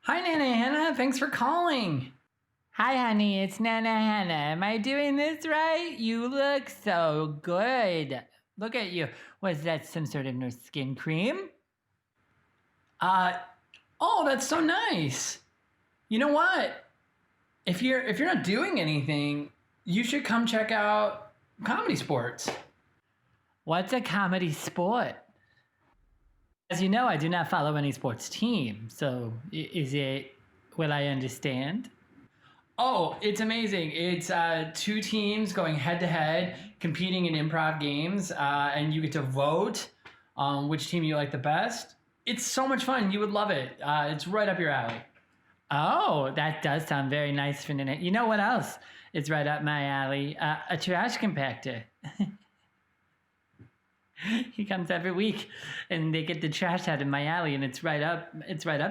Hi, Nana Hannah. Thanks for calling. Hi, honey, it's Nana Hannah. Am I doing this right? You look so good. Look at you. Was that some sort of new skin cream? Uh, oh, that's so nice. You know what? If you're not doing anything, you should come check out Comedy Sports. What's a comedy sport? As you know, I do not follow any sports team, so is it, will I understand? Oh, it's amazing. It's two teams going head to head, competing in improv games, and you get to vote on which team you like the best. It's so much fun. You would love it. It's right up your alley. Oh, that does sound very nice for Nana. You know what else is right up my alley? A trash compactor. He comes every week, and they get the trash out of my alley, and it's right up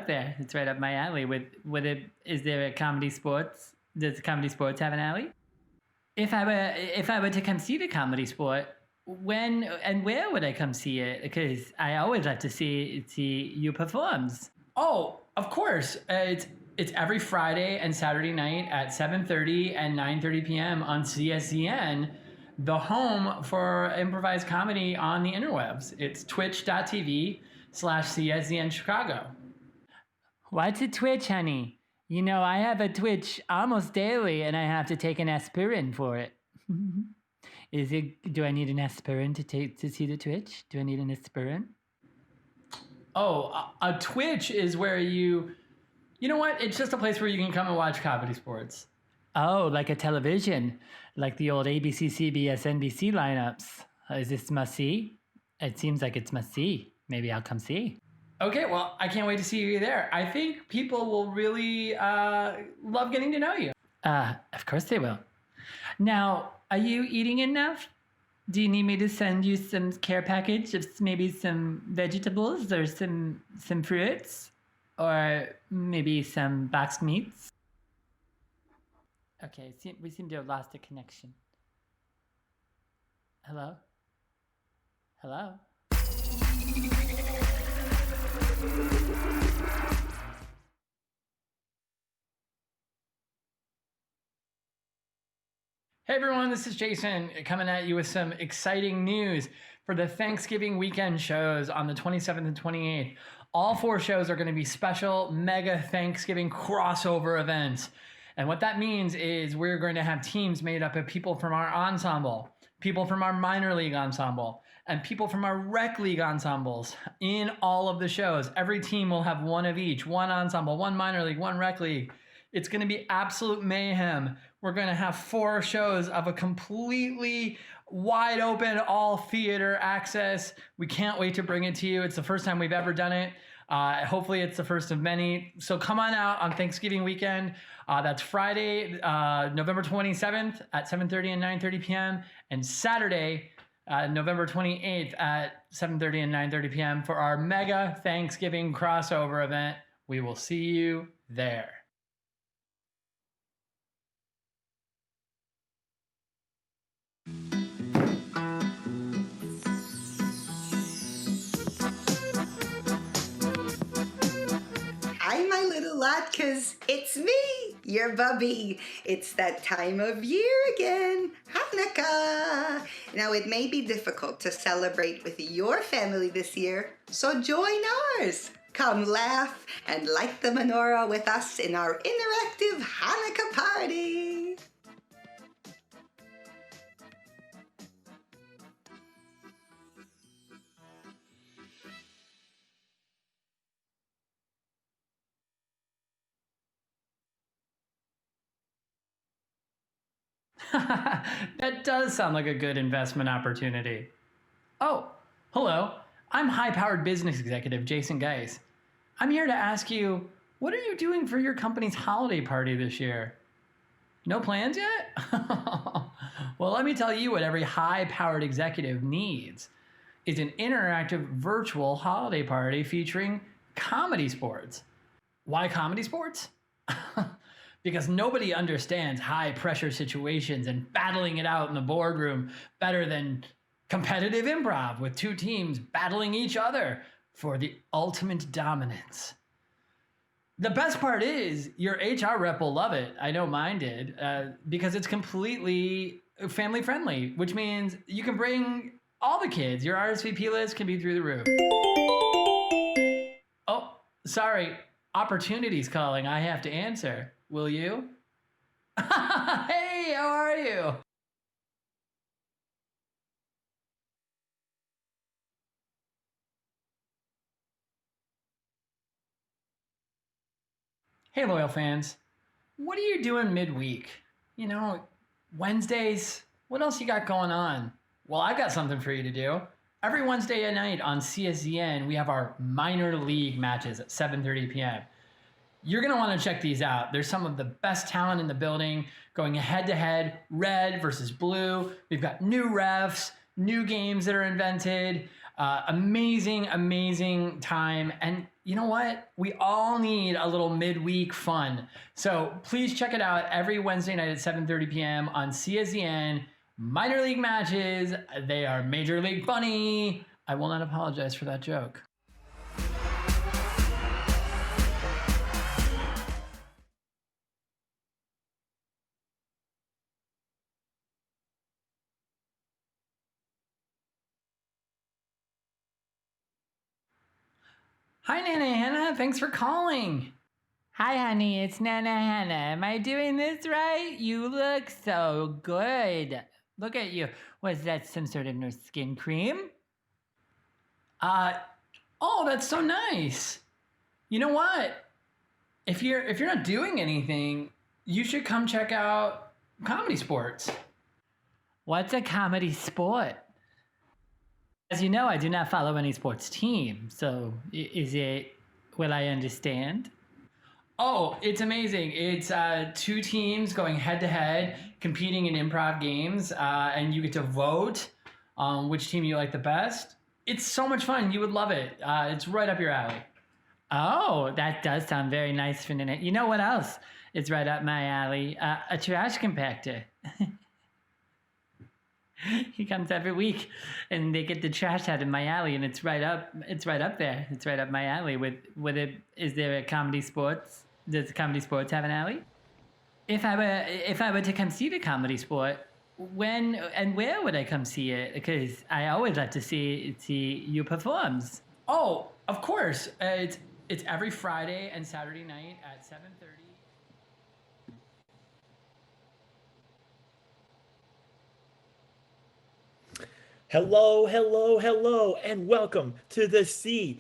there. It's right up my alley. With it, is there a Comedy Sports? Does Comedy Sports have an alley? If I were to come see the Comedy Sport, when and where would I come see it? Because I always like to see you performs. Oh, of course. It's every Friday and Saturday night at 7:30 and 9:30 p.m. on CSCN, the home for improvised comedy on the interwebs. It's twitch.tv/CSCN Chicago. What's a Twitch, honey? You know, I have a Twitch almost daily, and I have to take an aspirin for it. Do I need an aspirin to see the Twitch? Do I need an aspirin? Oh, a Twitch is where you know what? It's just a place where you can come and watch Comedy Sports. Oh, like a television, like the old ABC, CBS, NBC lineups. Is this must see? It seems like it's must see. Maybe I'll come see. Okay, well, I can't wait to see you there. I think people will really love getting to know you. Of course they will. Now, are you eating enough? Do you need me to send you some care package of maybe some vegetables or some fruits? Or maybe some boxed meats? Okay, we seem to have lost a connection. Hello? Hello? Hey everyone, this is Jason coming at you with some exciting news for the Thanksgiving weekend shows on the 27th and 28th. All 4 shows are going to be special mega Thanksgiving crossover events. And what that means is we're going to have teams made up of people from our ensemble, people from our minor league ensemble, and people from our rec league ensembles in all of the shows. Every team will have one of each, one ensemble, one minor league, one rec league. It's going to be absolute mayhem. We're going to have 4 shows of a completely wide open, all theater access. We can't wait to bring it to you. It's the first time we've ever done it. Hopefully it's the first of many. So come on out on Thanksgiving weekend. That's Friday, November 27th at 7:30 and 9:30 p.m. and Saturday, November 28th at 7:30 and 9:30 p.m. for our mega Thanksgiving crossover event. We will see you there. Hi, my little latkes. It's me, your Bubby. It's that time of year again, Hanukkah. Now, it may be difficult to celebrate with your family this year, so join ours. Come laugh and light the menorah with us in our interactive Hanukkah party. That does sound like a good investment opportunity. Oh, hello. I'm high-powered business executive Jason Geis. I'm here to ask you, what are you doing for your company's holiday party this year? No plans yet? Well, let me tell you what every high-powered executive needs is an interactive virtual holiday party featuring Comedy Sportz. Why Comedy Sportz? Because nobody understands high-pressure situations and battling it out in the boardroom better than competitive improv with 2 teams battling each other for the ultimate dominance. The best part is your HR rep will love it. I know mine did, because it's completely family friendly, which means you can bring all the kids. Your RSVP list can be through the roof. Oh, sorry. Opportunity's calling. I have to answer. Will you? Hey, how are you? Hey, loyal fans. What are you doing midweek? You know, Wednesdays? What else you got going on? Well, I've got something for you to do. Every Wednesday night on CSZN, we have our minor league matches at 7:30 p.m. You're going to want to check these out. There's some of the best talent in the building going head to head, red versus blue. We've got new refs, new games that are invented. Amazing, amazing time. And you know what? We all need a little midweek fun. So please check it out every Wednesday night at 7:30 p.m. on CSZN. Minor league matches. They are major league funny. I will not apologize for that joke. Hi, Nana Hannah. Thanks for calling. Hi, honey. It's Nana Hannah. Am I doing this right? You look so good. Look at you. Was that some sort of new skin cream? Oh, that's so nice. You know what? If you're not doing anything, you should come check out Comedy Sports. What's a comedy sport? As you know, I do not follow any sports team. So is it, will I understand? Oh, it's amazing. It's two teams going head to head, competing in improv games, and you get to vote on which team you like the best. It's so much fun. You would love it. It's right up your alley. Oh, that does sound very nice for Nana. You know what else is right up my alley? A trash compactor. He comes every week, and they get the trash out of my alley, and it's right up there. It's right up my alley. Is there a Comedy Sports? Does Comedy Sports have an alley? If I were to come see the Comedy Sport, when and where would I come see it? Because I always like to see you performs. Oh, of course. It's every Friday and Saturday night at 7:30. Hello, hello, hello, and welcome to the CSZN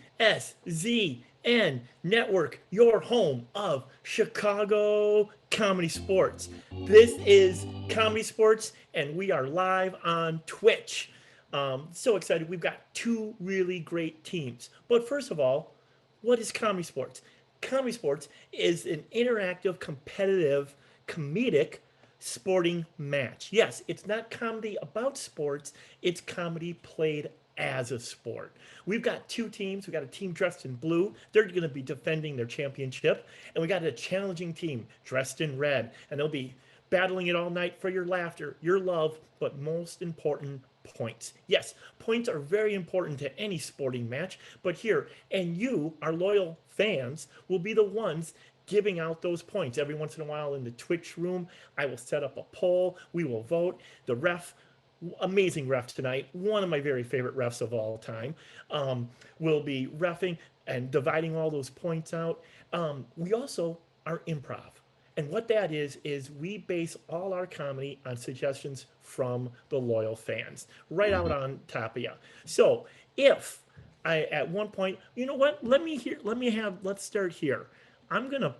Network, your home of Chicago Comedy Sports. This is Comedy Sports, and we are live on Twitch. So excited. We've got two really great teams. But first of all, what is Comedy Sports? Comedy Sports is an interactive, competitive, comedic sporting match. Yes, it's not comedy about sports, it's comedy played as a sport. We've got two teams. We've got a team dressed in blue. They're going to be defending their championship. And we got a challenging team dressed in red. And they'll be battling it all night for your laughter, your love, but most important, points. Yes, points are very important to any sporting match, but here, and you, our loyal fans, will be the ones giving out those points. Every once in a while in the Twitch room, I will set up a poll. We will vote. The ref, amazing ref tonight, one of my very favorite refs of all time, will be reffing and dividing all those points out. We also are improv. And what that is we base all our comedy on suggestions from the loyal fans, right out on top of you. So if I, at one point, you know what, let's start here. I'm going to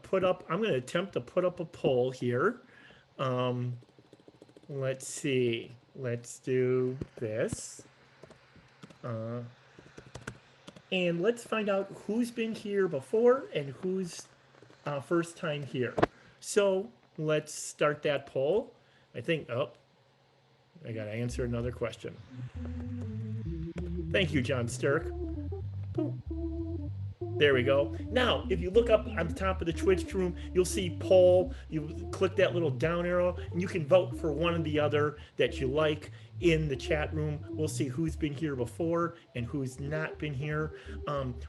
attempt to put up a poll here. Let's see. Let's do this. And let's find out who's been here before and who's first time here. So let's start that poll. I think, I got to answer another question. Thank you, John Sturck. There we go. Now, if you look up on the top of the Twitch room, you'll see poll. You click that little down arrow, and you can vote for one or the other that you like in the chat room. We'll see who's been here before and who's not been here.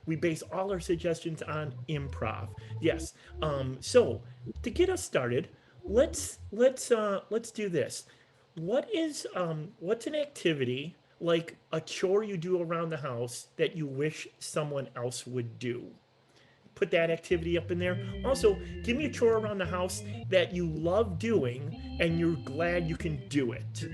We base all our suggestions on improv. Yes. So to get us started, let's do this. What's an activity like a chore you do around the house that you wish someone else would do? Put that activity up in there. Also, give me a chore around the house that you love doing and you're glad you can do it.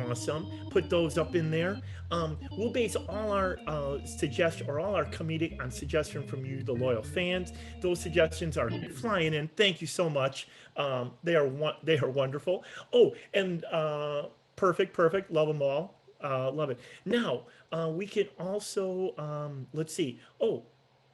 Awesome. Put those up in there. We'll base all our suggestion or all our comedic on suggestion from you, the loyal fans. Those suggestions are flying in. Thank you so much. They are wonderful. Oh, and perfect. Love them all. Love it. Now we can also let's see. Oh,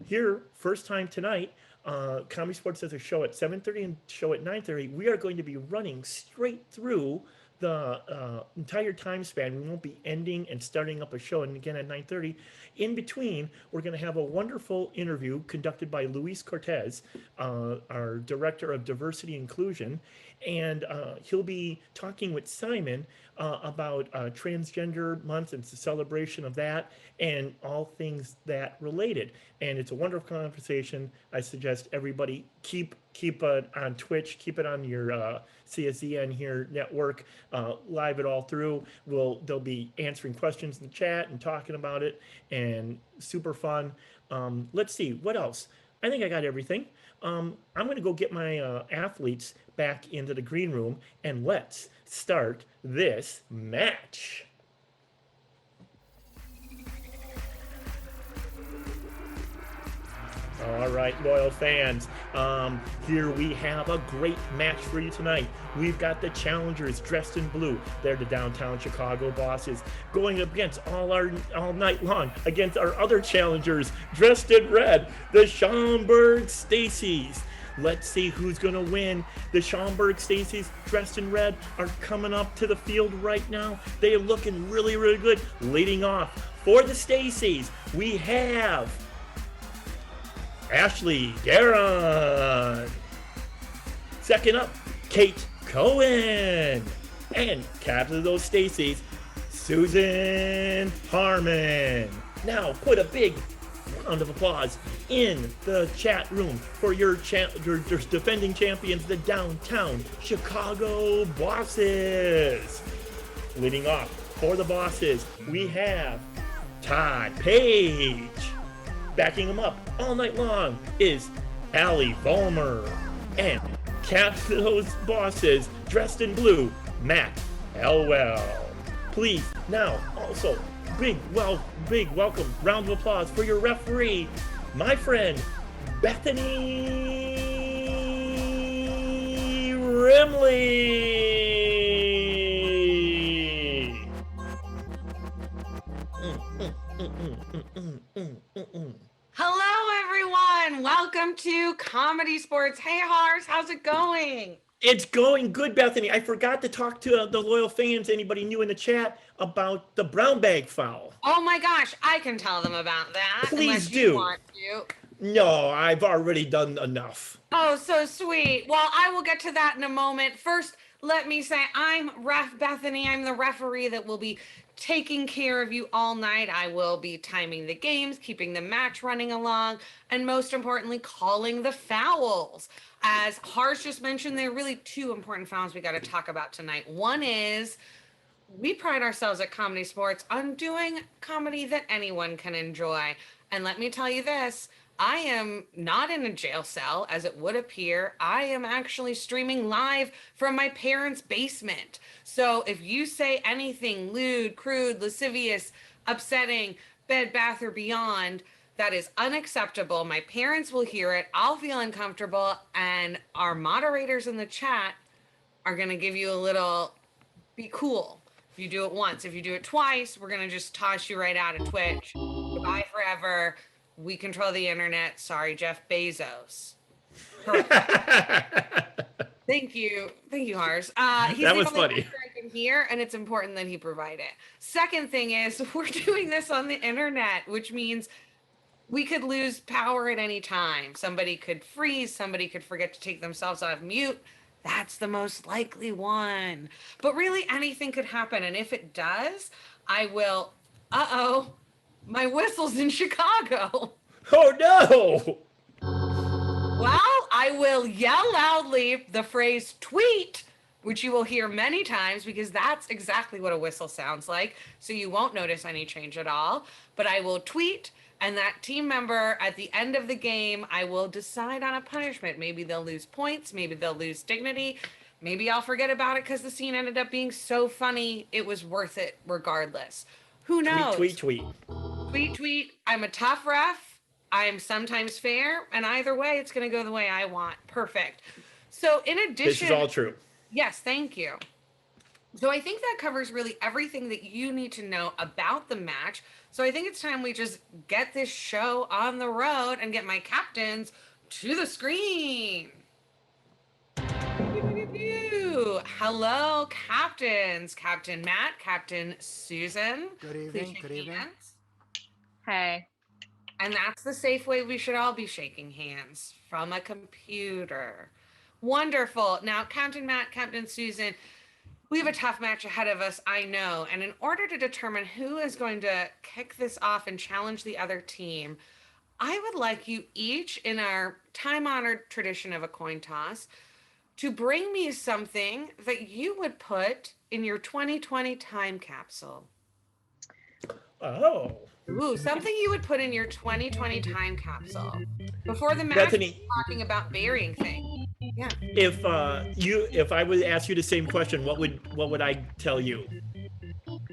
here first time tonight. Comedy Sports has a show at 7:30 and show at 9:30. We are going to be running straight through the entire time span. We won't be ending and starting up a show and again at 9:30. In between, we're going to have a wonderful interview conducted by Luis Cortez, our Director of Diversity Inclusion, and he'll be talking with Simon about Transgender Month and the celebration of that and all things that related. And it's a wonderful conversation. I suggest everybody keep it on Twitch, keep it on your CSZN here network, live it all through. They'll be answering questions in the chat and talking about it, and super fun. Let's see, what else? I think I got everything. I'm going to go get my athletes back into the green room, and let's start this match. All right, loyal fans, here we have a great match for you tonight. We've got the challengers dressed in blue. They're the downtown Chicago bosses going up against all night long against our other challengers dressed in red, the Schaumburg Stacys. Let's see who's going to win. The Schaumburg Stacys, dressed in red, are coming up to the field right now. They are looking really, really good. Leading off for the Stacys, we have Ashley Garon. Second up, Kate Cohen. And captain of those Stacys, Susan Harmon. Now put a big round of applause in the chat room for your defending champions, the downtown Chicago bosses. Leading off for the bosses, we have Todd Page. Backing him up all night long is Allie Vollmer. And captain of those bosses, dressed in blue, Matt Elwell. Please, now, also, big welcome, round of applause for your referee, my friend, Bethany Rimley. Hello, everyone. Welcome to Comedysportz. Hey, Hars, how's it going? It's going good, Bethany. I forgot to talk to the loyal fans, anybody new in the chat, about the brown bag foul. Oh my gosh, I can tell them about that. Please do. You want to. No, I've already done enough. Oh, so sweet. Well, I will get to that in a moment. First, let me say I'm Ref Bethany. I'm the referee that will be taking care of you all night. I will be timing the games, keeping the match running along, and most importantly, calling the fouls. As Harsh just mentioned, there are really two important fouls we got to talk about tonight. One is we pride ourselves at Comedysportz on doing comedy that anyone can enjoy. And let me tell you this, I am not in a jail cell, as it would appear. I am actually streaming live from my parents' basement. So if you say anything lewd, crude, lascivious, upsetting, Bed Bath or Beyond, that is unacceptable. My parents will hear it. I'll feel uncomfortable. And our moderators in the chat are going to give you a little, be cool. If you do it once, if you do it twice, we're going to just toss you right out of Twitch. Goodbye forever. We control the internet. Sorry, Jeff Bezos. Thank you, Hars. He's that the was only funny. actor I can here, and it's important that he provide it. Second thing is, we're doing this on the internet, which means we could lose power at any time. Somebody could freeze, somebody could forget to take themselves off mute. That's the most likely one. But really, anything could happen. And if it does, I will, my whistle's in Chicago. Oh no! Well, I will yell loudly the phrase tweet, which you will hear many times because that's exactly what a whistle sounds like. So you won't notice any change at all. But I will tweet, and that team member at the end of the game, I will decide on a punishment. Maybe they'll lose points, maybe they'll lose dignity. Maybe I'll forget about it because the scene ended up being so funny, it was worth it regardless. Who knows? Tweet. Tweet. I'm a tough ref. I am sometimes fair, and either way, it's going to go the way I want. Perfect. So in addition... This is all true. Yes, thank you. So I think that covers really everything that you need to know about the match. So I think it's time we just get this show on the road and get my captains to the screen. Hello, captains. Captain Matt, Captain Susan. Good evening. Good evening. Hey. And that's the safe way we should all be shaking hands, from a computer. Wonderful. Now, Captain Matt, Captain Susan, we have a tough match ahead of us, I know. And in order to determine who is going to kick this off and challenge the other team, I would like you each, in our time-honored tradition of a coin toss, to bring me something that you would put in your 2020 time capsule. Oh. Ooh, something you would put in your 2020 time capsule. Before the match, Bethany, talking about burying things. Yeah. if I would ask you the same question, what would I tell you?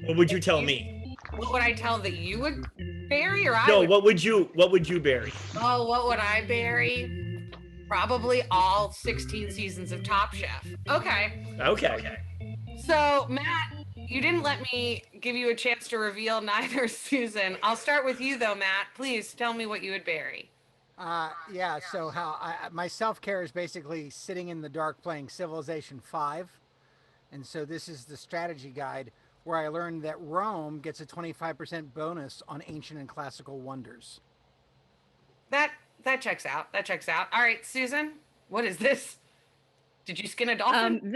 What would you tell me? What would I tell that you would bury, or I No, would? what would you bury? Oh, what would I bury? Probably all 16 seasons of Top Chef. Okay. Okay. So, Matt, you didn't let me give you a chance to reveal neither, Susan. I'll start with you, though, Matt. Please tell me what you would bury. Yeah, so my self-care is basically sitting in the dark playing Civilization 5. And so this is the strategy guide where I learned that Rome gets a 25% bonus on ancient and classical wonders. That checks out. That checks out. All right, Susan, what is this? Did you skin a dolphin?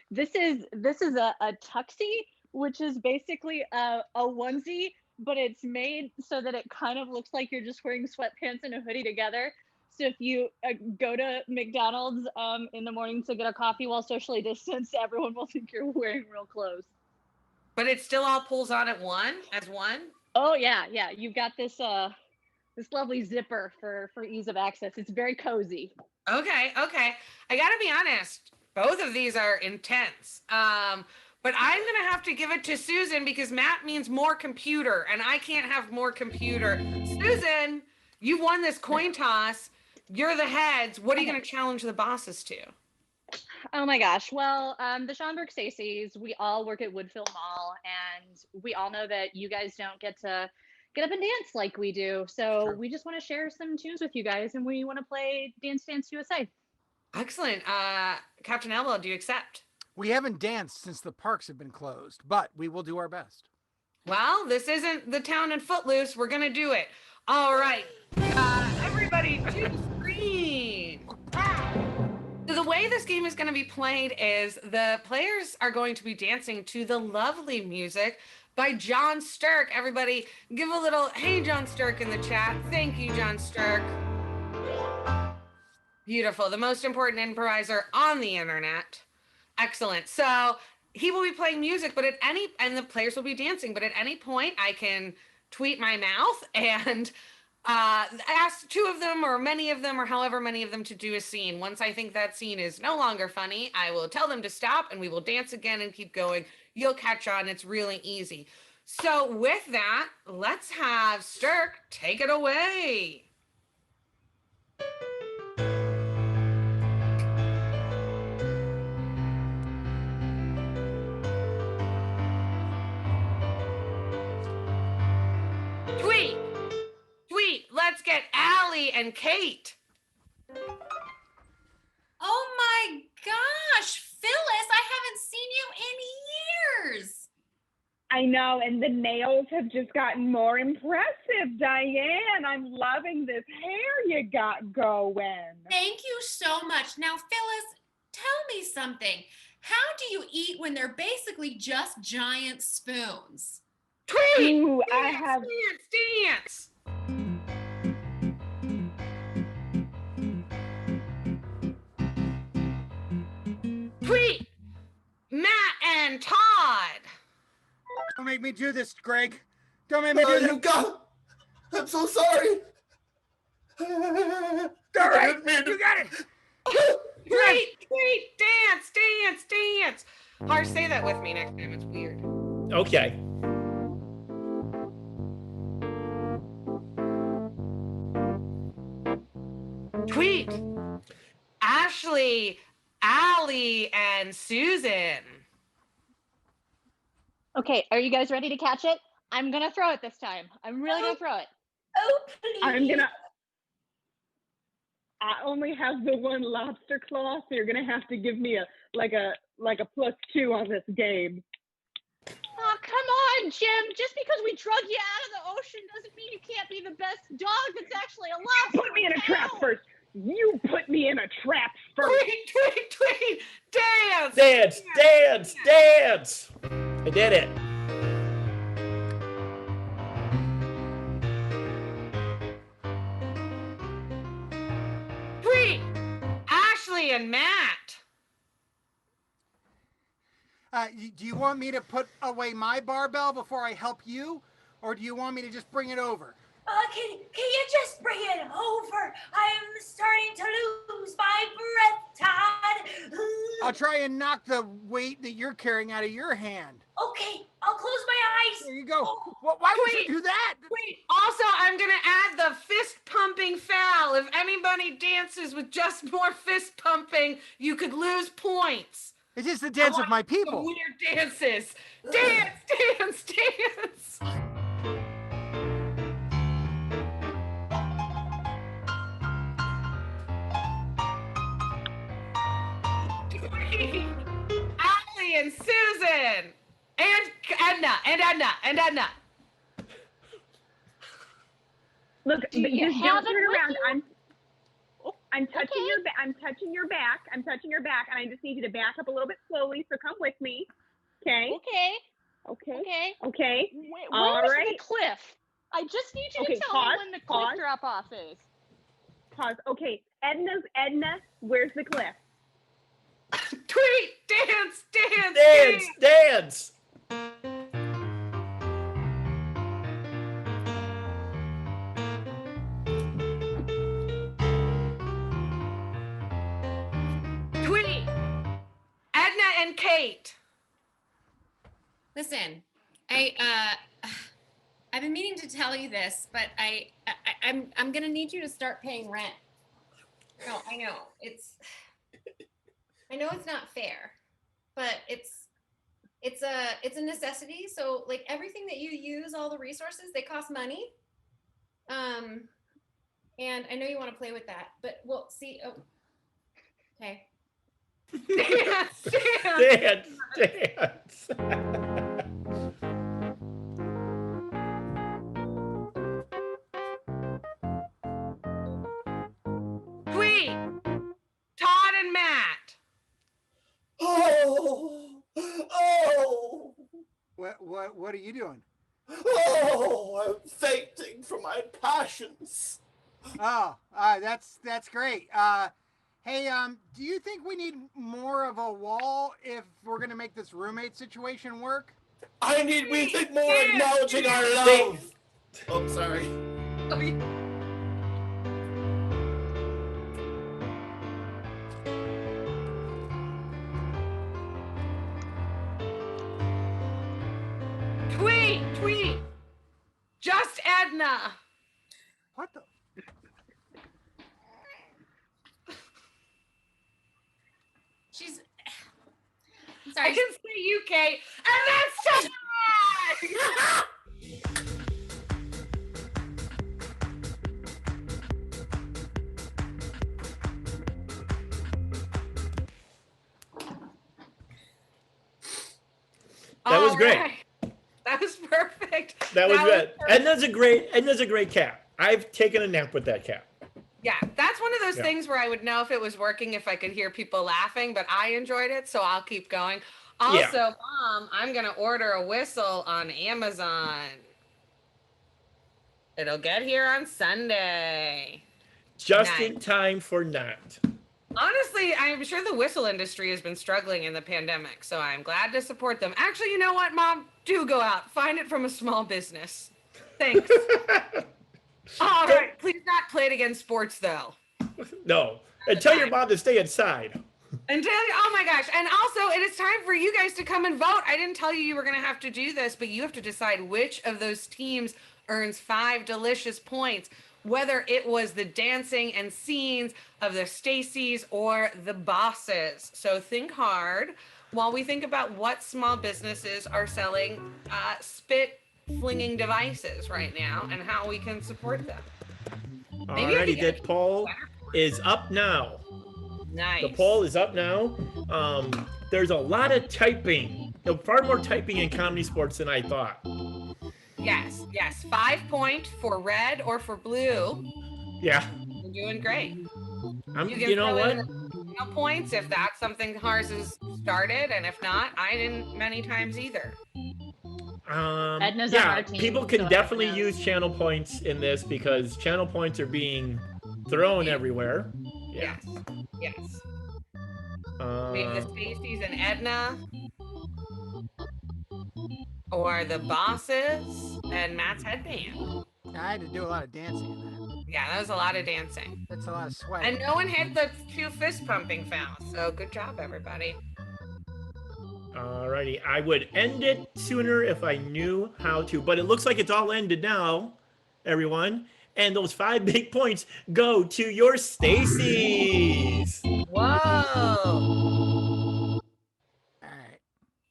This is a tuxie, which is basically a onesie, but it's made so that it kind of looks like you're just wearing sweatpants and a hoodie together. So if you go to McDonald's in the morning to get a coffee while socially distanced, everyone will think you're wearing real clothes. But it still all pulls on at one. Oh yeah. You've got this this lovely zipper for ease of access. It's very cozy. Okay. I gotta be honest. Both of these are intense. But I'm gonna have to give it to Susan because Matt means more computer, and I can't have more computer. Susan, you won this coin toss. You're the heads. What are you gonna challenge the bosses to? Oh my gosh. Well, the Schomburg Stacey's, we all work at Woodville Mall, and we all know that you guys don't get to get up and dance like we do. So Sure. we just want to share some tunes with you guys, and we want to play Dance Dance USA. Excellent. Captain Elbow, do you accept? We haven't danced since the parks have been closed, but we will do our best. Well, this isn't the town in Footloose. We're gonna do it. All right. Everybody to the screen. So the way this game is going to be played is the players are going to be dancing to the lovely music by John Sturck. Everybody give a little, hey, John Sturck in the chat. Thank you, John Sturck. Beautiful. The most important improviser on the internet. Excellent. So he will be playing music, but and the players will be dancing, but at any point I can tweet my mouth and ask two of them or many of them or however many of them to do a scene. Once I think that scene is no longer funny, I will tell them to stop and we will dance again and keep going. You'll catch on. It's really easy. So with that, let's have Sturck take it away. Tweet, let's get Allie and Kate. Oh my gosh, Phyllis, I haven't seen I know, and the nails have just gotten more impressive, Diane. I'm loving this hair you got going. Thank you so much. Now, Phyllis, tell me something. How do you eat when they're basically just giant spoons? Tweet! Ooh, I Dance, have. dance, dance. Tweet! Matt and Todd. Don't make me do this, Greg. Don't make me do this. You got. I'm so sorry. All right, you got it. Tweet, dance, dance, dance. Harsh, say that with me next time. It's weird. Okay. Tweet. Ashley, Allie, and Susan. Okay, are you guys ready to catch it? I'm gonna throw it this time. I'm really gonna throw it. Oh, please. I only have the one lobster claw, so you're gonna have to give me a +2 on this game. Oh, come on, Jim. Just because we drug you out of the ocean doesn't mean you can't be the best dog that's actually alive. Put me in a trap first. You put me in a trap first. Tweet, dance. Dance, dance, dance. I did it. Tweet. Ashley and Matt. Do you want me to put away my barbell before I help you? Or do you want me to just bring it over? Can you just bring it over? I'm starting to lose my breath, Todd. I'll try and knock the weight that you're carrying out of your hand. Okay, I'll close my eyes. There you go. Why would you do that? Wait, also, I'm going to add the fist pumping foul. If anybody dances with just more fist pumping, you could lose points. It's just the dance of my people. Weird dances. Dance, dance, dance. Allie and Susan. And Edna. Look, Do you just have don't it turn with around. you? I'm touching Okay. your I'm touching your back. I'm touching your back, and I just need you to back up a little bit slowly. So come with me. Okay. Okay. All Where's right. the cliff? I just need you Okay, to tell pause, me when the cliff pause. drop off is. Pause. Okay. Edna, where's the cliff? Tweet, dance, dance, Dance, dance. Tweet, Edna and Kate. Listen, I've been meaning to tell you this, but I'm gonna need you to start paying rent. No, I know it's not fair, but it's a necessity. So like everything that you use, all the resources, they cost money. And I know you want to play with that, but we'll see. Oh, okay. Dance, Dance, dance. Tweet, Todd and Matt. Oh. What are you doing? Oh, I'm fainting from my passions. Oh, that's great. Hey, do you think we need more of a wall if we're gonna make this roommate situation work? We need more acknowledging our love. Oh, sorry. Tweet, just Edna. What the? She's. I'm I sorry. can see you, Kate, and that's time. That was All great. right. That That was perfect. That was good. perfect. Edna's a great cat. I've taken a nap with that cat. Yeah, that's one of those Yeah. things where I would know if it was working if I could hear people laughing, but I enjoyed it, so I'll keep going. Also, Mom, I'm going to order a whistle on Amazon. It'll get here on Sunday. Just in time for not. Honestly, I'm sure the whistle industry has been struggling in the pandemic, so I'm glad to support them. Actually, you know what, Mom? Do go out. Find it from a small business. Thanks. All right. Please not play it against sports, though. No. And tell your mom to stay inside. Oh my gosh. And also, it is time for you guys to come and vote. I didn't tell you you were going to have to do this, but you have to decide which of those teams earns 5 delicious points, whether it was the dancing and scenes of the Stacys or the bosses. So think hard while we think about what small businesses are selling spit flinging devices right now and how we can support them. Alrighty, that poll is up now. Nice. The poll is up now. There's a lot of typing. Far more typing in Comedy Sports than I thought. Yes. 5 point for red or for blue. Yeah. You're doing great. You know what? Points if that's something ours has started, and if not, I didn't many times either. Edna's on our team, people can so definitely Edna. use channel points in this because channel points are being thrown everywhere. Yeah. Yes. We have the Stacys and Edna, or the bosses and Matt's headband. I had to do a lot of dancing in that. Yeah, that was a lot of dancing. That's a lot of sweat. And no one hit the 2 fist pumping fouls, so good job, everybody. Alrighty, I would end it sooner if I knew how to, but it looks like it's all ended now, everyone. And those 5 big points go to your Stacys. Whoa! All right.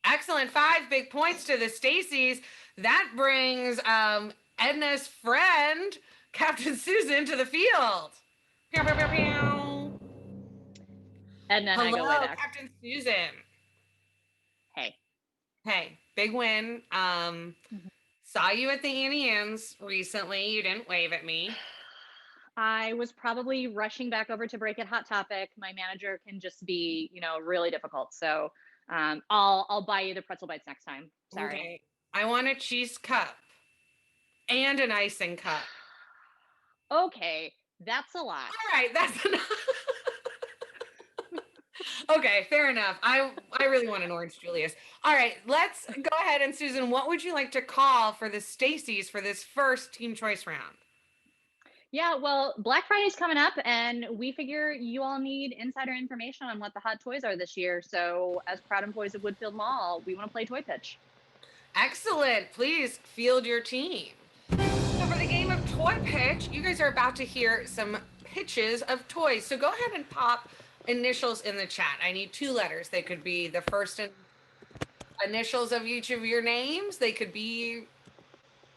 Excellent. 5 big points to the Stacys. That brings Edna's friend, Captain Susan, to the field. Pew, pew, pew, pew. Edna and I go way Hello, back. Captain Susan. Hey. Big win. Saw you at the Annie Ann's recently. You didn't wave at me. I was probably rushing back over to break at Hot Topic. My manager can just be, really difficult. So I'll buy you the pretzel bites next time. Sorry. Okay. I want a cheese cup and an icing cup. Okay, that's a lot. All right, that's enough. Okay, fair enough. I really want an orange Julius. All right, let's go ahead. And Susan, what would you like to call for the Stacys for this first team choice round? Yeah, well, Black Friday's coming up, and we figure you all need insider information on what the hot toys are this year. So, as proud employees of Woodfield Mall, we want to play Toy Pitch. Excellent. Please field your team. So for the game of Toy Pitch, you guys are about to hear some pitches of toys. So go ahead and pop initials in the chat. I need 2 letters. They could be the first initials of each of your names. They could be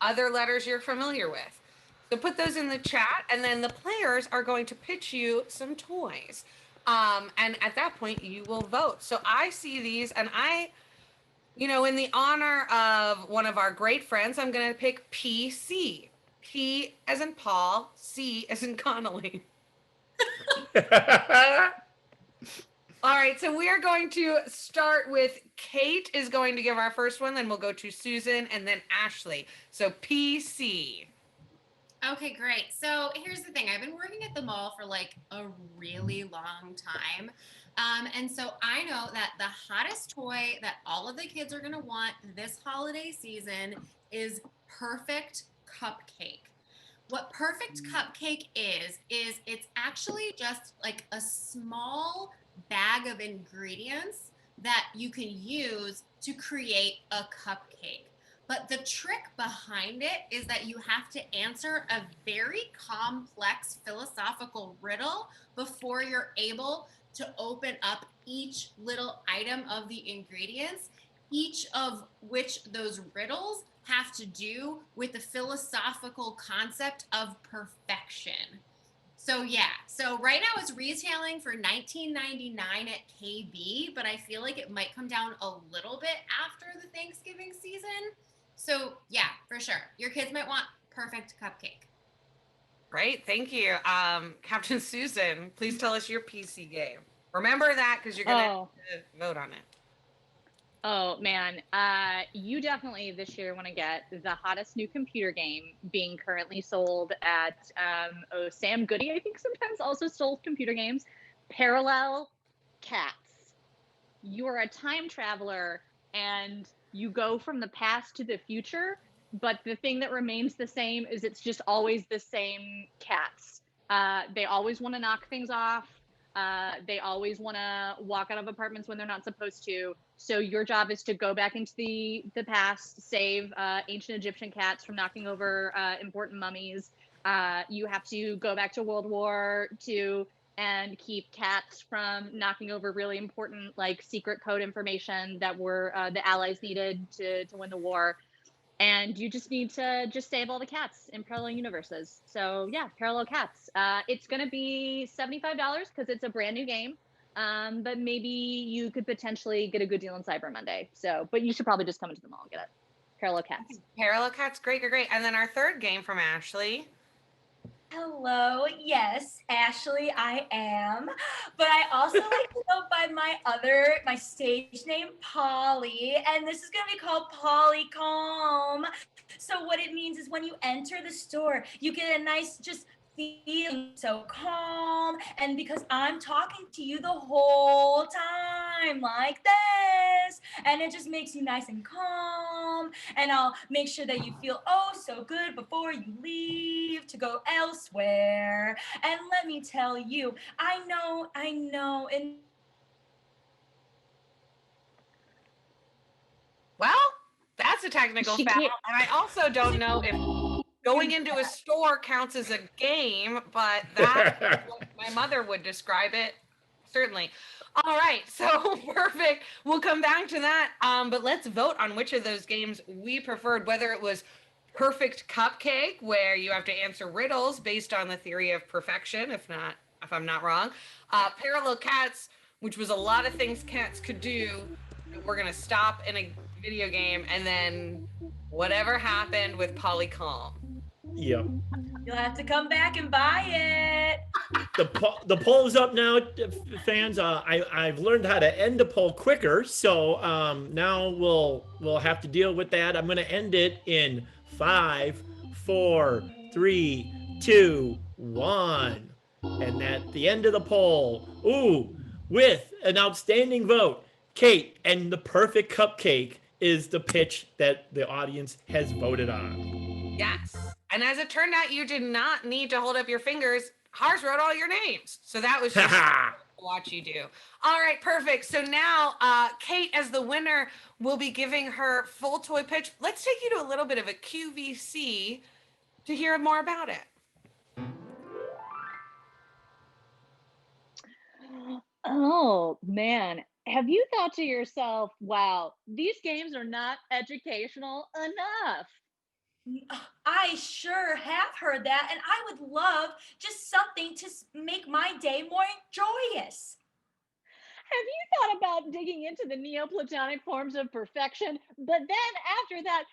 other letters you're familiar with. So put those in the chat, and then the players are going to pitch you some toys. And at that point, you will vote. So I see these, and in the honor of one of our great friends, I'm going to pick PC. P as in Paul, C as in Connolly. All right, so we are going to start with Kate is going to give our first one, then we'll go to Susan and then Ashley. So PC. Okay, great. So here's the thing. I've been working at the mall for like a really long time. And so I know that the hottest toy that all of the kids are going to want this holiday season is Perfect Cupcake. What Perfect Cupcake is it's actually just like a small bag of ingredients that you can use to create a cupcake. But the trick behind it is that you have to answer a very complex philosophical riddle before you're able to open up each little item of the ingredients, each of which those riddles have to do with the philosophical concept of perfection. So right now it's retailing for $19.99 at KB, but I feel like it might come down a little bit after the Thanksgiving season. So yeah, for sure. Your kids might want perfect cupcake. Great, thank you. Captain Susan, please tell us your PC game. Remember that because you're going to have to vote on it. Oh man, you definitely this year want to get the hottest new computer game being currently sold at Sam Goody, I think sometimes also sold computer games. Parallel Cats. You are a time traveler and you go from the past to the future, but the thing that remains the same is it's just always the same cats. They always want to knock things off. They always want to walk out of apartments when they're not supposed to. So your job is to go back into the past, save ancient Egyptian cats from knocking over important mummies. You have to go back to World War II and keep cats from knocking over really important, like, secret code information that were the Allies needed to win the war. And you just need to just save all the cats in parallel universes. So yeah, Parallel Cats. It's going to be $75 because it's a brand new game. But maybe you could potentially get a good deal on Cyber Monday. So, but you should probably just come into the mall and get it. Parallel Cats. Parallel Cats, great. And then our third game from Ashley. Hello, yes, Ashley, I am. But I also like to go by my stage name, Polly, and this is gonna be called Polycom. So what it means is when you enter the store, you get a nice just feeling so calm, and because I'm talking to you the whole time like this, and it just makes you nice and calm, and I'll make sure that you feel oh so good before you leave to go elsewhere. And let me tell you, I know, and Well, that's a technical foul, and I also don't know if going into a store counts as a game, but that's what my mother would describe it. Certainly. All right, so perfect. We'll come back to that. But let's vote on which of those games we preferred, whether it was Perfect Cupcake, where you have to answer riddles based on the theory of perfection, if I'm not wrong. Parallel Cats, which was a lot of things cats could do. We're going to stop in a video game, and then whatever happened with Polycom. Yep. you'll have to come back and buy it. The poll is up now, fans. I've learned how to end the poll quicker, so now we'll have to deal with that. I'm going to end it in 5, 4, 3, 2, 1. And at the end of the poll, with an outstanding vote, Kate and the Perfect Cupcake is the pitch that the audience has voted on. Yes. And as it turned out, you did not need to hold up your fingers. Hars wrote all your names. So that was just watch you do. All right, perfect. So now Kate, as the winner, will be giving her full toy pitch. Let's take you to a little bit of a QVC to hear more about it. Oh, man. Have you thought to yourself, wow, these games are not educational enough? I sure have heard that, and I would love just something to make my day more joyous. Have you thought about digging into the Neoplatonic forms of perfection, but then after that,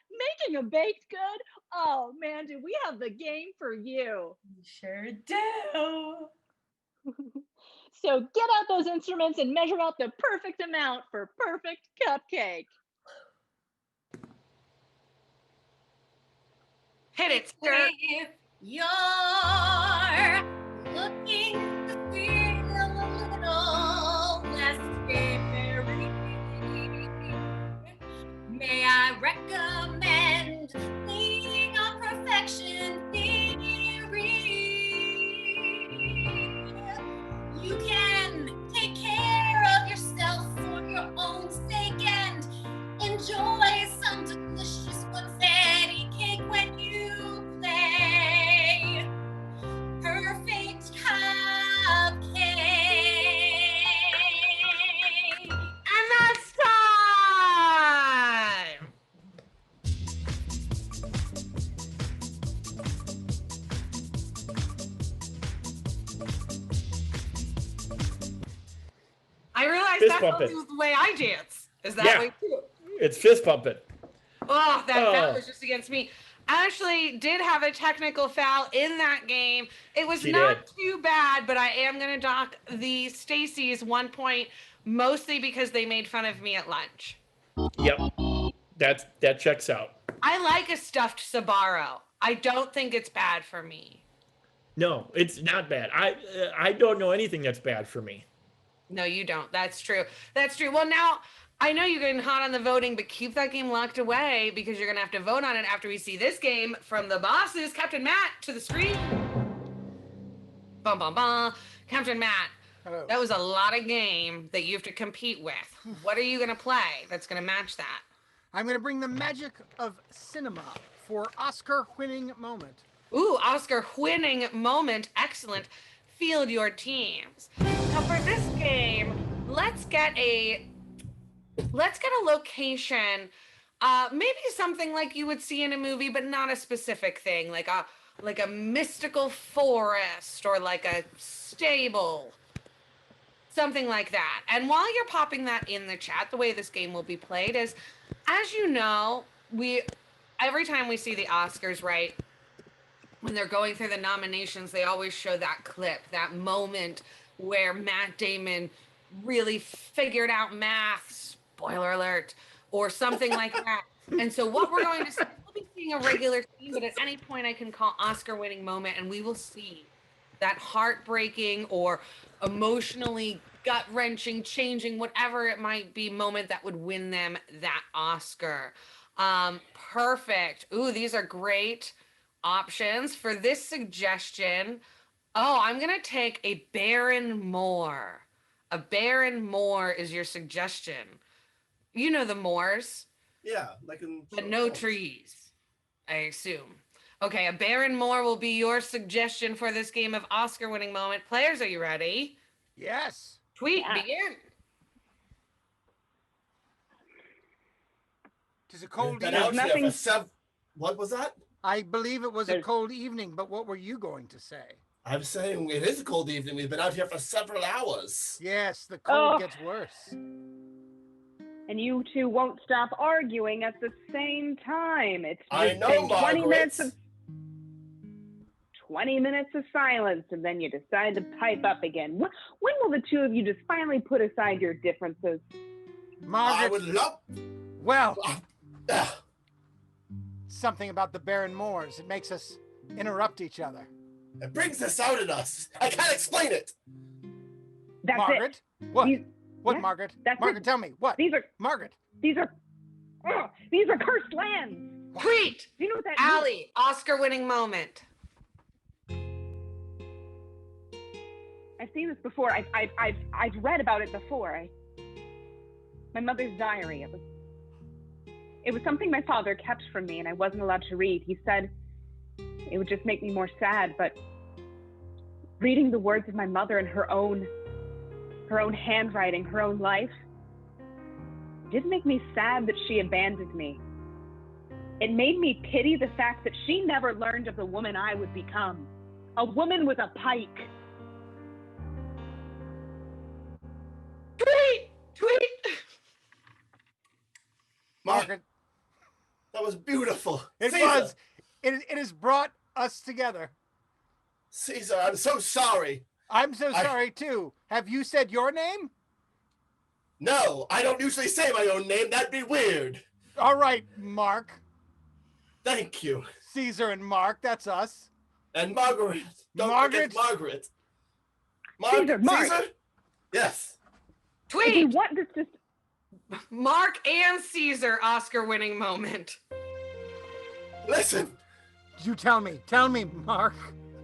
making a baked good? Oh, man, do we have the game for you? We sure do. So get out those instruments and measure out the perfect amount for Perfect Cupcake. Hit it, sir. If you're looking to feel a little less scary, may I recommend leaning on perfection theory. You can take care of yourself for your own sake and enjoy some delicious confetti cake when you play Perfect Cupcake. And that's time! I realize Fist that's bump it. the way I dance. Is that Yeah. way too? It's fist pumping. Oh, that foul was just against me. Ashley did have a technical foul in that game. It was not too bad, but I am going to dock the Stacy's 1 point, mostly because they made fun of me at lunch. Yep, that checks out. I like a stuffed Sbarro. I don't think it's bad for me. No, it's not bad. I don't know anything that's bad for me. No, you don't. That's true. That's true. Well, now I know you're getting hot on the voting, but keep that game locked away because you're going to have to vote on it after we see this game from the bosses. Captain Matt, to the screen. Bum, bum, bum. Captain Matt, Hello. that was a lot of game that you have to compete with. What are you going to play that's going to match that? I'm going to bring the magic of cinema for Oscar-winning moment. Ooh, Oscar-winning moment. Excellent. Field your teams. Now for this game, let's get a location, maybe something like you would see in a movie, but not a specific thing, like a mystical forest or like a stable, something like that. And while you're popping that in the chat, the way this game will be played is, as you know, every time we see the Oscars, right, when they're going through the nominations, they always show that clip, that moment where Matt Damon really figured out math, spoiler alert, or something like that. And so what we're going to see, we'll be seeing a regular scene, but at any point I can call Oscar-winning moment, and we will see that heartbreaking or emotionally gut-wrenching, changing, whatever it might be, moment that would win them that Oscar. Perfect. Ooh, these are great options for this suggestion. Oh, I'm gonna take a barren moor. A barren moor is your suggestion. You know the moors. Yeah, like in. But no trees, I assume. Okay, a barren moor will be your suggestion for this game of Oscar-winning moment. Players, are you ready? Yes. Tweet, begin. Tis a cold Been evening. out here for what was that? I believe it was a cold evening, but what were you going to say? I'm saying it is a cold evening. We've been out here for several hours. Yes, the cold gets worse. And you two won't stop arguing at the same time. It's just I know, been 20 minutes Margaret. of 20 minutes of silence, and then you decide to pipe up again. When will the two of you just finally put aside your differences? Margaret. I would love. Well, something about the barren moors. It makes us interrupt each other. It brings this out in us. I can't explain it. That's Margaret? it. What? What, yeah, Margaret? that's Margaret, it. tell me. What? These are Margaret. These are cursed lands. Tweet. Do you know what that Allie, means? Oscar-winning moment. I've seen this before. I've read about it before. My mother's diary. It was something my father kept from me, and I wasn't allowed to read. He said it would just make me more sad, but reading the words of my mother in her own handwriting, her own life, didn't make me sad that she abandoned me. It made me pity the fact that she never learned of the woman I would become. A woman with a pike. Tweet. Margaret. That was beautiful. It Caesar. was. It has brought us together. Caesar, I'm so sorry. I'm so sorry, too. Have you said your name? No, I don't usually say my own name. That'd be weird. All right, Mark. Thank you. Caesar and Mark, that's us. And Margaret. Don't Margaret? forget Margaret. Caesar, Mark. Caesar? Yes. Tweet. What? This just... Mark and Caesar Oscar-winning moment. Listen. You tell me. Tell me, Mark.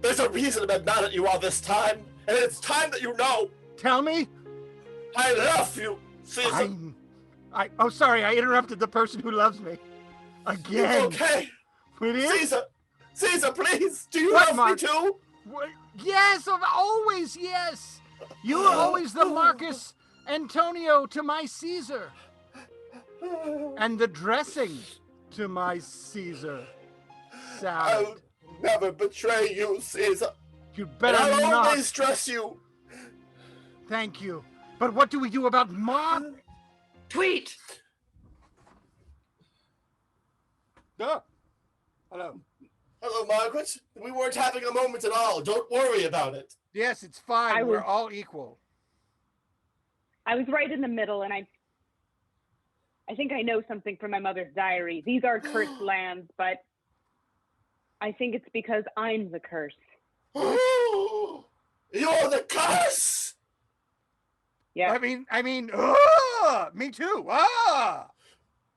There's a reason I'm mad at you all this time, and it's time that you know. Tell me. I love you, Caesar. Oh, sorry, I interrupted the person who loves me. Again. It's okay. It is? Caesar, please. Do you What, love Mark? me too? Yes, always, yes. You are always the Marcus Antonio to my Caesar. And the dressing to my Caesar salad. I'll never betray you, Caesar. You'd better and I'll not. always trust you. Thank you. But what do we do about Mark? Tweet. Hello. Hello, Margaret. We weren't having a moment at all. Don't worry about it. Yes, it's fine. We're all equal. I was right in the middle, and I think I know something from my mother's diary. These are cursed lands, but I think it's because I'm the curse. You're the curse. Yeah. I mean, me too.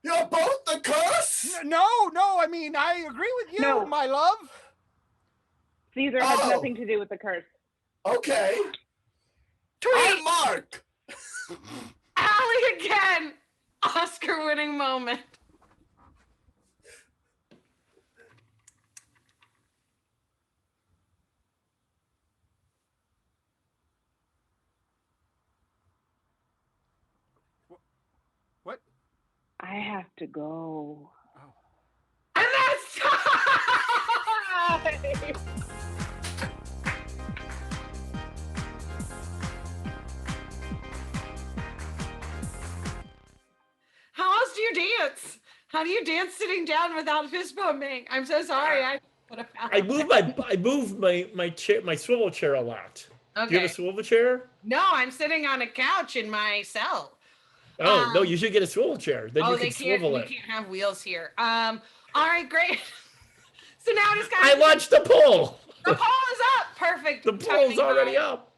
You're both the curse? No. I mean, I agree with you, No. my love. Caesar has nothing to do with the curse. Okay. Tweet! Mark! Allie again! Oscar-winning moment. What? I have to go. And that's time! How else do you dance? How do you dance sitting down without fist bumping? I'm so sorry. I moved my chair, my swivel chair a lot. Okay. Do you have a swivel chair? No, I'm sitting on a couch in my cell. Oh no, you should get a swivel chair. Then you can swivel it. You can't have wheels here. All right, great. So now it is kind I watched the poll. The poll is up. Perfect. The poll's already up.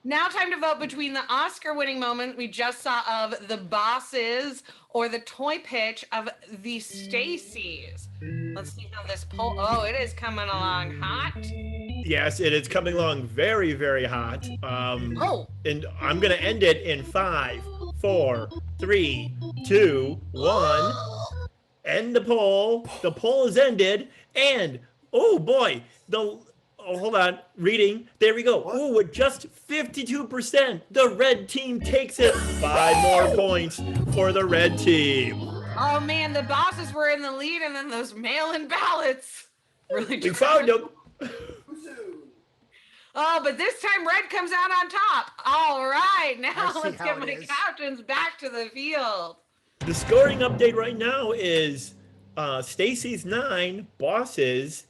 Now time to vote between the Oscar-winning moment we just saw of the Bosses or the toy pitch of the Stacys. Let's see how this poll. Oh, it is coming along hot. Yes, it is coming along very, very hot. And I'm gonna end it in 5, 4, 3, 2, 1. End the poll. The poll is ended, and oh boy, hold on, reading. There we go. Ooh, with just 52%, the red team takes it. 5 more points for the red team. Oh man, the Bosses were in the lead, and then those mail-in ballots really. We found them. Oh, but this time red comes out on top. All right, now let's how get it my is. captains back to the field. The scoring update right now is Stacy's 9, Bosses.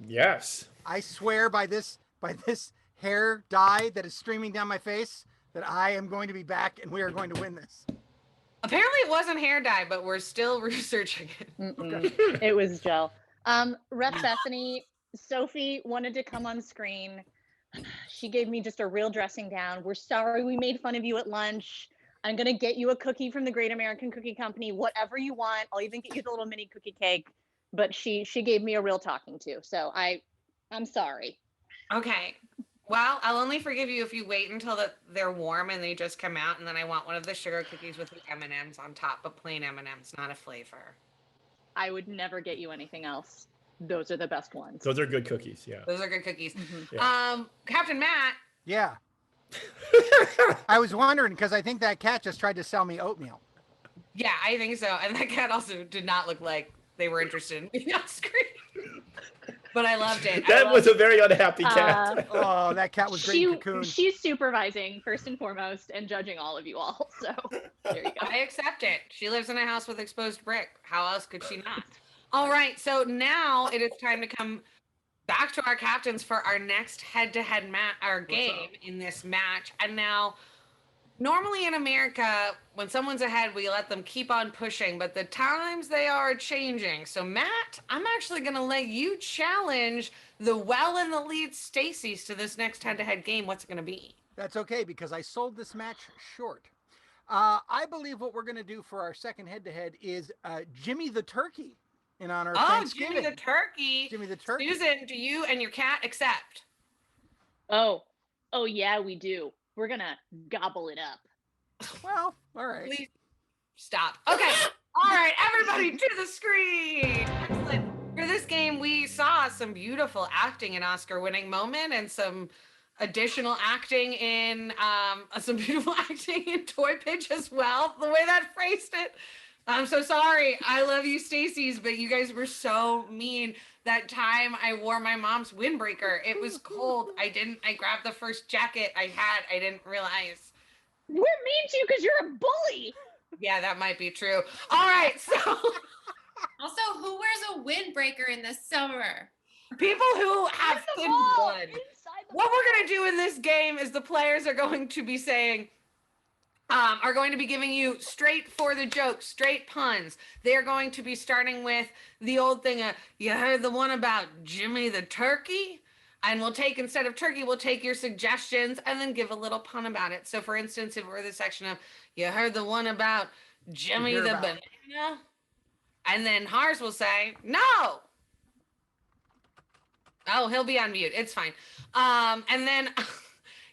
Yes. I swear by this hair dye that is streaming down my face that I am going to be back and we are going to win this. Apparently it wasn't hair dye, but we're still researching it. It was gel. Rep Bethany, Sophie wanted to come on screen. She gave me just a real dressing down. We're sorry we made fun of you at lunch. I'm gonna get you a cookie from the Great American Cookie Company, whatever you want. I'll even get you the little mini cookie cake. But she gave me a real talking to. So I'm sorry. Okay. Well, I'll only forgive you if you wait until they're warm and they just come out, and then I want one of the sugar cookies with the M&Ms on top, but plain M&Ms, not a flavor. I would never get you anything else. Those are the best ones. Those are good cookies, yeah. Those are good cookies. Yeah. Captain Matt. Yeah. I was wondering because I think that cat just tried to sell me oatmeal. Yeah, I think so. And that cat also did not look like they were interested in being on screen. But I loved it. That was a very unhappy cat. Oh, that cat was great in Cocoon. She's supervising first and foremost and judging all of you all. So there you go. I accept it. She lives in a house with exposed brick. How else could she not? All right, so now it is time to come back to our captains for our next head-to-head game in this match. And now, normally in America, when someone's ahead, we let them keep on pushing, but the times they are changing. So Matt, I'm actually going to let you challenge the well in the lead Stacey's to this next head-to-head game. What's it going to be? That's okay because I sold this match short. I believe what we're going to do for our second head-to-head is Jimmy the Turkey in honor of Thanksgiving. Jimmy the Turkey. Jimmy the Turkey. Susan, do you and your cat accept? Oh yeah, we do. We're gonna gobble it up. Well, all right. Please stop. Okay. All right, everybody to the screen. Excellent. For this game, we saw some beautiful acting in Oscar-winning moment and some additional acting in toy pitch as well. The way that phrased it. I'm so sorry. I love you, Stacey's, but you guys were so mean. That time I wore my mom's windbreaker. It was cold. I grabbed the first jacket I had. I didn't realize. We're mean to you because you're a bully. Yeah, that might be true. All right, so Also, who wears a windbreaker in the summer? People who have the thin ball, blood. inside the What we're ball. gonna do in this game is the players are going to be saying, are going to be giving you straight for the joke, straight puns. They're going to be starting with the old thing, you heard the one about Jimmy the turkey? And we'll take, instead of turkey, we'll take your suggestions and then give a little pun about it. So for instance, if we're the section of, you heard the one about Jimmy the banana? And then Hars will say, no. Oh, he'll be on mute. It's fine. And then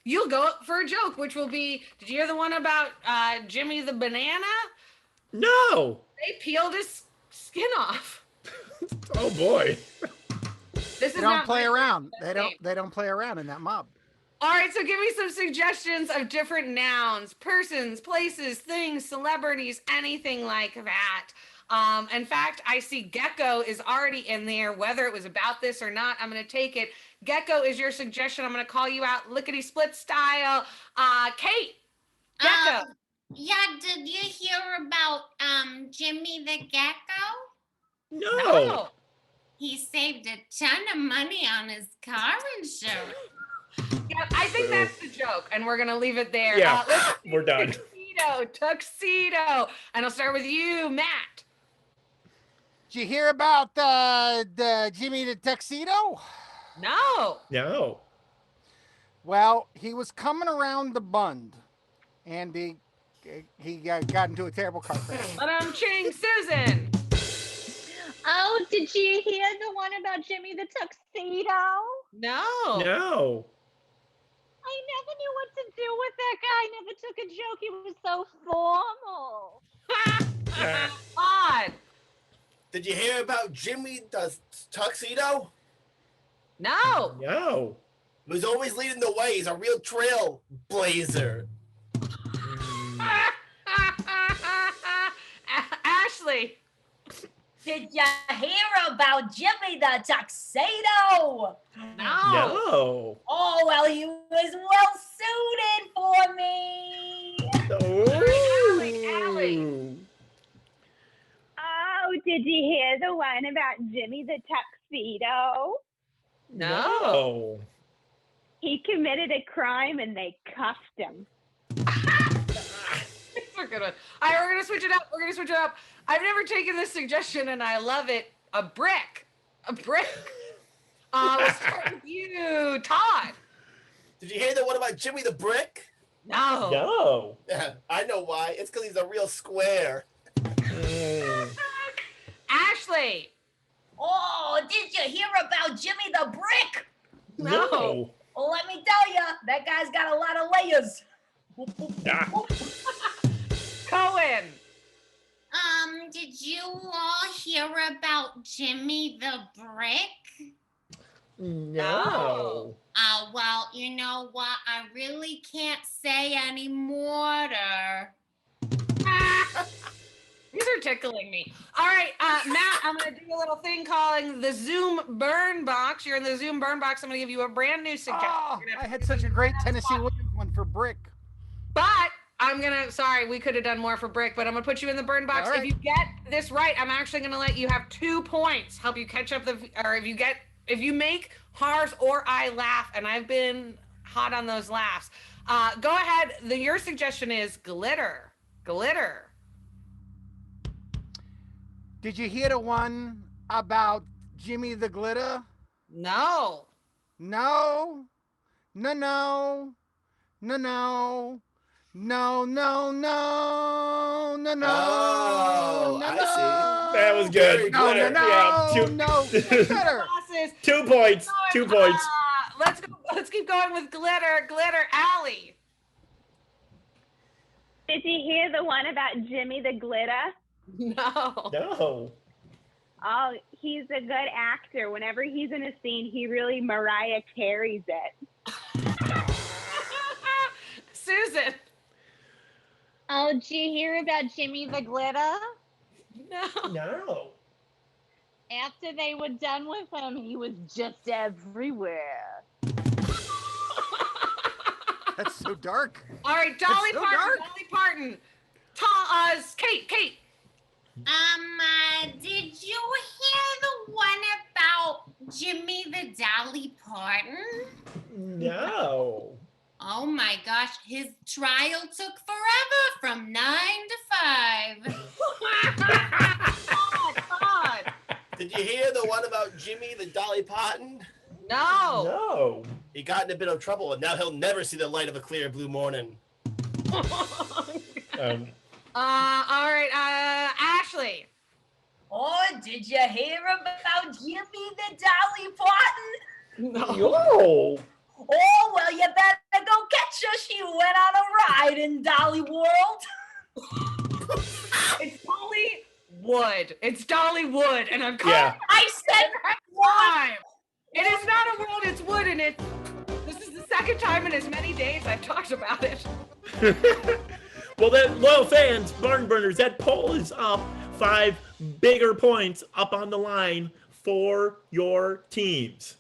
you'll go for a joke, which will be, did you hear the one about Jimmy the banana? No. They peeled his skin off. Oh boy. This They is don't not play my around. best game. They don't play around in that mob. All right, so give me some suggestions of different nouns, persons, places, things, celebrities, anything like that. In fact, I see Gecko is already in there, whether it was about this or not. I'm going to take it. Gecko is your suggestion. I'm going to call you out lickety split style. Kate, Gecko. Yeah, did you hear about Jimmy the Gecko? No. He saved a ton of money on his car insurance. Yeah, I think that's the joke, and we're going to leave it there. Yeah, Let's we're done. Tuxedo. And I'll start with you, Matt. Did you hear about the Jimmy the Tuxedo? No. No. Well, he was coming around the Bund, and he got into a terrible car crash. Ching, Susan. Oh, did you hear the one about Jimmy the Tuxedo? No. No. I never knew what to do with that guy. I never took a joke. He was so formal. Odd. Did you hear about Jimmy the tuxedo? No. No. He was always leading the way. He's a real trailblazer. Ashley. Did you hear about Jimmy the Tuxedo? No. No. Oh, well, he was well suited for me. Allie. Oh, did you hear the one about Jimmy the Tuxedo? No. He committed a crime and they cuffed him. It's a good one. All right, we're going to switch it up. I've never taken this suggestion and I love it. A brick. Let's start with you, Todd. Did you hear the one about Jimmy the brick? No. No. Yeah, I know why. It's because he's a real square. Ashley. Oh, did you hear about Jimmy the Brick? No. Well, let me tell you, that guy's got a lot of layers. Cohen. Did you all hear about Jimmy the Brick? No. Well, you know what? I really can't say anymore. These are tickling me. All right, Matt, I'm going to do a little thing calling the Zoom Burn Box. You're in the Zoom Burn Box. I'm going to give you a brand new suggestion. Oh, I had such a great Tennessee Williams one for Brick. But sorry, we could have done more for Brick, but I'm going to put you in the Burn Box. All right. If you get this right, I'm actually going to let you have 2 points, help you catch up if you make Hars or I laugh, and I've been hot on those laughs. Go ahead. Your suggestion is glitter. Glitter. Did you hear the one about Jimmy the Glitter? No. No. No, no. No, no. No, no, no. No, no. Oh, no, I no. see. That was good. No, no, no. Yeah, No. Glitter. Bosses. 2 points. 2 points. Let's keep going with glitter. Glitter. Allie. Did you hear the one about Jimmy the Glitter? No. No. Oh, he's a good actor. Whenever he's in a scene, he really Mariah Carey's it. Susan. Oh, did you hear about Jimmy the Glitter? No. No. After they were done with him, he was just everywhere. That's so dark. All right, Dolly so Parton. dark. Dolly Parton. Kate. Did you hear the one about Jimmy the Dolly Parton? No. Oh my gosh, his trial took forever from 9 to 5. God. Did you hear the one about Jimmy the Dolly Parton? No. No. He got in a bit of trouble, and now he'll never see the light of a clear blue morning. All right, Ashley. Oh, did you hear about Jimmy the Dolly Parton? No. Oh, well, you better go catch her. She went on a ride in Dolly World. It's Dollywood. It's Dollywood, and I'm calling Yeah. I said time. It is not a world, it's wood, and this is the second time in as many days I've talked about it. Well, loyal fans, barn burners, that poll is up 5 bigger points up on the line for your teams.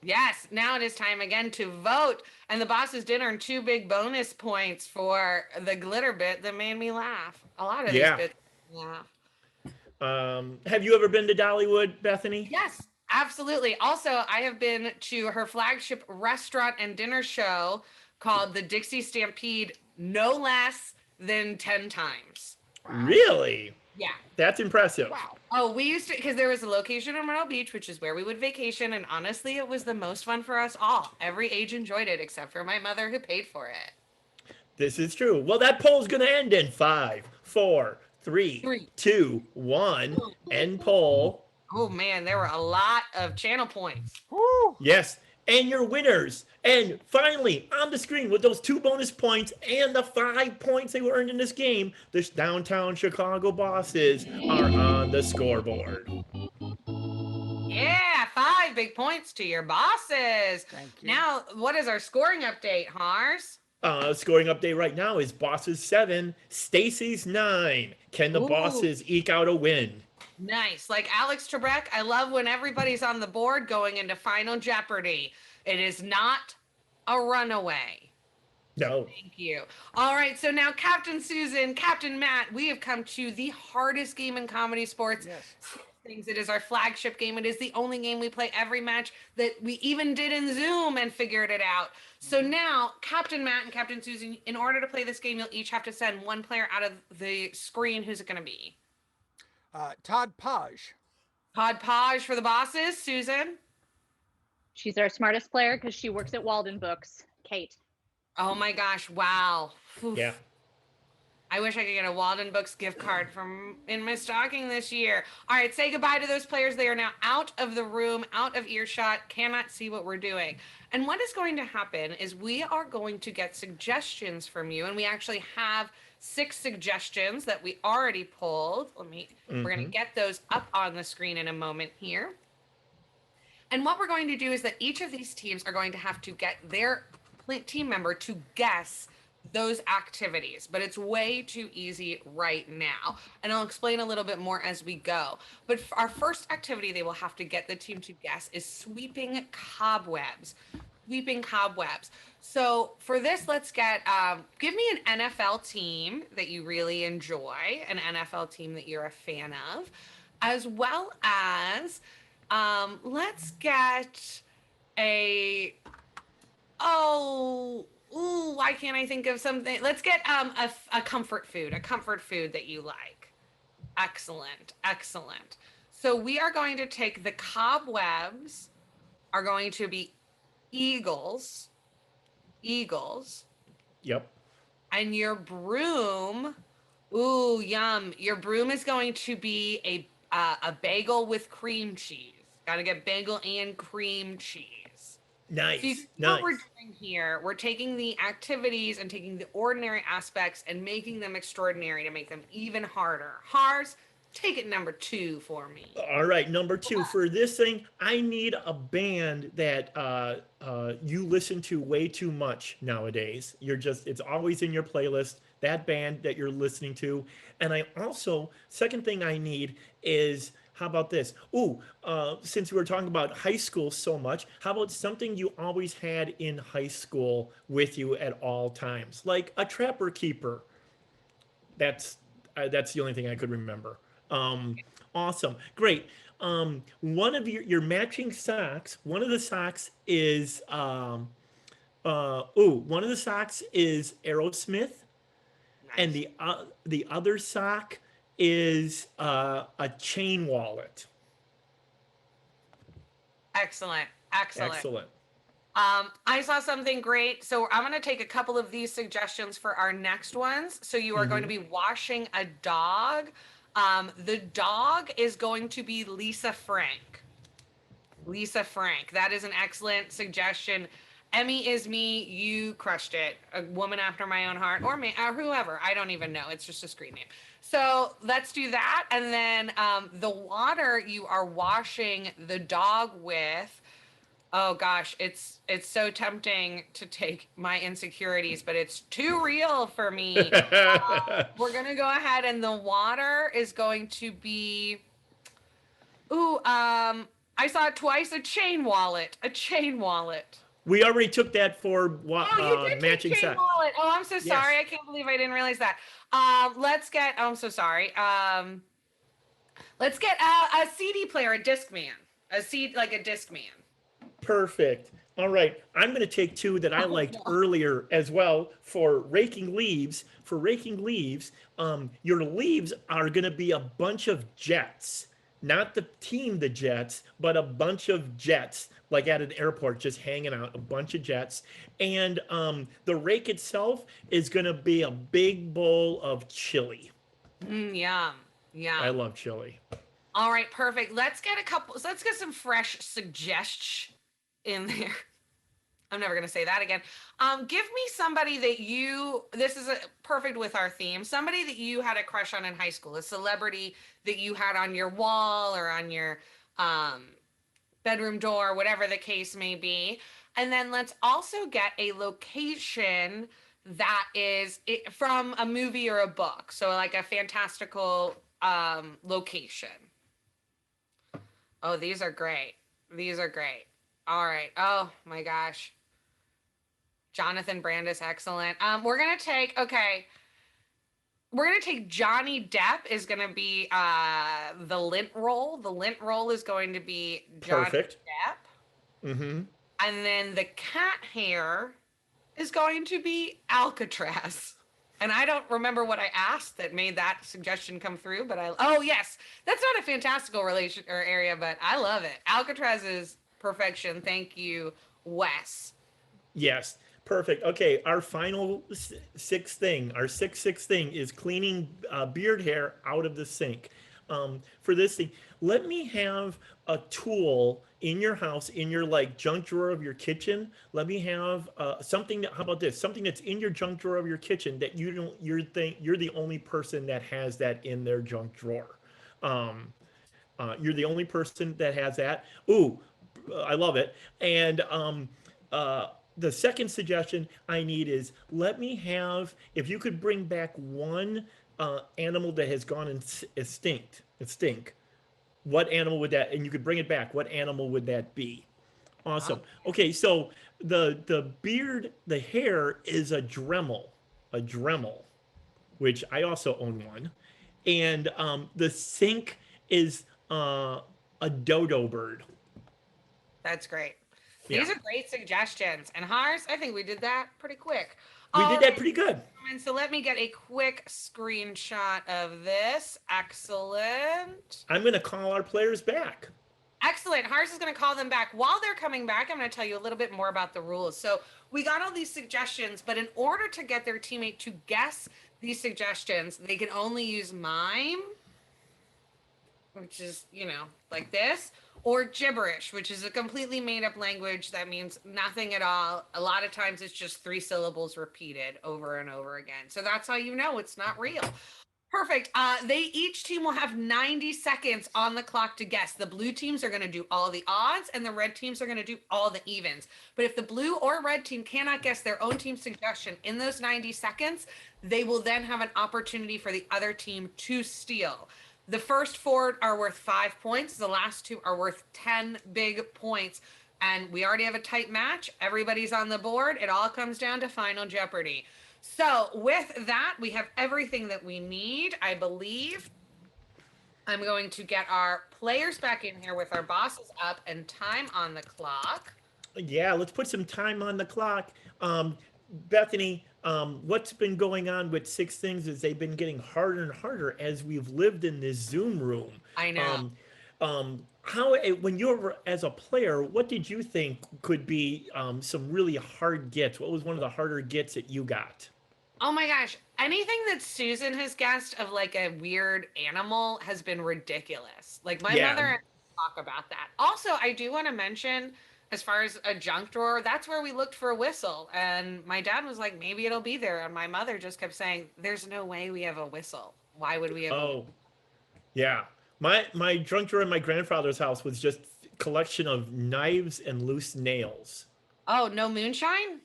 Yes, now it is time again to vote. And the boss's did earn 2 big bonus points for the glitter bit that made me laugh. A lot of these bits made me laugh. Have you ever been to Dollywood, Bethany? Yes, absolutely. Also, I have been to her flagship restaurant and dinner show called the Dixie Stampede no less than 10 times. Really? Yeah. That's impressive. Wow. Oh, we used to, because there was a location in Myrtle Beach, which is where we would vacation. And honestly, it was the most fun for us all. Every age enjoyed it, except for my mother who paid for it. This is true. Well, that poll's going to end in 5, 4, 3, 2, 1. End poll. Oh, man, there were a lot of channel points. Yes. And your winners. And finally, on the screen with those 2 bonus points and the 5 points they were earned in this game, the downtown Chicago bosses are on the scoreboard. Yeah, 5 big points to your bosses. Thank you. Now, what is our scoring update, Hars? Scoring update right now is bosses 7, Stacy's 9. Can the bosses eke out a win? Nice. Like Alex Trebek, I love when everybody's on the board going into Final Jeopardy. It is not a runaway. No. Thank you. All right, so now Captain Susan, Captain Matt, we have come to the hardest game in comedy sports. Yes. Things. It is our flagship game. It is the only game we play every match that we even did in Zoom and figured it out. So now, Captain Matt and Captain Susan, in order to play this game, you'll each have to send one player out of the screen. Who's it going to be? Todd Page. Todd Page for the bosses. Susan? She's our smartest player because she works at Walden Books. Kate. Oh my gosh, wow. Oof. Yeah. I wish I could get a Walden Books gift card from in my stocking this year. All right, say goodbye to those players. They are now out of the room, out of earshot, cannot see what we're doing. And what is going to happen is we are going to get suggestions from you, and we actually have 6 suggestions that we already pulled. We're going to get those up on the screen in a moment here. And what we're going to do is that each of these teams are going to have to get their team member to guess those activities, but it's way too easy right now. And I'll explain a little bit more as we go. But our first activity they will have to get the team to guess is sweeping cobwebs. Sweeping cobwebs. So for this, let's get, give me an NFL team that you really enjoy, an NFL team that you're a fan of, as well as, let's get why can't I think of something? Let's get a comfort food that you like. Excellent, excellent. So we are going to take the cobwebs are going to be eagles. Yep. And your broom, ooh, yum. Your broom is going to be a bagel with cream cheese. Got to get bagel and cream cheese. Nice. See, nice. what we're doing here, we're taking the activities and taking the ordinary aspects and making them extraordinary to make them even harder. Hars, take it number 2 for me. All right, number 2 for this thing. I need a band that you listen to way too much nowadays. It's always in your playlist. That band that you're listening to, and I also second thing I need is. How about this? Ooh, since we were talking about high school so much, how about something you always had in high school with you at all times? Like a trapper keeper. That's the only thing I could remember. Awesome, great. One of your matching socks. One of the socks is one of the socks is Aerosmith, and the other sock is a chain wallet. Excellent. Excellent. Excellent. I saw something great. So I'm going to take a couple of these suggestions for our next ones. So you are going to be washing a dog. The dog is going to be Lisa Frank. Lisa Frank. That is an excellent suggestion. Emmy is me. You crushed it. A woman after my own heart, or me, or whoever. I don't even know. It's just a screen name. So let's do that. And then the water you are washing the dog with. Oh gosh, it's so tempting to take my insecurities, but it's too real for me. We're gonna go ahead, and the water is going to be. I saw it twice. A chain wallet. A chain wallet. We already took that for You did matching take chain set. wallet. Oh, I'm so sorry. Yes. I can't believe I didn't realize that. Let's get. Oh, I'm so sorry. Let's get a CD player, a Discman, a Discman. Perfect. All right. I'm going to take two that I liked earlier as well for raking leaves. For raking leaves, your leaves are going to be a bunch of jets, not the team, the Jets, but a bunch of jets, like at an airport, just hanging out, a bunch of jets. And the rake itself is going to be a big bowl of chili. Yum. Yeah. I love chili. All right, perfect. Let's get some fresh suggestions in there. I'm never going to say that again. Give me somebody that this is perfect with our theme, somebody that you had a crush on in high school, a celebrity that you had on your wall or on your bedroom door, whatever the case may be. And then let's also get a location that is from a movie or a book. So like a fantastical location. Oh, these are great. These are great. All right. Oh my gosh. Jonathan Brandis, excellent. We're gonna take Johnny Depp is gonna be the lint roll. The lint roll is going to be Johnny Depp. Mm-hmm. And then the cat hair is going to be Alcatraz. And I don't remember what I asked that made that suggestion come through, but yes, that's not a fantastical relation or area, but I love it. Alcatraz is perfection. Thank you, Wes. Yes, perfect. Okay, our final sixth thing is cleaning beard hair out of the sink. For this thing, let me have a tool in your house, in your like junk drawer of your kitchen. Let me have something that, how about this? Something that's in your junk drawer of your kitchen that you're the only person that has that in their junk drawer. You're the only person that has that. Ooh, I love it. And the second suggestion I need is, let me have, if you could bring back one animal that has gone extinct, what animal would that, and you could bring it back, what animal would that be? Awesome. Okay, so the beard, the hair is a Dremel, which I also own one. And the sink is a dodo bird. That's great. Yeah. These are great suggestions. And Hars, I think we did that pretty quick. We did that pretty good. And so let me get a quick screenshot of this. Excellent. I'm going to call our players back. Excellent. Hars is going to call them back. While they're coming back, I'm going to tell you a little bit more about the rules. So we got all these suggestions, but in order to get their teammate to guess these suggestions, they can only use mime, which is, like this, or gibberish, which is a completely made up language that means nothing at all. A lot of times it's just 3 syllables repeated over and over again. So that's how you know it's not real. Perfect. Each team will have 90 seconds on the clock to guess. The blue teams are going to do all the odds and the red teams are going to do all the evens. But if the blue or red team cannot guess their own team's suggestion in those 90 seconds, they will then have an opportunity for the other team to steal. The first 4 are worth 5 points. The last 2 are worth 10 big points. And we already have a tight match. Everybody's on the board. It all comes down to Final Jeopardy. So with that, we have everything that we need, I believe. I'm going to get our players back in here with our bosses up and time on the clock. Yeah, let's put some time on the clock. Bethany, what's been going on with Six Things is they've been getting harder and harder as we've lived in this Zoom room. I know. How, when you were as a player, what did you think could be some really hard gets? What was one of the harder gets that you got? Oh my gosh. Anything that Susan has guessed of like a weird animal has been ridiculous. Like my mother talk about that. Also, I do want to mention, as far as a junk drawer, that's where we looked for a whistle. And my dad was like, maybe it'll be there. And my mother just kept saying, there's no way we have a whistle. Why would we have a whistle? Yeah. My junk drawer in my grandfather's house was just a collection of knives and loose nails. Oh, no moonshine?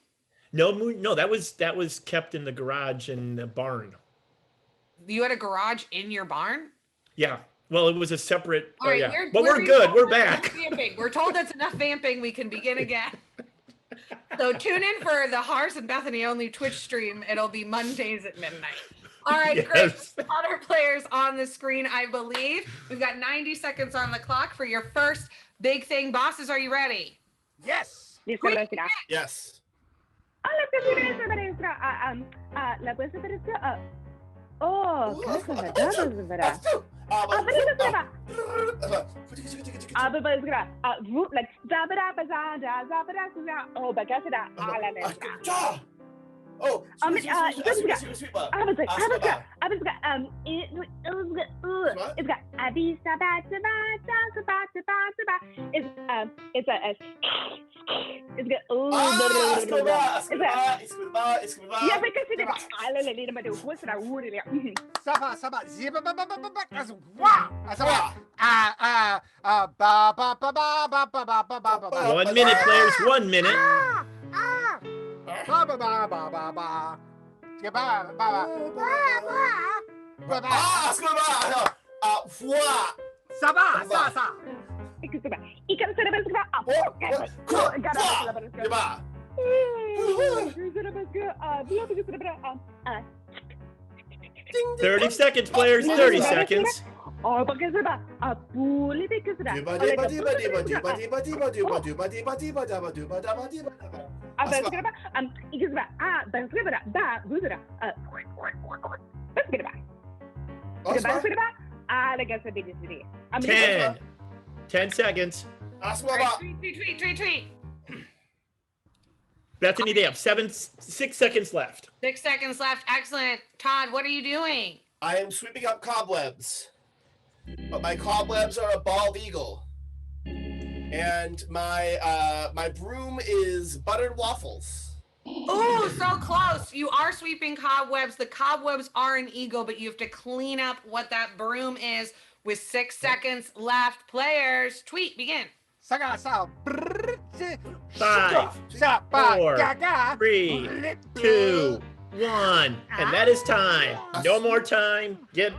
No, that was kept in the garage in the barn. You had a garage in your barn? Yeah. Well, it was a separate. All right, yeah. But we're good. We're back. We're told that's enough vamping. We can begin again. So tune in for the Hars and Bethany only Twitch stream. It'll be Mondays at midnight. All right, great. Other players on the screen, I believe. We've got 90 seconds on the clock for your first big thing. Bosses, are you ready? Yes. Yes. Oh, it's got One minute, players. 1 minute. Ba ba ba ba ba ba. Ba ba ba ba ba. Saba sa sa. Ding, 30 seconds, players. 30 seconds. Ten. 10 seconds. Tweet. Bethany, they have 6 seconds left. 6 seconds left. Excellent. Todd, what are you doing? I am sweeping up cobwebs. But my cobwebs are a bald eagle. And my broom is buttered waffles. Oh, so close. You are sweeping cobwebs. The cobwebs are an eagle, but you have to clean up what that broom is with 6 seconds left. Players, tweet, begin. 5, 4, 3, 2, 1. And that is time. No more time. Get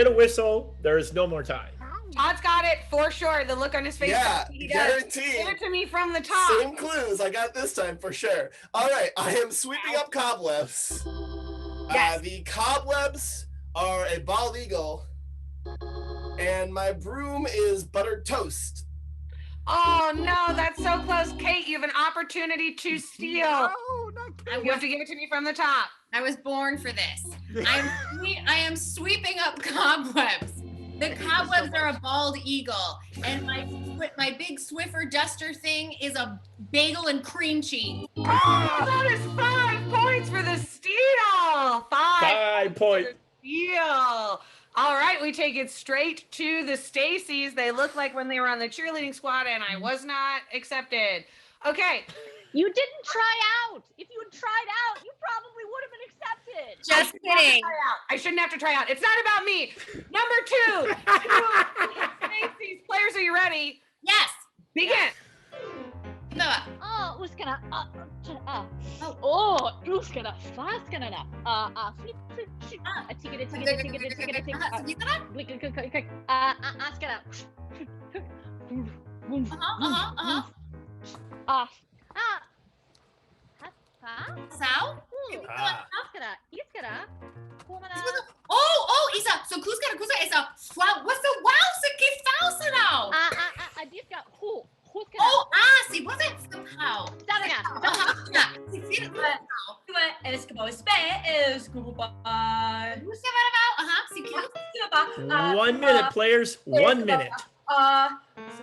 a whistle. There is no more time. Todd's got it for sure. The look on his face. Yeah, guaranteed. Give it to me from the top. Same clues. I got this time for sure. All right, I am sweeping up cobwebs. Yes. The cobwebs are a bald eagle, and my broom is buttered toast. Oh no, that's so close. Kate, you have an opportunity to steal. No, not Kate. You have to give it to me from the top. I was born for this. I am sweeping up cobwebs. The cobwebs are a bald eagle, and my big Swiffer duster thing is a bagel and cream cheese. Oh, that is 5 points for the steal. 5 points. Steal. All right, we take it straight to the Stacys. They look like when they were on the cheerleading squad, and I was not accepted. Okay. You didn't try out. If you had tried out, you probably would have been accepted. Just kidding. I shouldn't have to try out. It's not about me. Number 2. Stacys, players, are you ready? Yes. Begin. Oh, who's gonna fast gonna flip shoot. Sal? Isa, so kuska is a wow, what's the wow sa falsa now? Si what's it? How? Si 1 minute, players. 1 minute.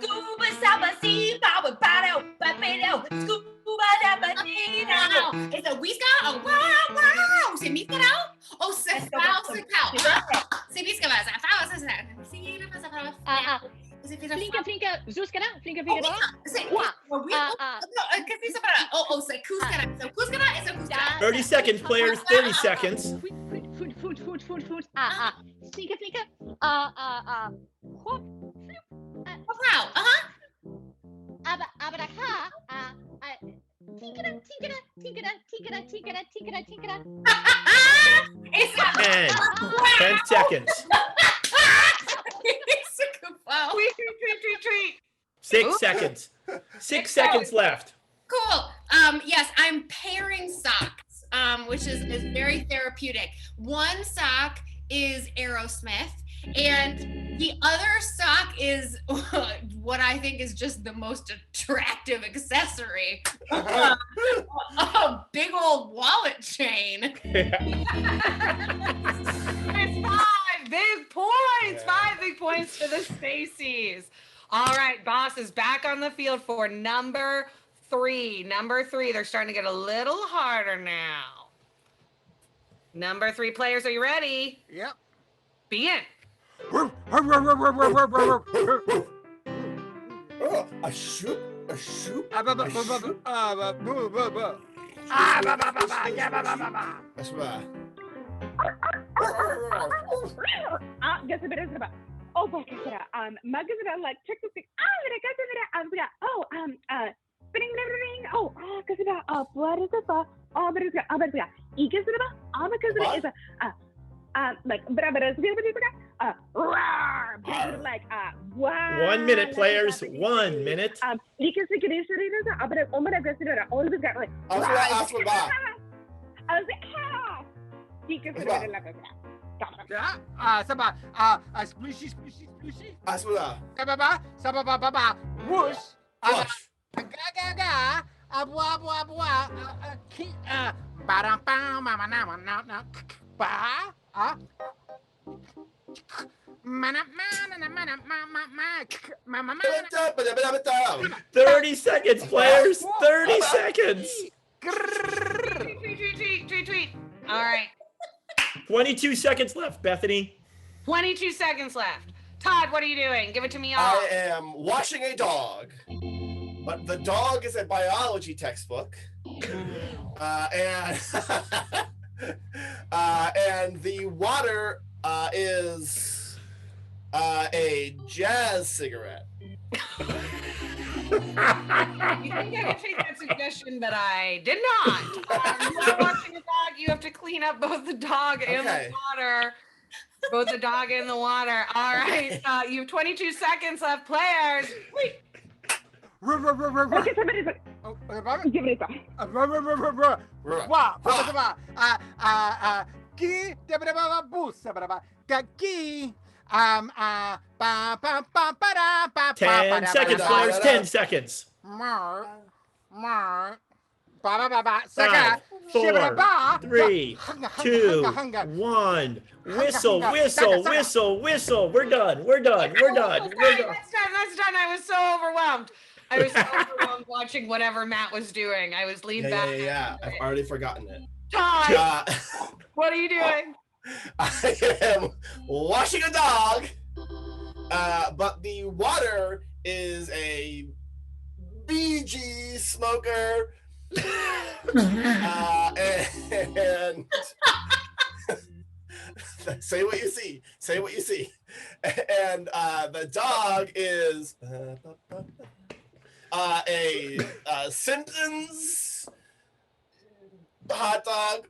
Scuba saba si baba bado babado scuba daba ni now. It's a whiska, a wow. Se miska now? Oh, se falsa cow. Se miska vas, a falsa sa. Si na pasa para. Flinka, Zuskana, Flinka. Kasi sa para. Oh, se kuskana. So kuskana is a kuskana. 30 seconds, players. 30 seconds. Food. Flinka. Wow. Abadaka. Tinkada. It's 10 seconds. Wow. Tweet. 6 seconds. 6 seconds left. Cool. Yes, I'm pairing socks, which is very therapeutic. One sock is Aerosmith, and the other sock is what I think is just the most attractive accessory. A big old wallet chain. It's 5 big points. 5 big points for the Stacy's. All right, boss is back on the field for number 3. Number 3, they're starting to get a little harder now. Number 3 players, are you ready? Yep. Begin. Oh, a shoop. That's right. Guess what it is about? Oh, boy, mug is about like check the thing. Because about blood is about but it's about ego is about because it is like like wow. 1 minute, players. 1 minute. Because it is but always got like I was like because it is like Splooshy. Whoosh. Gaga. Thirty seconds, players. 30 seconds. Tweet. All right. 22 seconds left, Bethany. 22 seconds left. Todd, what are you doing? Give it to me all. I am washing a dog, but the dog is a biology textbook, and and the water is a jazz cigarette. You think I could take that suggestion, but I did not. When washing a dog, you have to clean up both the dog and the water. Both the dog and the water. All right. You have 22 seconds left, players. Wait. Okay, somebody's like, give it a 10 seconds, players. 10 seconds. 5, 4, 3, 2, 1. Whistle. We're done. That's done. I was so overwhelmed. Watching whatever Matt was doing. I was leaned back. Yeah. I've already forgotten it. Todd, what are you doing? I am washing a dog, but the water is a BG smoker. And say what you see. And the dog is a Simpsons hot dog.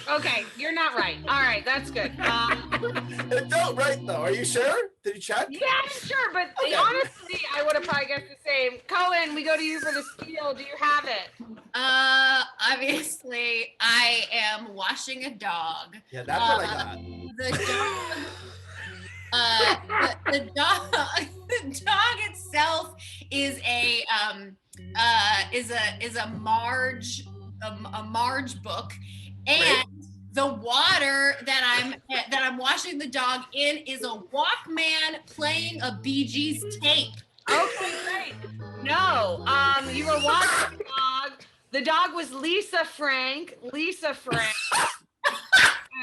Okay, you're not right. All right, that's good. Don't right though. Are you sure? Did you check? Yeah, sure, but Okay. honestly, I would have probably guessed the same. Cohen, we go to you for the steal. Do you have it? Obviously, I am washing a dog. Yeah, that's what I got. The dog itself is a Marge book, and the water that I'm washing the dog in is a Walkman playing a Bee Gees tape. Okay, great. No, you were watching the dog. The dog was Lisa Frank.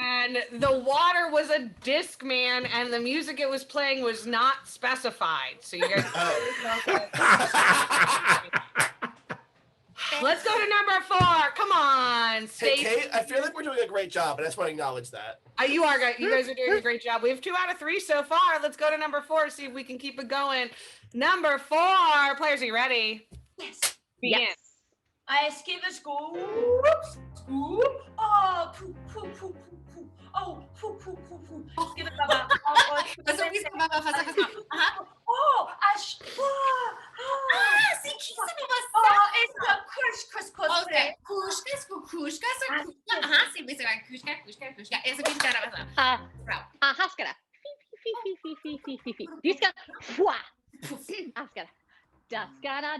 And the water was a Discman, and the music it was playing was not specified. So you guys. Let's go to number 4. Come on, Hey, Stacey. Kate, I feel like we're doing a great job, and I just want to acknowledge that. You guys are doing a great job. We have 2 out of 3 so far. Let's go to number 4, see if we can keep it going. Number 4, players, are you ready? Yes. Begin. Yes. I skip a scoop. Oh, poo, poo, poo, poo, poo. Oh, poo, poo, poo, poo. Skip it, Baba. Oh, Sí, it's a Chris. Okay, kushkas, Ajá, sí, kushka. Eso que Haskara. Diska. Fwa. Haskara. Daskara,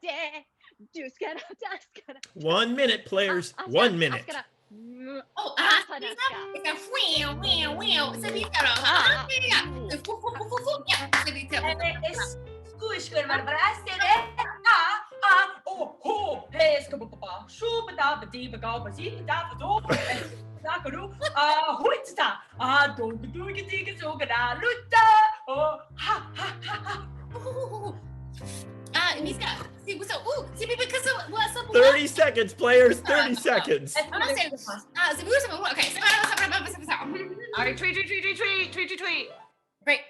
de. Duskara, daskara. 1 minute, players. 1 minute. Haskara. Oh, ajá, it's a wheel. Se dice, ajá, Squish good, but I said oh, hey, skababa, shubada, badiba, gaba, zita, do, Nakaru, Huitsta, don't do it, Zogada, Luta, oh, ha. Miska, sí, because what's up? 30 seconds, players. 30 seconds. I'm not saying this. Okay. All right, tweet. Great.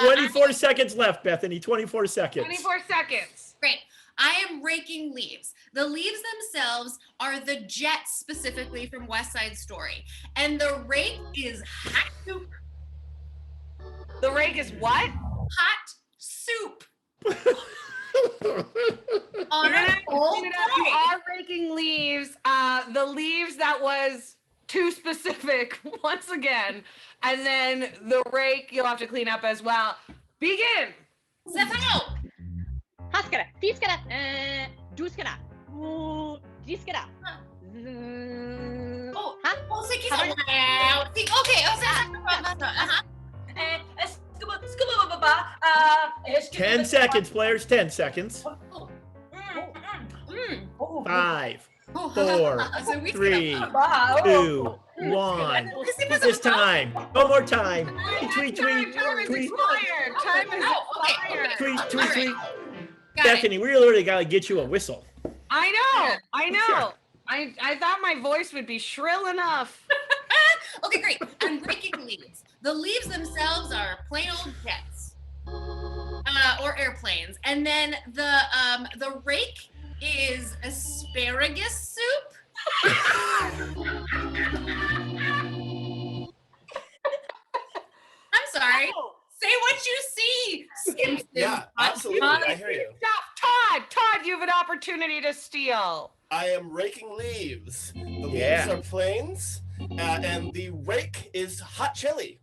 24 seconds left, Bethany. 24 seconds. 24 seconds. Great. I am raking leaves. The leaves themselves are the jets specifically from West Side Story. And the rake is hot soup. The rake is what? Hot soup. On You're a cold you day. are raking leaves. The leaves that was too specific once again. And then the rake you'll have to clean up as well. Begin. Stefano. Haskara. Fiskara. Duskara. Diskara. Oh, sí, quizá. Sí, okay. Ajá. 10 seconds, players. 10 seconds. 5, 4, 3, 2, 1. This time. No more time. Tweet. Time is expired. Tweet. Got Bethany, we literally got to get you a whistle. I know. Yeah. I thought my voice would be shrill enough. Okay, great. I'm breaking leaves. The leaves themselves are plain old jets, or airplanes, and then the rake is asparagus soup. I'm sorry. Say what you see, Simpson. Yeah, absolutely. I hear you. Stop, Todd, you have an opportunity to steal. I am raking leaves. The leaves Yeah. are planes, and the rake is hot chili.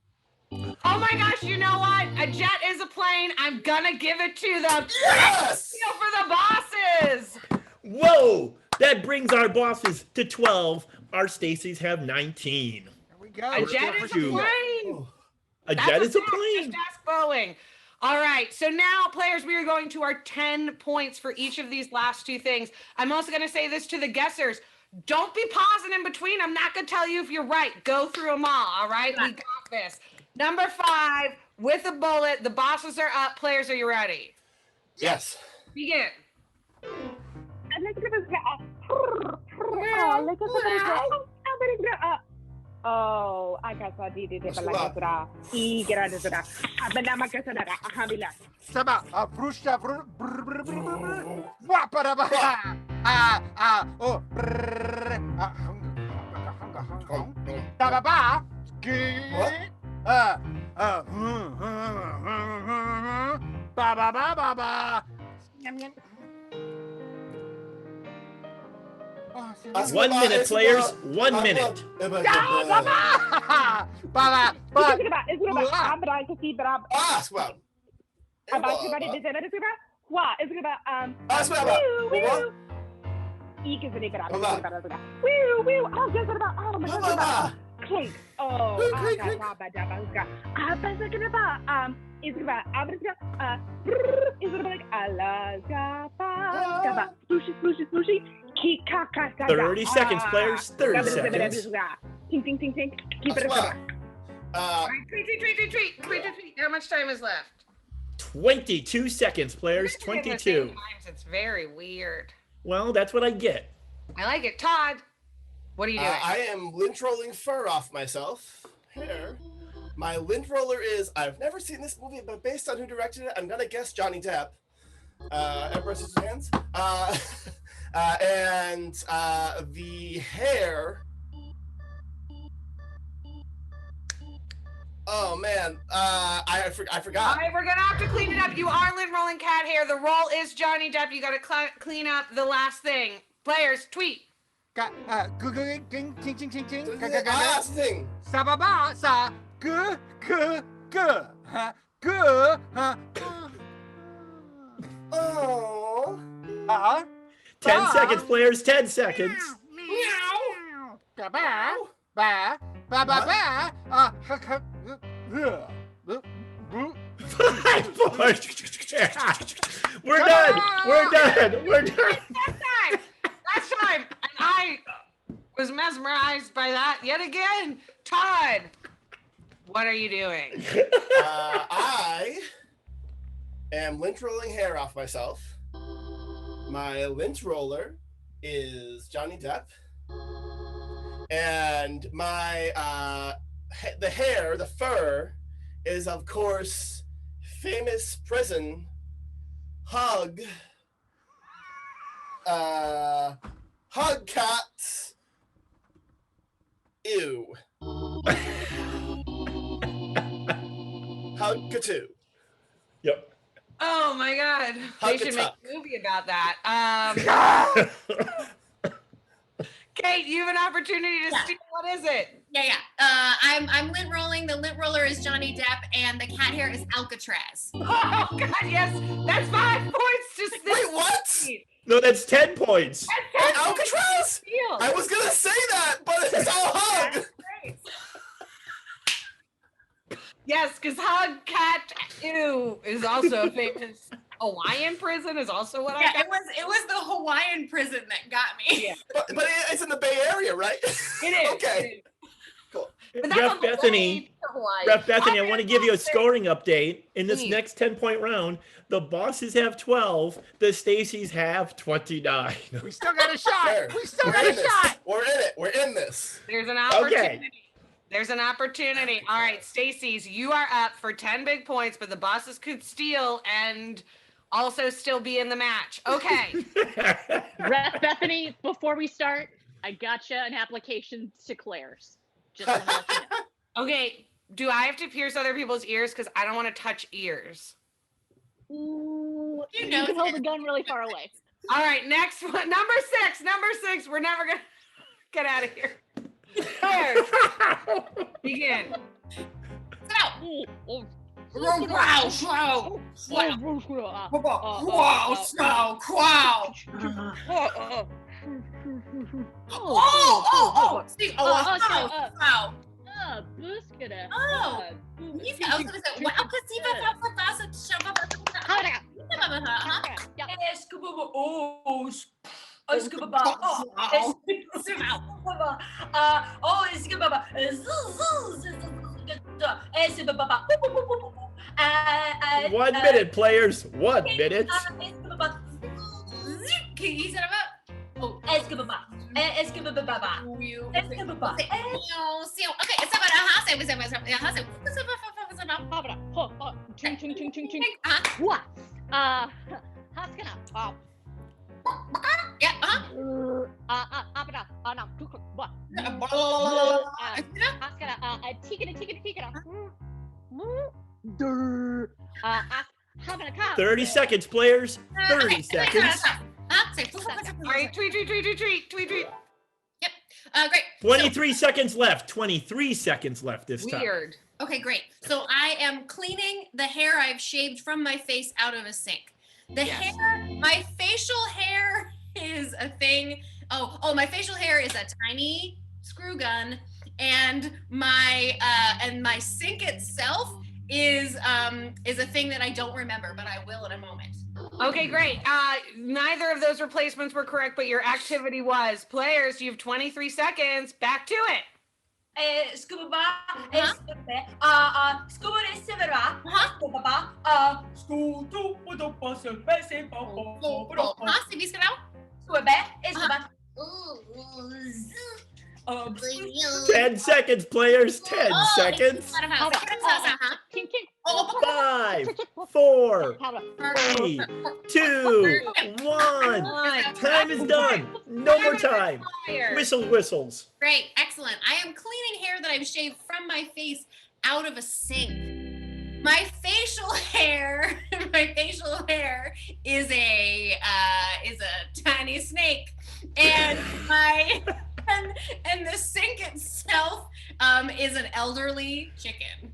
Oh my gosh, you know what? A jet is a plane. I'm gonna give it to them. Yes! Steal for the bosses. Whoa! That brings our bosses to 12. Our Stacy's have 19. There we go. A jet is a you. plane. A That's jet is a fact. plane. Just ask Boeing. All right, so now, players, we are going to our 10 points for each of these last 2 things. I'm also going to say this to the guessers. Don't be pausing in between. I'm not going to tell you if you're right. Go through them all right? We got this. Number 5, with a bullet. The bosses are up. Players, are you ready? Yes. Begin. Oh, I got that. Sama, Brusha, Waparaba, oh, Tababa, Ba ba ba ba ba. Yum, yum. Oh, That's 1 what minute, it's players. about. 1 minute. Ah, swell. Clink. Oh, Splooshy. 30 seconds, players. 30 seconds. Ting, ting, ting, ting. Keep it Swell. Tweet. How much time is left? 22 seconds, players. We're doing the 22. same times. It's very weird. Well, that's what I get. I like it. Todd, what are you doing? I am lint rolling fur off myself. Hair. My lint roller is, I've never seen this movie, but based on who directed it, I'm going to guess Johnny Depp. Emperor Scissors Hands. And the hair. Oh man, I forgot. All right, we're gonna have to clean it up. You are lint rolling cat hair. The role is Johnny Depp. You gotta clean up the last thing. Players, tweet. Ting, ting, ting, ting, ting. Last thing. Sa ba ba sa. G. Oh. 10 seconds, players. 10 seconds. Meow. Ba ba ba ba ba ba. 5 points. We're done. We're done. We're done. Last time. And I was mesmerized by that yet again. Todd, what are you doing? I am lint rolling hair off myself. My lint roller is Johnny Depp. And my the hair, the fur, is of course famous prison hug cat. Ew. Hug Katoo. Yep. Oh my God. Hug They should make attack. a movie about that. Kate, you have an opportunity to steal. What is it? Yeah. I'm lint rolling. The lint roller is Johnny Depp, and the cat hair is Alcatraz. Oh God, yes. That's 5 points to steal. Wait, what? No, that's 10 points. Wait, Alcatraz? I was gonna say that, but it's all hug. Yes, because Hug Cat Ew is also a famous Hawaiian prison. Is also what I got. It was the Hawaiian prison that got me. Yeah. But it's in the Bay Area, right? It is. Okay. Cool. But that's Ref on the way Bethany, to Hawaii. Ref Bethany, I want to give you a scoring update. In this Please. next 10-point round, the bosses have 12, the Stacys have 29. We still got a shot. Fair. We still We're got a in this. shot. We're in it. We're in this. There's an opportunity. Okay. There's an opportunity. All right, Stacey's, you are up for 10 big points, but the bosses could steal and also still be in the match. Okay. Ref Bethany, before we start, I gotcha an application to Claire's. Just want to let you know. Okay. Do I have to pierce other people's ears? Because I don't want to touch ears. Ooh, You you know can hold it. the gun really far away. All right, next one. Number six. We're never going to get out of here. Claire, begin.1 minute, players. 1 minute. What? Haskana. Having a cup. 30 seconds, players. 30 seconds. Say, All right, tweet. Yep. Great. 23 seconds left. 23 seconds left this time. Weird. Okay, great. So I am cleaning the hair I've shaved from my face out of a sink. My facial hair is a thing. My facial hair is a tiny screw gun, and my sink itself is a thing that I don't remember, but I will in a moment. Okay, great. Neither of those replacements were correct, but your activity was. Players, you have 23 seconds. Back to it. Scuba ba, scuba de severa, scuba ba, Se vi escrever? scuba be, scuba. 10 seconds, players. 10 seconds. King, king. 5, 4, 3, 2, 1. Time is done. No more time. Whistles. Great, excellent. I am cleaning hair that I've shaved from my face out of a sink. My facial hair is a tiny snake, and and the sink itself is an elderly chicken.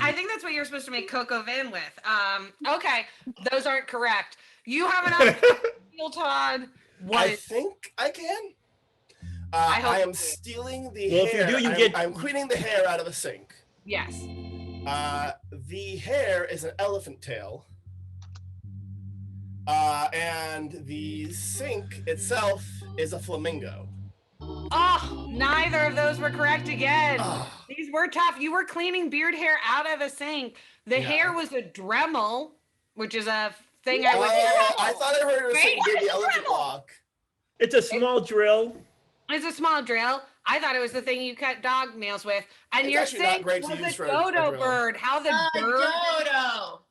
I think that's what you're supposed to make coco vin with. Okay, those aren't correct. You have enough. Todd. I think I can. I am stealing the Well, hair. if you do, I'm cleaning the hair out of a sink. Yes. The hair is an elephant tail. And the sink itself is a flamingo. Oh, neither of those were correct again. Oh. These were tough. You were cleaning beard hair out of a sink. The hair was a Dremel, which is a thing I would. I thought I heard it was saying the elephant walk. It's a small drill. It's a small drill. I thought it was the thing you cut dog nails with. And It's your actually not sink great to was use a for a dodo drill. bird. How the bird? Dodo.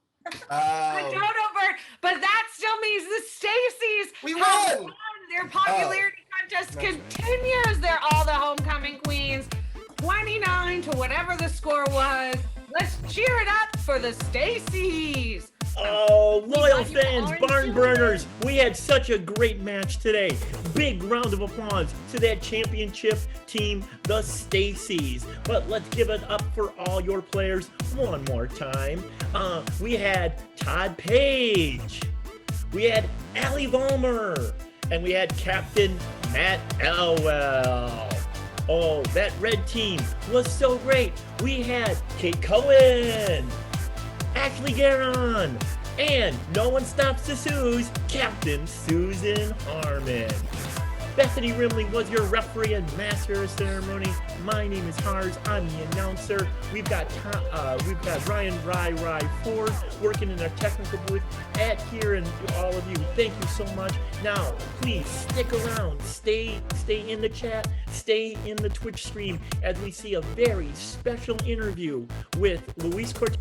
A dodo bird. But that still means the Stacys We have won. Their popularity contest continues. They're all the homecoming queens. 29 to whatever the score was. Let's cheer it up for the Stacys. Oh, loyal fans, barn burners, we had such a great match today. Big round of applause to that championship team, the Stacys. But let's give it up for all your players one more time. We had Todd Page, we had Allie Vollmer, and we had Captain Matt Elwell. Oh, that red team was so great. We had Kate Cohen, Ashley Garon, and No One Stops the Sue's Captain Susan Harmon. Bethany Rimley was your referee and master of ceremony. My name is Hars. I'm the announcer. We've got Ryan Rai Ford working in our technical booth. Ed here and all of you, thank you so much. Now, please stick around. Stay in the chat. Stay in the Twitch stream as we see a very special interview with Luis Cortez.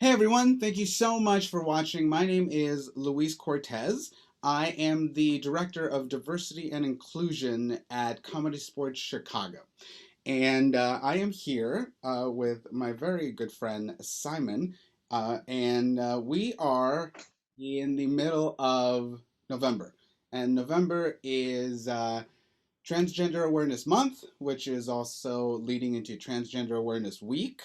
Hey everyone, thank you so much for watching. My name is Luis Cortez. I am the Director of Diversity and Inclusion at Comedysportz Chicago. And I am here with my very good friend Simon. And we are in the middle of November. And November is Transgender Awareness Month, which is also leading into Transgender Awareness Week.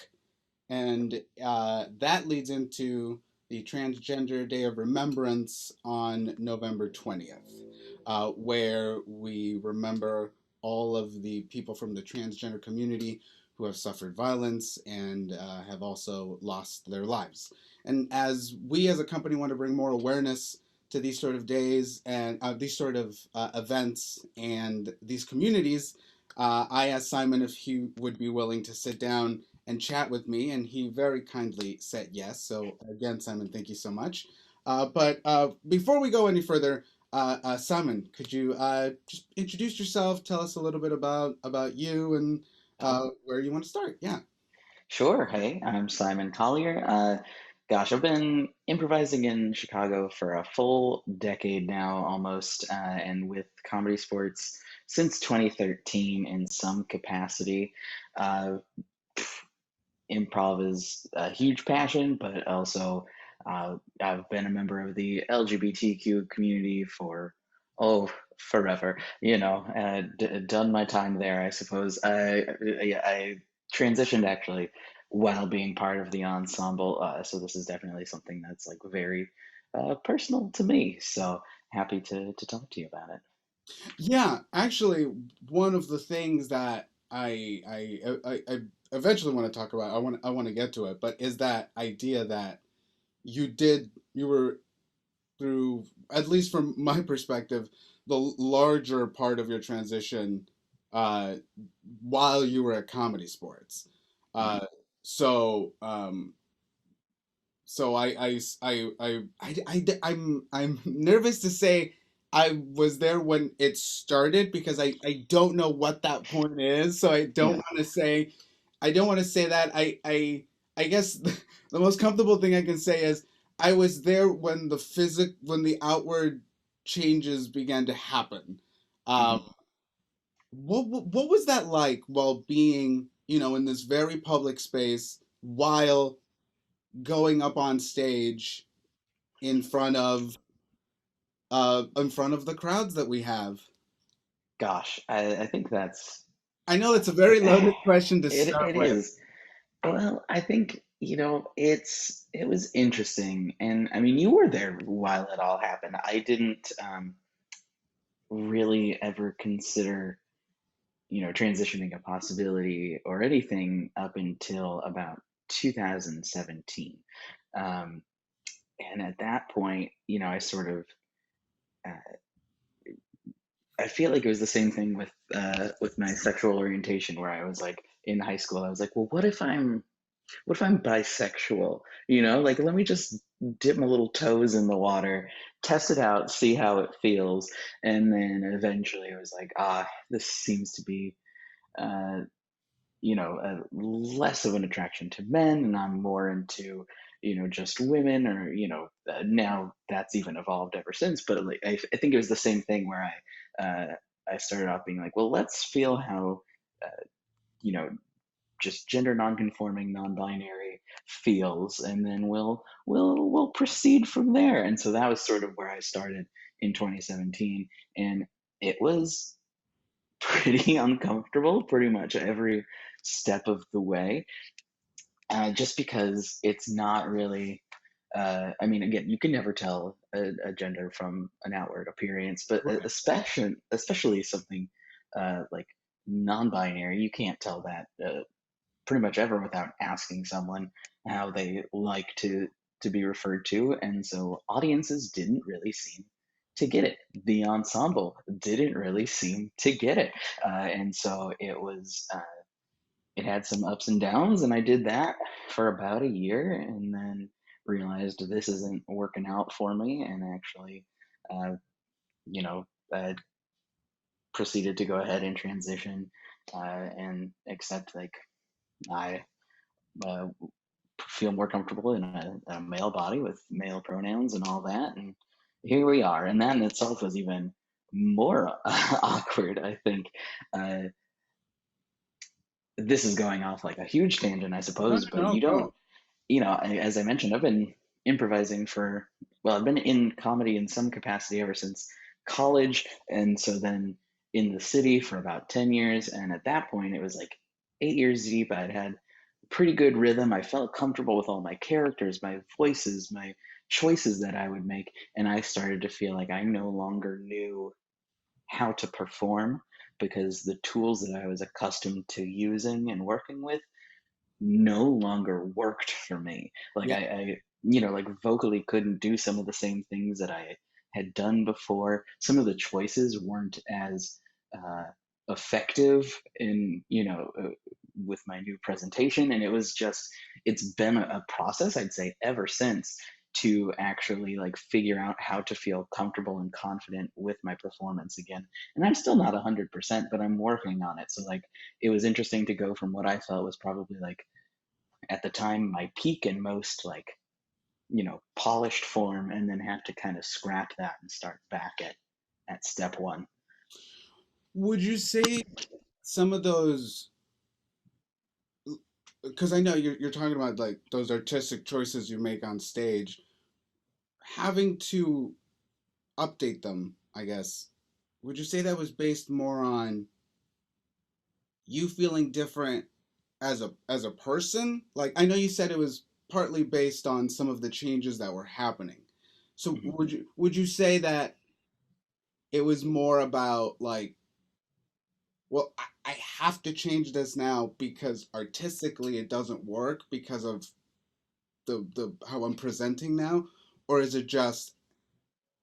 And that leads into the Transgender Day of Remembrance on November 20th, where we remember all of the people from the transgender community who have suffered violence and have also lost their lives. And as we as a company want to bring more awareness to these sort of days and these sort of events and these communities, I asked Simon if he would be willing to sit down and chat with me, and he very kindly said yes. So again, Simon, thank you so much. But before we go any further, Simon, could you just introduce yourself? Tell us a little bit about you and where you want to start. Yeah. Sure. Hey, I'm Simon Collier. Gosh, I've been improvising in Chicago for a full decade now, almost, and with Comedysportz since 2013 in some capacity. Uh, Improv is a huge passion, but also I've been a member of the LGBTQ community for, oh, forever. Done my time there, I suppose. I transitioned actually while being part of the ensemble, so this is definitely something that's like very personal to me. So happy to talk to you about it. Yeah, actually, one of the things that I eventually want to talk about, I want to get to it, but is that idea that you were through, at least from my perspective, the larger part of your transition uh, while you were at Comedysportz. Uh, so um, I'm nervous to say I was there when it started because I don't know what that point is. So Yeah. I don't want to say that. I guess the most comfortable thing I can say is I was there when when the outward changes began to happen. Mhm. What was that like while being, in this very public space while going up on stage in front of the crowds that we have? Gosh, I think that's I know it's a very loaded question to start it with. is. Well, I think, it was interesting. And I mean, you were there while it all happened. I didn't really ever consider, transitioning a possibility or anything up until about 2017. Um, and at that point, I sort of, uh, I feel like it was the same thing with my sexual orientation, where I was like in high school, I was like, well, what if I'm bisexual? Like, let me just dip my little toes in the water, test it out, see how it feels. And then eventually I was like, this seems to be, uh, less of an attraction to men, and I'm more into, just women, or, now that's even evolved ever since. But like, I think it was the same thing where I started off being like, well, let's feel how, uh, you know, just gender nonconforming, non-binary feels, and then we'll proceed from there. And so that was sort of where I started in 2017, and it was pretty uncomfortable pretty much every step of the way, just because it's not really. I mean, again, you can never tell a gender from an outward appearance, but Right. especially something like non-binary, you can't tell that pretty much ever without asking someone how they like to be referred to. And so audiences didn't really seem to get it. The ensemble didn't really seem to get it. And so it had some ups and downs, and I did that for about a year, and then realized this isn't working out for me, and actually, uh, you know, uh, proceeded to go ahead and transition and accept, like, I uh, feel more comfortable in a male body with male pronouns and all that. And here we are. And that in itself was even more awkward, I think. Uh, this is going off like a huge tangent, I No, suppose, but no, you don't, go. as I mentioned, I've been improvising I've been in comedy in some capacity ever since college. And so then in the city for about 10 years. And at that point, it was like 8 years deep. I'd had pretty good rhythm. I felt comfortable with all my characters, my voices, my choices that I would make. And I started to feel like I no longer knew how to perform because the tools that I was accustomed to using and working with no longer worked for me. Like Yeah. like vocally couldn't do some of the same things that I had done before. Some of the choices weren't as uh, effective in, with my new presentation. And it's been a process, I'd say, ever since to actually like figure out how to feel comfortable and confident with my performance again. And I'm still not 100%, but I'm working on it. So like, it was interesting to go from what I felt was probably like at the time my peak and most like polished form, and then have to kind of scrap that and start back at step one. Would you say some of those, because I know you're talking about like those artistic choices you make on stage, having to update them, I guess. Would you say that was based more on you feeling different as a person? Like I know you said it was partly based on some of the changes that were happening. So Mhm. would you say that it was more about like, well, I have to change this now because artistically it doesn't work because of the how I'm presenting now? Or is it just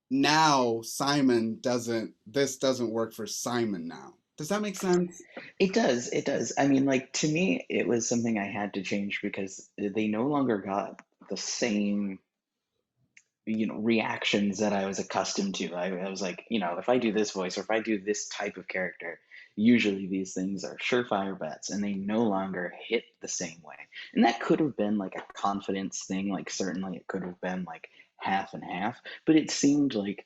now Simon doesn't this doesn't work for Simon now? Does that make sense? It does. I mean, like, to me, it was something I had to change because they no longer got the same reactions that I was accustomed to. I was like, if I do this voice or if I do this type of character, usually these things are surefire bets and they no longer hit the same way. And that could have been like a confidence thing. Like, certainly it could have been like half and half, but it seemed like,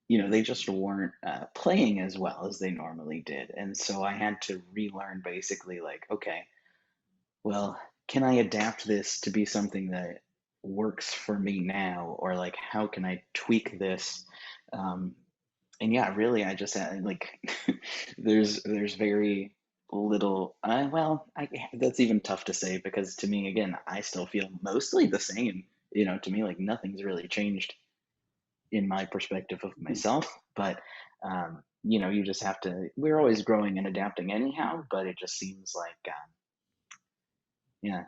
they just weren't playing as well as they normally did. And so I had to relearn basically like, okay, well, can I adapt this to be something that works for me now? Or like, how can I tweak this? Um, and yeah, really, I just had like, there's very little, that's even tough to say because to me, again, I still feel mostly the same. To me, like nothing's really changed in my perspective of myself. But, you just have to, we're always growing and adapting anyhow, but it just seems like, yeah,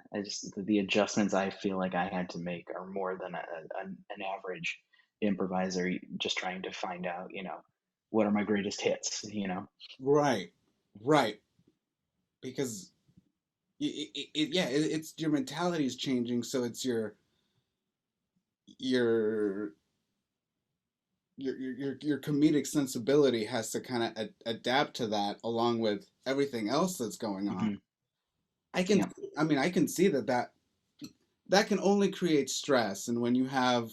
the adjustments I feel like I had to make are more than an average improviser just trying to find out, what are my greatest hits. Right. Right. Because it's your mentality is changing, so it's your your comedic sensibility has to kind of adapt to that along with everything else that's going on. Hmm. I can, Yeah. I mean, I can see that can only create stress, and when you have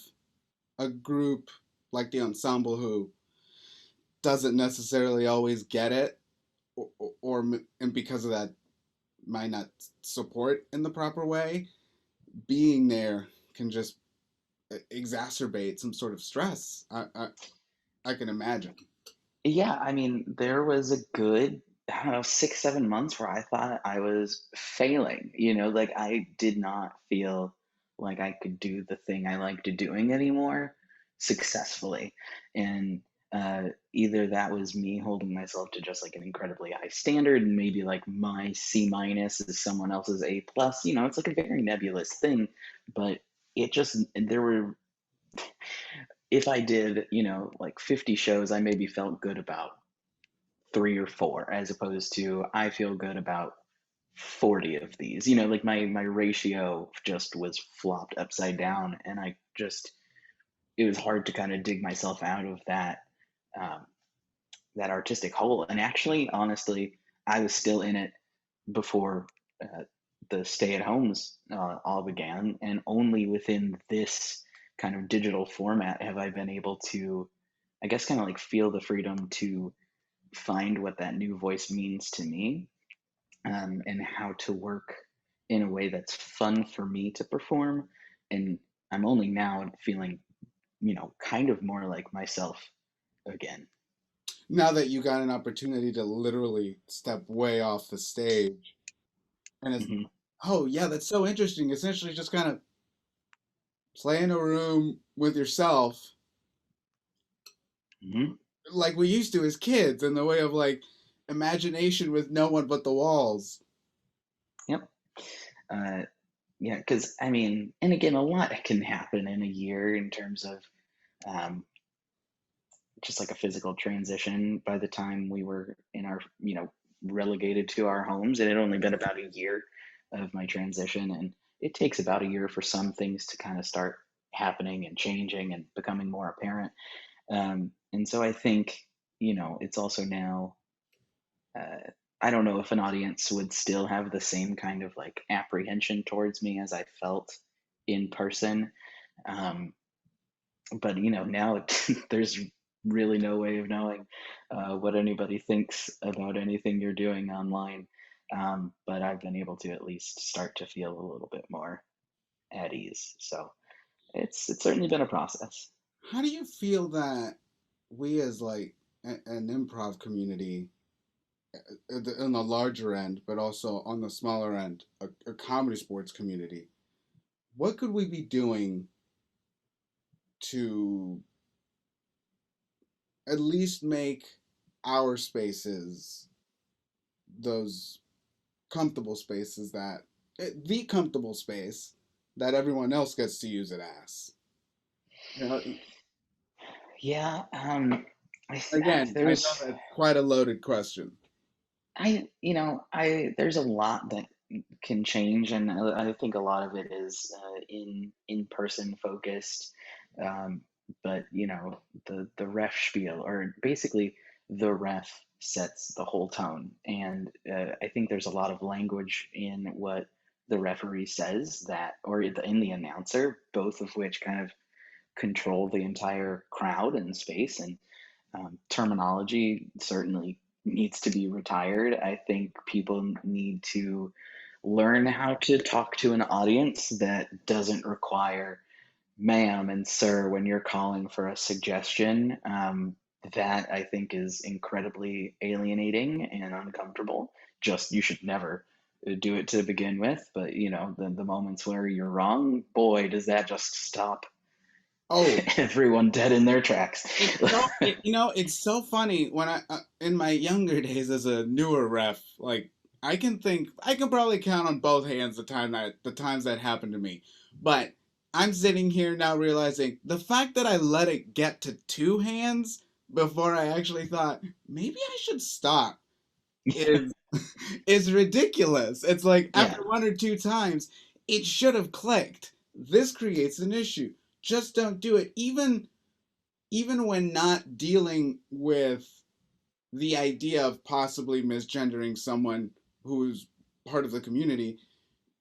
a group like the ensemble who doesn't necessarily always get it, and because of that might not support in the proper way, being there can just exacerbate some sort of stress. I can imagine. Yeah, I mean, there was a good, I don't know, 6, 7 months where I thought I was failing, like I did not feel like I could do the thing I liked doing anymore successfully. And either that was me holding myself to just like an incredibly high standard, and maybe like my C minus is someone else's A plus, it's like a very nebulous thing, but there were, if I did, like 50 shows, I maybe felt good about 3 or 4, as opposed to I feel good about 40 of these. Like my ratio just was flopped upside down, and it was hard to kind of dig myself out of um, that artistic hole. And actually, honestly, I was still in it before the stay-at-homes all began, and only within this kind of digital format have I been able to, I guess, kind of like feel the freedom to find what that new voice means to me, and how to work in a way that's fun for me to perform. And I'm only now feeling, kind of more like myself again. Now that you got an opportunity to literally step way off the stage, and it's, Hmm. oh yeah, that's so interesting. Essentially, just kind of play in a room with yourself, Hmm. like we used to as kids, in the way of like imagination with no one but the walls. Yep. Uh, yeah, because I mean, and again, a lot can happen in a year in terms of um, just like a physical transition. By the time we were in our, relegated to our homes, it had only been about a year of my transition, and it takes about a year for some things to kind of start happening and changing and becoming more apparent. And so I think, it's also now, uh, I don't know if an audience would still have the same kind of like apprehension towards me as I felt in person. Um, but now there's really no way of knowing what anybody thinks about anything you're doing online. But I've been able to at least start to feel a little bit more at ease. So it's certainly been a process. How do you feel that we as like an improv community, on the larger end, but also on the smaller end, a comedy sports community, what could we be doing to at least make our spaces those comfortable spaces that the comfortable space that everyone else gets to use it as? You know, Yeah. again, I know There's that's quite a loaded question. there's a lot that can change, and I think a lot of it is in person focused. Um, but the ref spiel, or basically the ref sets the whole tone, and I think there's a lot of language in what the referee says that, or in the announcer, both of which kind of control the entire crowd and space. And terminology certainly needs to be retired. I think people need to learn how to talk to an audience that doesn't require ma'am and sir when you're calling for a suggestion. That I think is incredibly alienating and uncomfortable. Just you should never do it to begin with. But the moments where you're wrong, boy, does that just stop Oh, everyone dead in their tracks. it's so funny when in my younger days as a newer ref, like I can probably count on both hands the times that happened to me. But I'm sitting here now realizing the fact that I let it get to two hands before I actually thought maybe I should stop is is ridiculous. It's like Yeah. after one or two times, it should have clicked. This creates an issue. Just don't do it. Even when not dealing with the idea of possibly misgendering someone who's part of the community,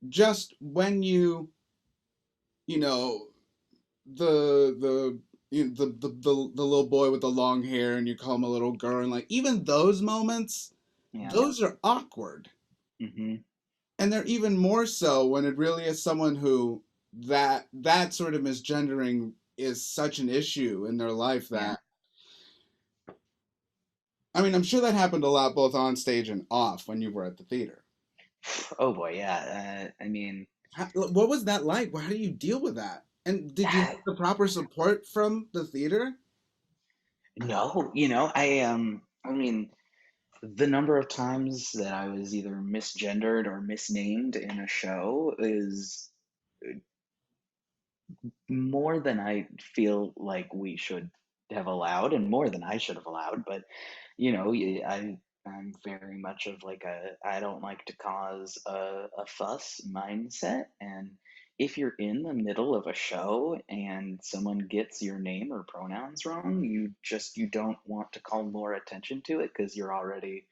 just when you know the little boy with the long hair and you call him a little girl, and like even those moments, Yeah. those are awkward. Hmm. And they're even more so when it really is someone who that sort of misgendering is such an issue in their life Yeah. that, I mean, I'm sure that happened a lot both on stage and off when you were at the theater. Oh boy, yeah. I mean, What was that like? How do you deal with that? And did you have the proper support from the theater? no, I mean, the number of times that I was either misgendered or misnamed in a show is more than I feel like we should have allowed, and more than I should have allowed. But I'm very much of like a I don't like to cause a fuss mindset. And if you're in the middle of a show and someone gets your name or pronouns wrong, you don't want to call more attention to it because you're already,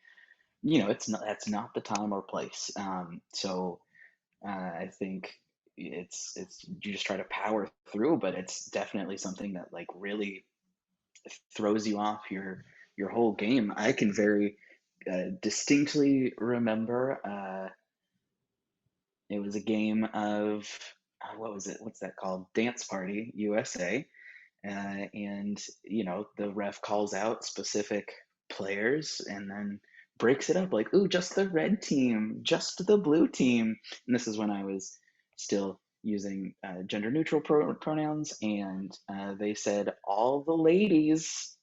it's not that's not the time or place. So I think it's you just try to power through, but it's definitely something that like really throws you off your whole game. I can very distinctly remember it was a game of what was it? What's that called? Dance Party USA. And the ref calls out specific players and then breaks it up like, ooh, just the red team, just the blue team. And this is when I was still using gender neutral pronouns, and they said all the ladies,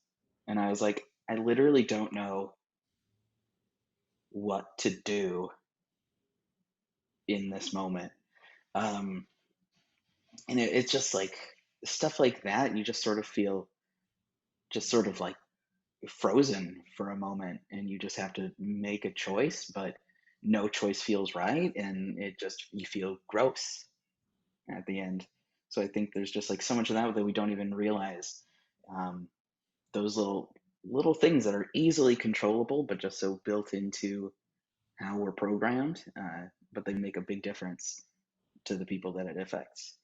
and I was like, I literally don't know what to do in this moment. um, and it's just like stuff like that, you just sort of feel just sort of like frozen for a moment, and you just have to make a choice, but no choice feels right, and it just you feel gross at the end. So I think there's just like so much of that we don't even realize, um, those little things that are easily controllable but just so built into how we're programmed, but they make a big difference to the people that it affects.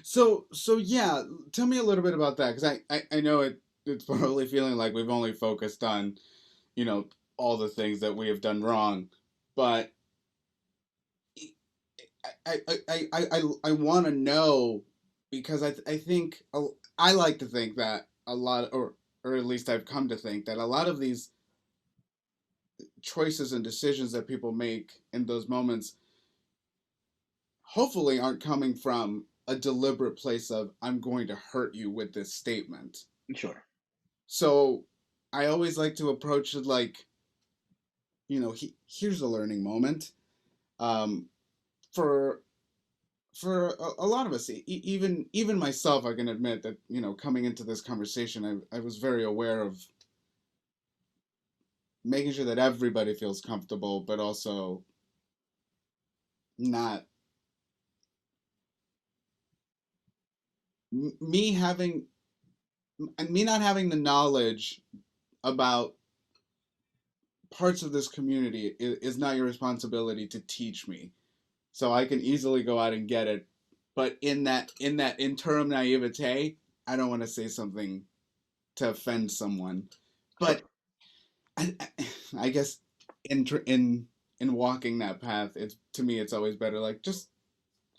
So yeah, tell me a little bit about that, because I know it's probably feeling like we've only focused on, you know, all the things that we have done wrong, but I want to know, because I think I like to think that a lot, or at least I've come to think that a lot of these choices and decisions that people make in those moments hopefully aren't coming from a deliberate place of I'm going to hurt you with this statement. Sure. So I always like to approach it like, here's a learning moment. Um, for a lot of us, even myself, I can admit that coming into this conversation, I was very aware of making sure that everybody feels comfortable, but also not me having me not having the knowledge about parts of this community is not your responsibility to teach me. So I can easily go out and get it, but in that interim naivete, I don't want to say something to offend someone. But I guess in walking that path, it's to me it's always better like just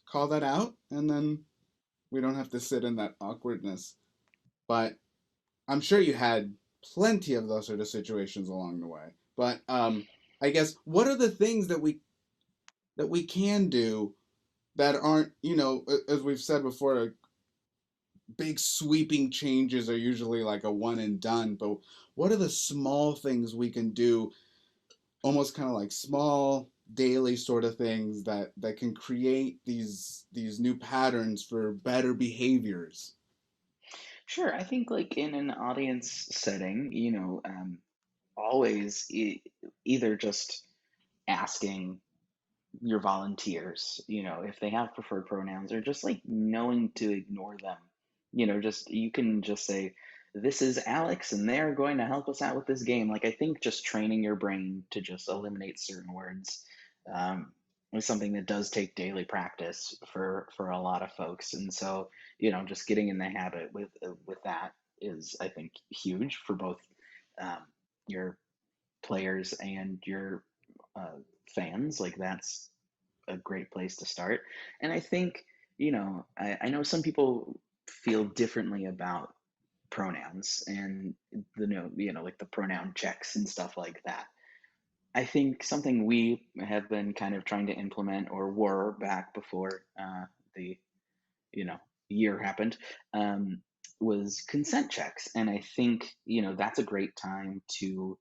call that out, and then we don't have to sit in that awkwardness. But I'm sure you had plenty of those sort of situations along the way. But I guess what are the things that we can do that aren't, as we've said before, big sweeping changes are usually like a one and done. But what are the small things we can do, almost kind of like small daily sort of things that can create these new patterns for better behaviors? Sure, I think like in an audience setting, always either just asking your volunteers, if they have preferred pronouns, or just like knowing to ignore them. Just you can just say, this is Alex and they're going to help us out with this game. Like I think just training your brain to just eliminate certain words, um, is something that does take daily practice for a lot of folks. And so, just getting in the habit with that is, I think, huge for both, um, your players and your uh, fans. Like that's a great place to start. And I think, I know some people feel differently about pronouns and like the pronoun checks and stuff like that. I think something we have been kind of trying to implement, or were back before the you know year happened, um, was consent checks. And I think that's a great time to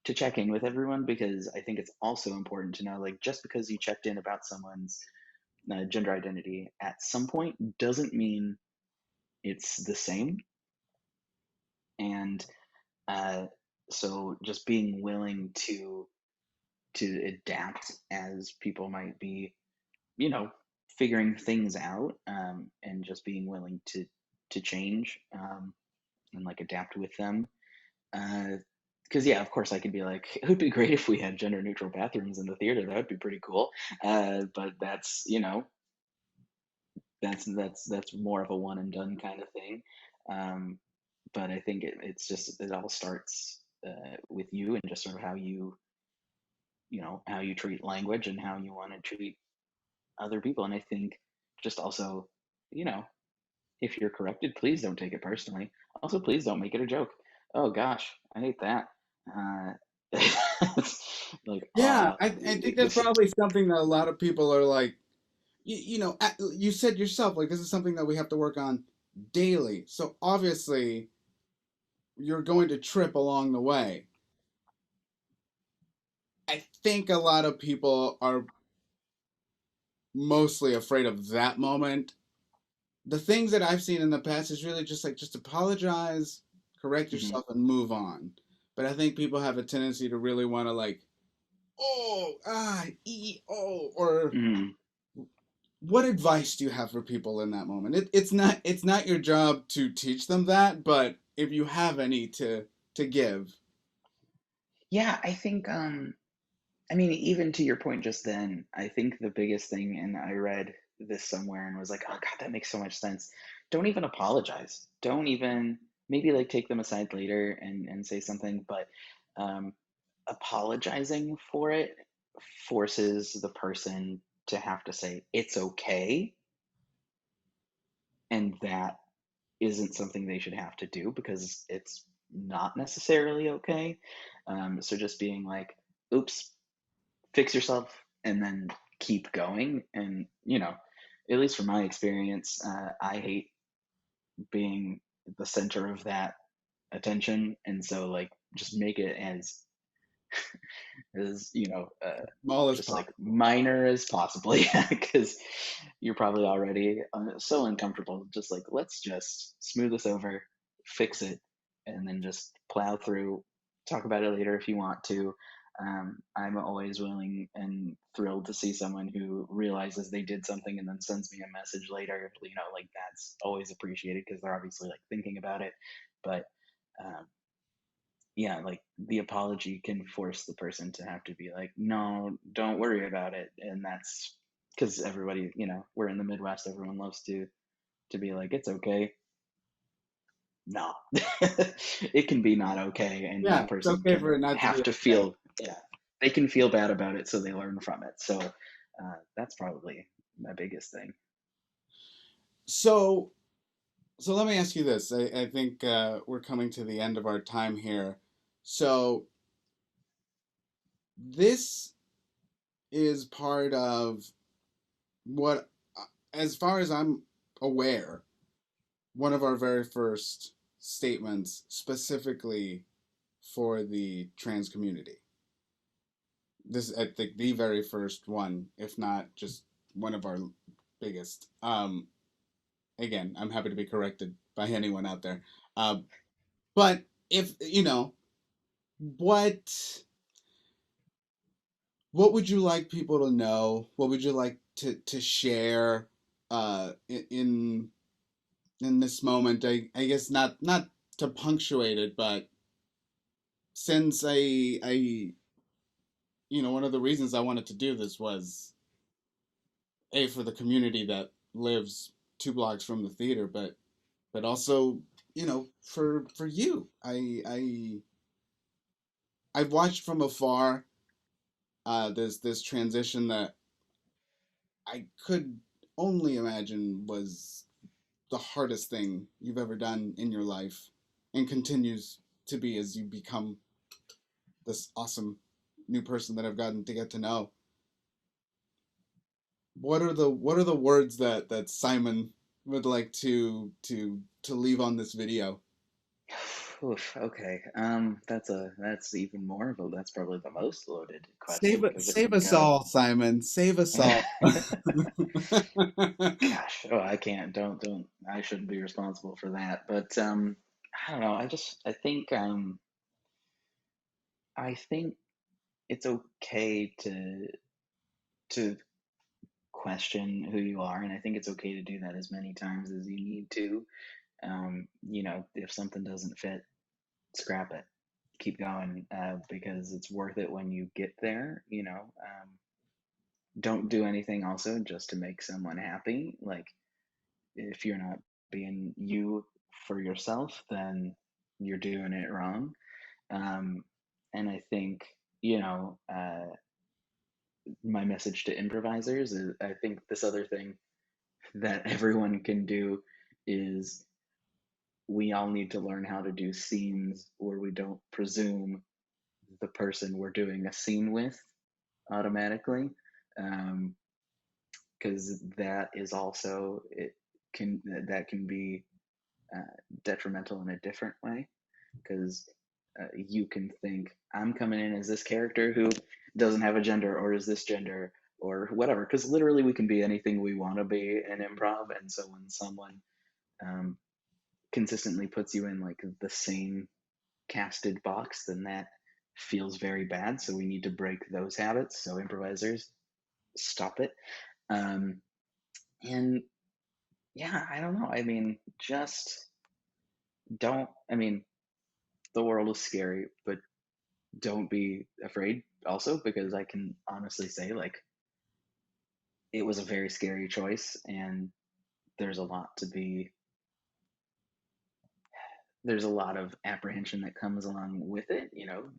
check in with everyone, because I think it's also important to know, like, just because you checked in about someone's gender identity at some point doesn't mean it's the same. And uh, so just being willing to adapt as people might be, you know, figuring things out, and just being willing to change, and like adapt with them. Uh, because yeah, of course I could be like, it would be great if we had gender neutral bathrooms in the theater. That would be pretty cool. But that's, that's more of a one and done kind of thing. Um, but I think it's just it all starts with you and just sort of how how you treat language and how you want to treat other people. And I think just also, you know, if you're corrected, please don't take it personally. Also, please don't make it a joke. Oh gosh, I hate that. Uh, like, Yeah, I think that's probably something that a lot of people are like, you said yourself, like, this is something that we have to work on daily. So obviously, you're going to trip along the way. I think a lot of people are mostly afraid of that moment. The things that I've seen in the past is really just like, just apologize, correct mhm, yourself, and move on. But I think people have a tendency to really want to like, oh, or mhm. what advice do you have for people in that moment? It's not your job to teach them that, but if you have any to give. Yeah, I think I mean, even to your point just then, I think the biggest thing, and I read this somewhere and was like, oh God, that makes so much sense. Don't even apologize. Don't even maybe like take them aside later and say something, but um, apologizing for it forces the person to have to say it's okay, and that isn't something they should have to do because it's not necessarily okay. So just being like, oops, fix yourself and then keep going. And, at least from my experience, I hate being the center of that attention. And so, like, just make it as Small as just like possible. minor as possible. Yeah, because you're probably already so uncomfortable. Just like, let's just smooth this over, fix it, and then just plow through. Talk about it later if you want to. I'm always willing and thrilled to see someone who realizes they did something and then sends me a message later. Like that's always appreciated because they're obviously like thinking about it. But um, yeah, like the apology can force the person to have to be like, no, don't worry about it. And that's because everybody, we're in the Midwest, everyone loves to be like, it's okay. No, it can be not okay. And Yeah, that it's person okay for can it not to be have to okay. feel, yeah, they can feel bad about it. So they learn from it. So that's probably my biggest thing. So so let me ask you this. I think we're coming to the end of our time here. So this is part of what, as far as I'm aware, one of our very first statements specifically for the trans community. This, I think, the very first one, if not just one of our biggest. Again, I'm happy to be corrected by anyone out there. But if what what would you like people to know? What would you like to share in this moment? I guess not to punctuate it, but since one of the reasons I wanted to do this was for the community that lives 2 blocks from the theater, but also for you. I've watched from afar this transition that I could only imagine was the hardest thing you've ever done in your life, and continues to be as you become this awesome new person that I've gotten to get to know. What are the words that Simon would like to leave on this video? Oof, okay. That's even more of a that's probably the most loaded question because I Save think us all, Simon. Save us all. gosh, oh, I can't. Don't. I shouldn't be responsible for that. But I don't know. I think it's okay to question who you are, and I think it's okay to do that as many times as you need to. If something doesn't fit, scrap it. keep going because it's worth it when you get there. Don't do anything also just to make someone happy. Like, if you're not being you for yourself, then you're doing it wrong. Um, and I think, my message to improvisers is, I think this other thing that everyone can do is, we all need to learn how to do scenes where we don't presume the person we're doing a scene with automatically. Because that is also, that can be detrimental in a different way. Because you can think, I'm coming in as this character who doesn't have a gender, or is this gender, or whatever. Because literally, we can be anything we want to be in improv. And so when someone consistently puts you in like the same casted box, then that feels very bad. So we need to break those habits. So improvisers, stop it. And yeah, I don't know. I mean, just don't. I mean, the world is scary, but don't be afraid also, because I can honestly say, like, it was a very scary choice, and there's a lot to be there's a lot of apprehension that comes along with it.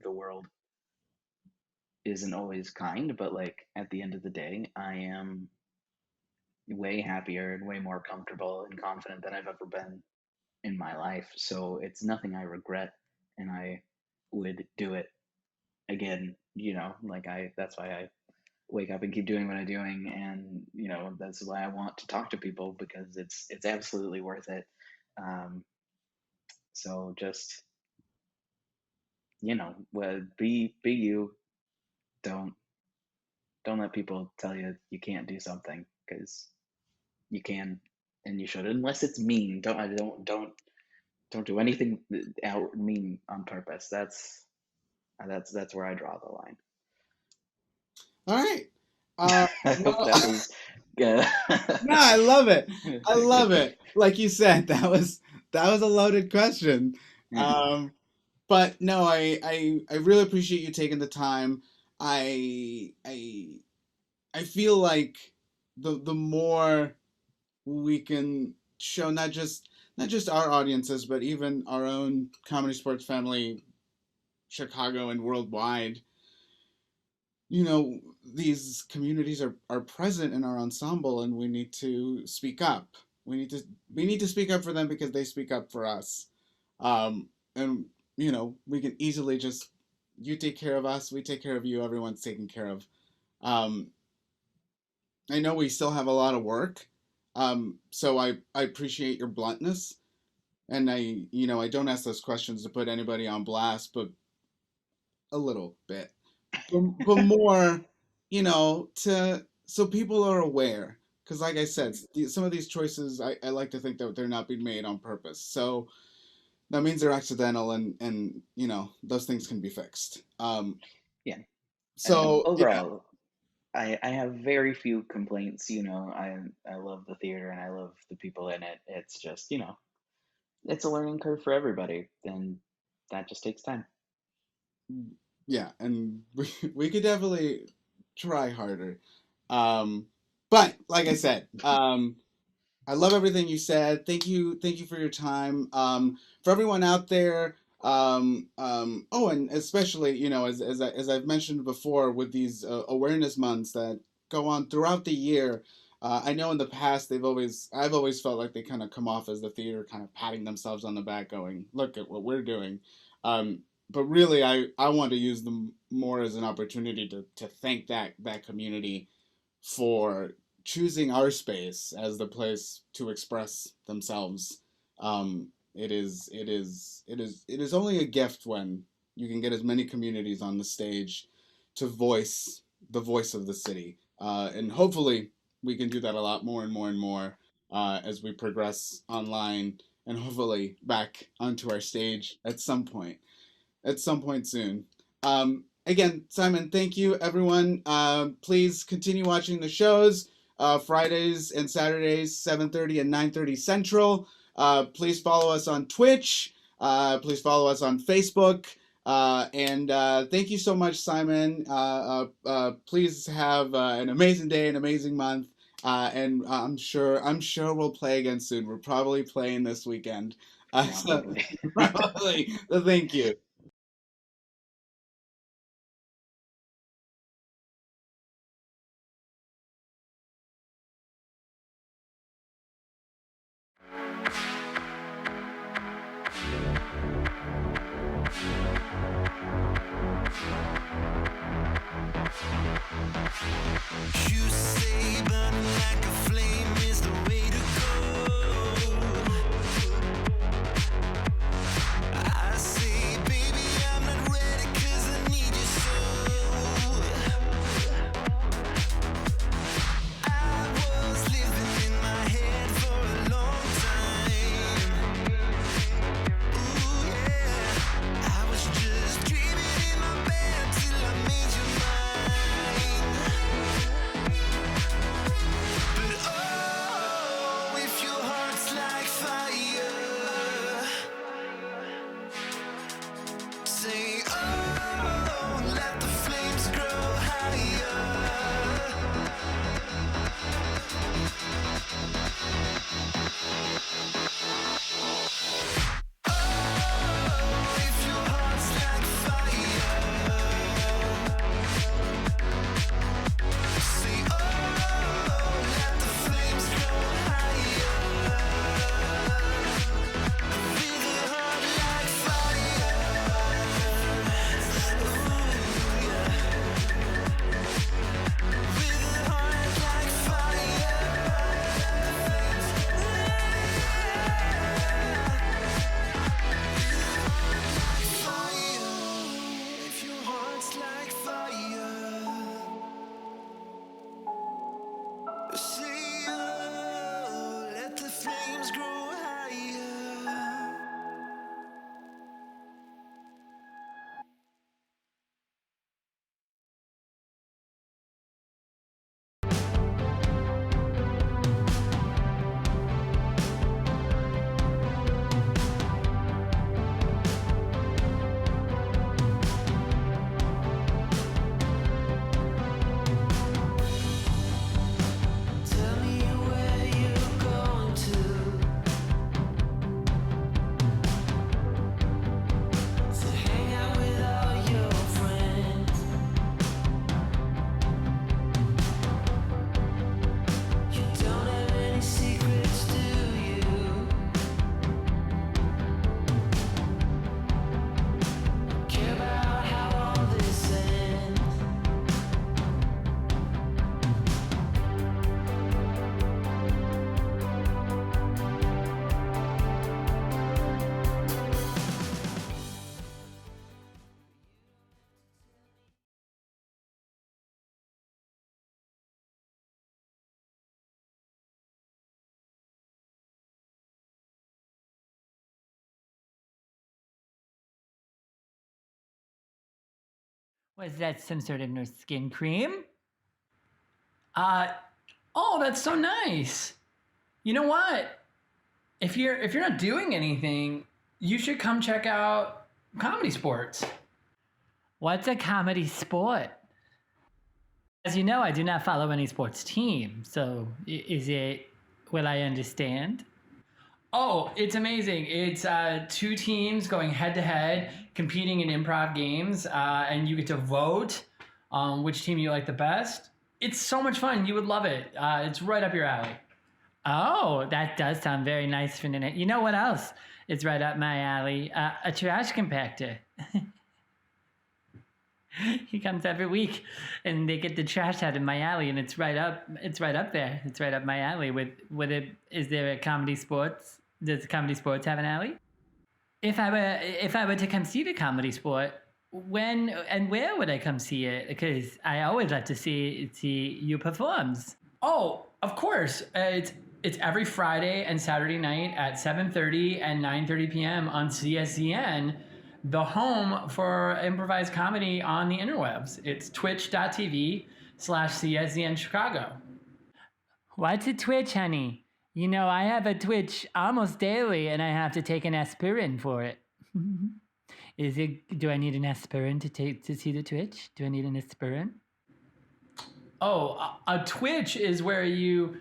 The world isn't always kind, but like, at the end of the day, I am way happier and way more comfortable and confident than I've ever been in my life. So it's nothing I regret, and I would do it again. Like, that's why I wake up and keep doing what I'm doing, and that's why I want to talk to people, because it's absolutely worth it. So just, be you. Don't don't let people tell you you can't do something, because you can, and you should, unless it's mean. Don't do anything out mean on purpose. That's where I draw the line. All right. I hope that was good. No, I love it. I love it. Like you said, that was a loaded question. But no, I really appreciate you taking the time. I feel like the more we can show, not just our audiences, but even our own Comedy Sportz family, Chicago and worldwide, these communities are present in our ensemble, and we need to speak up. We need to speak up for them, because they speak up for us. And we can easily just, you take care of us, we take care of you, everyone's taken care of. um, I know we still have a lot of work, so I appreciate your bluntness, and I don't ask those questions to put anybody on blast, but a little bit, but more, to so people are aware. Because, like I said, some of these choices, I like to think that they're not being made on purpose. So that means they're accidental, and those things can be fixed. Yeah. So yeah. Overall, I have very few complaints. I love the theater, and I love the people in it. It's just, it's a learning curve for everybody, and that just takes time. Yeah, and we could definitely try harder. But like I said, I love everything you said. Thank you for your time. For everyone out there, oh, and especially, as I've mentioned before, with these awareness months that go on throughout the year. I know in the past I've always felt like they kind of come off as the theater kind of patting themselves on the back, going, "Look at what we're doing." Um, but really, I want to use them more as an opportunity to thank that community for choosing our space as the place to express themselves. It is only a gift when you can get as many communities on the stage to voice the voice of the city, and hopefully we can do that a lot more and more and more as we progress online, and hopefully back onto our stage at some point soon. Again, Simon, thank you, everyone. Please continue watching the shows. Fridays and Saturdays, 7:30 and 9:30 Central. Please follow us on Twitch. Please follow us on Facebook. And thank you so much, Simon. Please have an amazing day, an amazing month. And I'm sure we'll play again soon. We're probably playing this weekend. Probably. Probably. So thank you. You say burning like a flame is the way to go. I say, baby, I'm not ready 'cause I need you so. I was living in my head for a long time. Ooh, yeah. I was just dreaming in my bed till I made you mine. But oh, if your heart's like fire, say oh, let the flames grow higher. Oh, if your heart's like fire, say oh, let the flames grow higher. With a heart like fire, ooh, yeah. With a heart like fire, if your heart's like fire, say oh, let the flames grow higher. Tell me where you're going to hang out with all your friends. You don't have any secrets, do you? Care about how all this ends. Was that some sort of new skin cream? Oh, that's so nice. You know what? If you're not doing anything, you should come check out Comedy Sports. What's a comedy sport? As you know, I do not follow any sports team, so is it, will I understand? Oh, it's amazing. It's two teams going head to head, competing in improv games, and you get to vote on which team you like the best. It's so much fun. You would love it. It's right up your alley. Oh, that does sound very nice, Ferdinand. You know what else is right up my alley? A trash compactor. He comes every week, and they get the trash out of my alley, and it's right up there. It's right up my alley. Is there a Comedy Sports? Does Comedy Sports have an alley? If I were to come see the Comedy Sport, when and where would I come see it? Because I always like to see you performs. Oh, of course. It's every Friday and Saturday night at 7:30 and 9:30 p.m. on CSZN, the home for improvised comedy on the interwebs. It's twitch.tv/CSZN Chicago. What's a Twitch, honey? You know, I have a Twitch almost daily, and I have to take an aspirin for it. Do I need an aspirin to see the Twitch? Do I need an aspirin? Oh, a Twitch is where you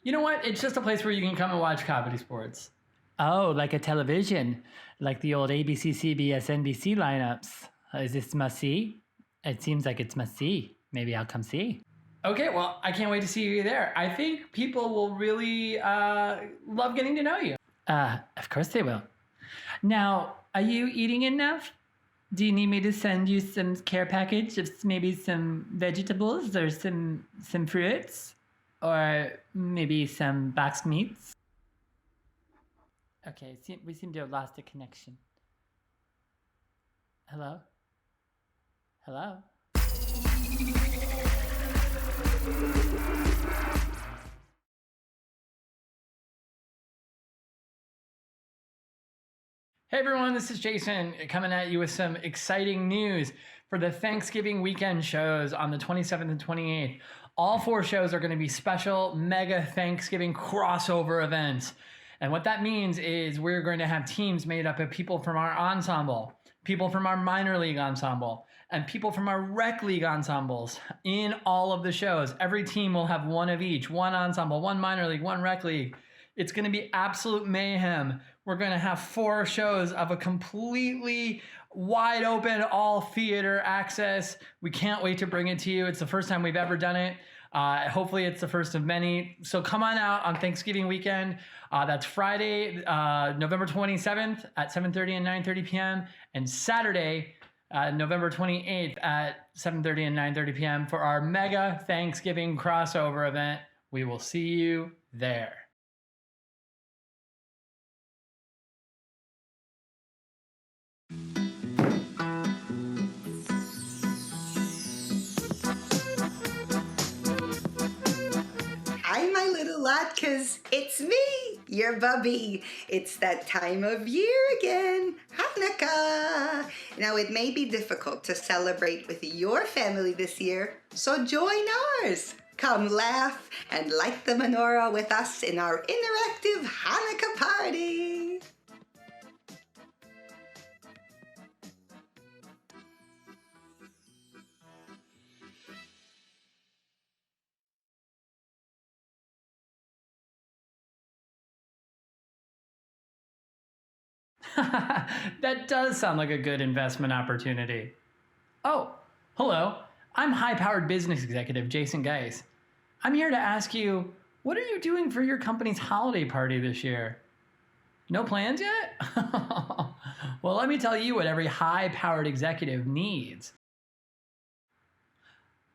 know what? It's just a place where you can come and watch Comedy Sports. Oh, like a television, like the old ABC, CBS, NBC lineups. Is this must see? It seems like it's must see. Maybe I'll come see. Okay, well, I can't wait to see you there. I think people will really love getting to know you. Of course they will. Now, are you eating enough? Do you need me to send you some care package of maybe some vegetables or some fruits? Or maybe some boxed meats? Okay, we seem to have lost a connection. Hello? Hello? Hey everyone, this is Jason coming at you with some exciting news for the Thanksgiving weekend shows on the 27th and 28th. All 4 shows are going to be special mega Thanksgiving crossover events. And what that means is we're going to have teams made up of people from our ensemble, people from our minor league ensemble, and people from our rec league ensembles in all of the shows. Every team will have one of each, one ensemble, one minor league, one rec league. It's going to be absolute mayhem. We're going to have 4 shows of a completely wide open, all theater access. We can't wait to bring it to you. It's the first time we've ever done it. Hopefully it's the first of many. So come on out on Thanksgiving weekend. That's Friday, November 27th at 7:30 and 9:30 p.m. and Saturday, November 28th at 7:30 and 9:30 p.m. for our mega Thanksgiving crossover event. We will see you there. Hi, my little latkes. It's me, your bubby. It's that time of year again, Hanukkah. Now, it may be difficult to celebrate with your family this year, so join ours. Come laugh and light the menorah with us in our interactive Hanukkah party. That does sound like a good investment opportunity. Oh, hello. I'm high-powered business executive Jason Geis. I'm here to ask you, what are you doing for your company's holiday party this year? No plans yet? Well, let me tell you what every high-powered executive needs.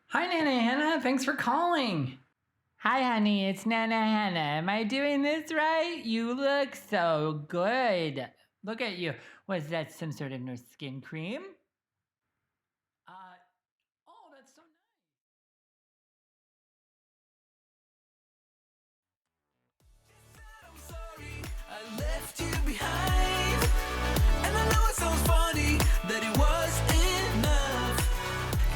Hi, Nana Hannah. Thanks for calling. Hi, honey. It's Nana Hannah. Am I doing this right? You look so good. Look at you. Was that some sort of new skin cream? Oh, that's so nice. I left you behind, and I know it sounds funny that it was enough.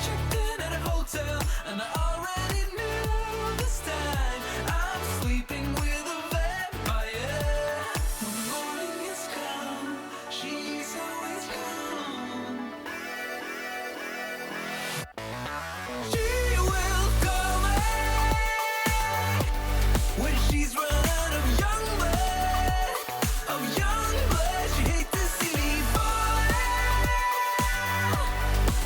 Checked in at a hotel, and I already knew this time I'm sleeping with a vampire. When morning has come, she's always gone. She will come back when she's run out of young blood. Of young blood, she hates to see me fall.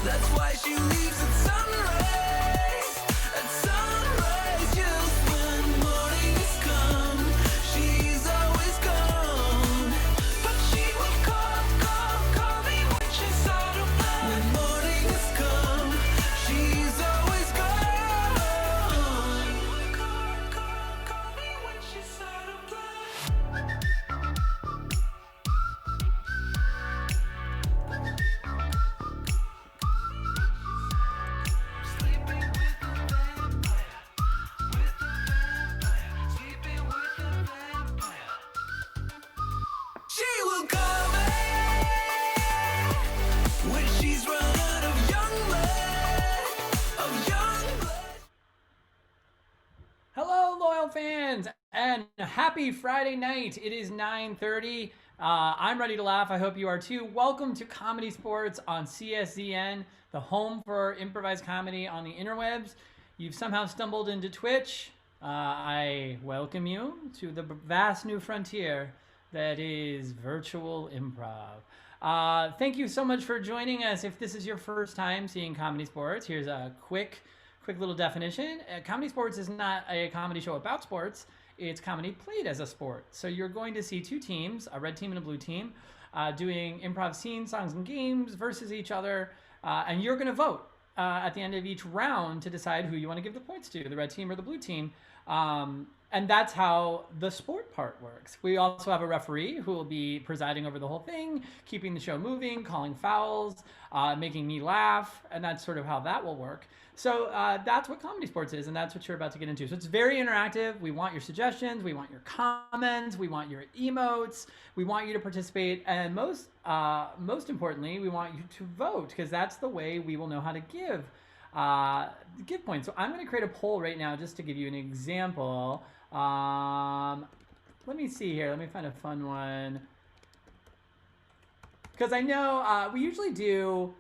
That's why she leaves at sunrise. At sunrise, just when morning has come, she's always gone. But she will call me when she's out of blood. When morning has come, she's always gone. Call me when she's out of blood. Sleeping with a vampire, with a vampire, sleeping with a vampire. She will come back when she's run out of young blood, of young blood. Hello, loyal fans, and happy Friday night. It is 9:30. I'm ready to laugh. I hope you are too. Welcome to Comedy Sports on CSZN, the home for improvised comedy on the interwebs. You've somehow stumbled into Twitch. I welcome you to the vast new frontier that is virtual improv. Thank you so much for joining us. If this is your first time seeing Comedy Sports, here's a quick little definition. Comedy Sports is not a comedy show about sports. It's comedy played as a sport. So you're going to see two teams, a red team and a blue team, doing improv scenes, songs, and games versus each other. And you're going to vote at the end of each round to decide who you want to give the points to, the red team or the blue team. And that's how the sport part works. We also have a referee who will be presiding over the whole thing, keeping the show moving, calling fouls, making me laugh, and that's sort of how that will work. So that's what Comedy Sports is, and that's what you're about to get into. So it's very interactive. We want your suggestions. We want your comments. We want your emotes. We want you to participate. And most importantly, we want you to vote, because that's the way we will know how to give points. So I'm going to create a poll right now just to give you an example. Let me see here. Let me find a fun one. Because I know we usually do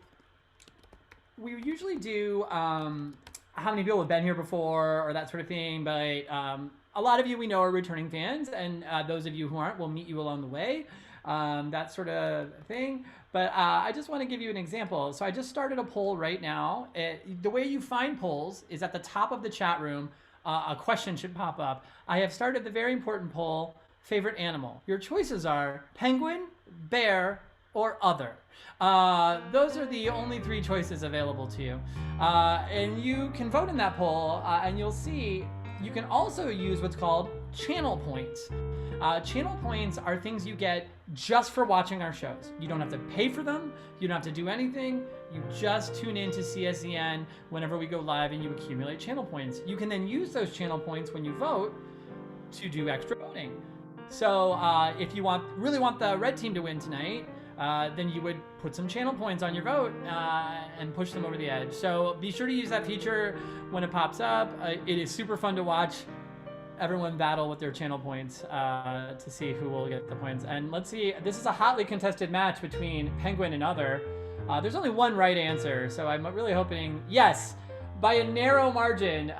how many people have been here before or that sort of thing, but a lot of you we know are returning fans, and those of you who aren't, we'll meet you along the way, that sort of thing. But I just want to give you an example. So I just started a poll right now. The way you find polls is at the top of the chat room. A question should pop up. I have started the very important poll, favorite animal. Your choices are penguin, bear, or other. Those are the only three choices available to you. And you can vote in that poll, and you'll see you can also use what's called channel points. Channel points are things you get just for watching our shows. You don't have to pay for them. You don't have to do anything. You just tune in to CSZN whenever we go live, and you accumulate channel points. You can then use those channel points when you vote to do extra voting. So if you really want the red team to win tonight, then you would put some channel points on your vote and push them over the edge. So be sure to use that feature when it pops up. It is super fun to watch everyone battle with their channel points to see who will get the points. And let's see, this is a hotly contested match between penguin and other. There's only one right answer, so I'm really hoping, yes, by a narrow margin,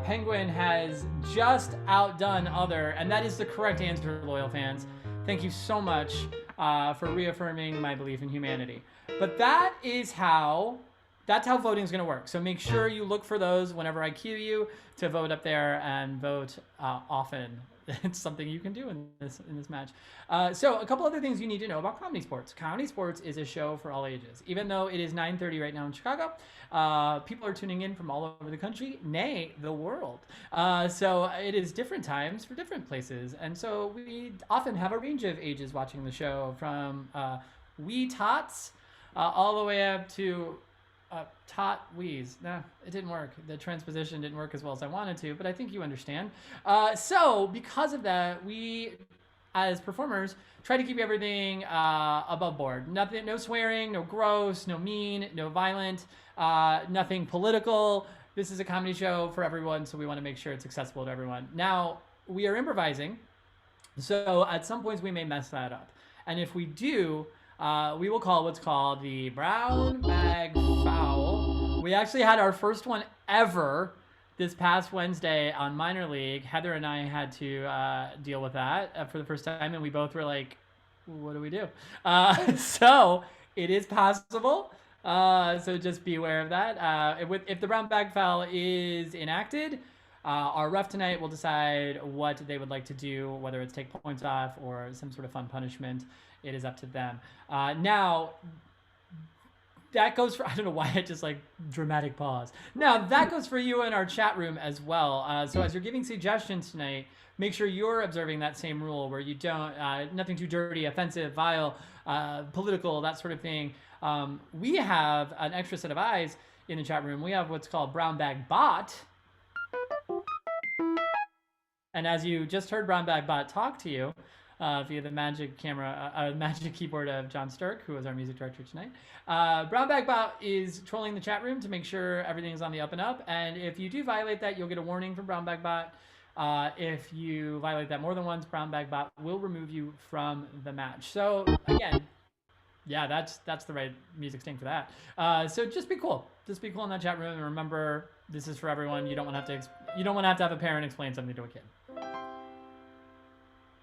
penguin has just outdone other, and that is the correct answer, loyal fans. Thank you so much for reaffirming my belief in humanity. But that's how voting is going to work. So make sure you look for those whenever I cue you to vote up there, and vote often. It's something you can do in this match. So a couple other things you need to know about Comedy Sports. Comedy Sports is a show for all ages. Even though it is 9:30 right now in Chicago, people are tuning in from all over the country, nay, the world. So it is different times for different places. And so we often have a range of ages watching the show, from wee tots all the way up to tot wees. Nah, it didn't work. The transposition didn't work as well as I wanted to, but I think you understand. So because of that, we, as performers, try to keep everything above board. Nothing, no swearing, no gross, no mean, no violent, nothing political. This is a comedy show for everyone, so we want to make sure it's accessible to everyone. Now, we are improvising, so at some points we may mess that up. And if we do, we will call what's called the brown bag foul. We actually had our first one ever this past Wednesday on Minor League. Heather and I had to deal with that for the first time, and we both were like, what do we do? So it is possible. So just be aware of that. If the brown bag foul is enacted, our ref tonight will decide what they would like to do, whether it's take points off or some sort of fun punishment. It is up to them. Now, that goes for, I don't know why I just like dramatic pause. Now, that goes for you in our chat room as well. So as you're giving suggestions tonight, make sure you're observing that same rule where you don't, nothing too dirty, offensive, vile, political, that sort of thing. We have an extra set of eyes in the chat room. We have what's called Brown Bag Bot. And as you just heard Brown Bag Bot talk to you, via the magic camera, magic keyboard of John Sturck, who is our music director tonight. Brown Bag Bot is trolling the chat room to make sure everything's on the up and up. And if you do violate that, you'll get a warning from Brown Bag Bot. If you violate that more than once, Brown Bag Bot will remove you from the match. So again, yeah, that's the right music sting for that. So just be cool. Just be cool in that chat room, and remember, this is for everyone. You don't want to have a parent explain something to a kid.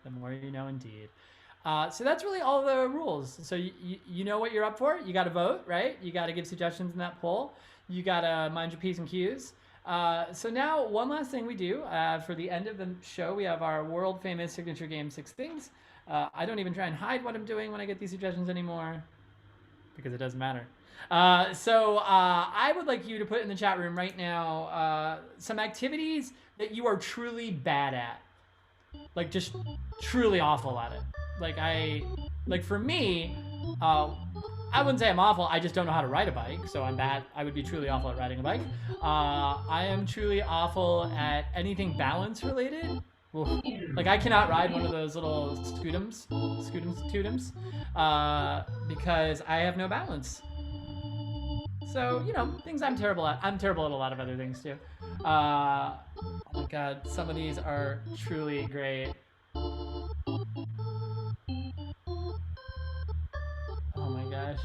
The more you know, indeed. So that's really all the rules. So you know what you're up for. You got to vote, right? You got to give suggestions in that poll. You got to mind your P's and Q's. So now one last thing we do for the end of the show, we have our world famous signature game, 6 Things. I don't even try and hide what I'm doing when I get these suggestions anymore because it doesn't matter. So I would like you to put in the chat room right now some activities that you are truly bad at. Like just truly awful at it. Like for me, I wouldn't say I'm awful. I just don't know how to ride a bike, so I'm bad. I would be truly awful at riding a bike. I am truly awful at anything balance related. Oof. Like I cannot ride one of those little scootums, because I have no balance. So, you know, things I'm terrible at. I'm terrible at a lot of other things too. Oh my God, some of these are truly great. Oh my gosh.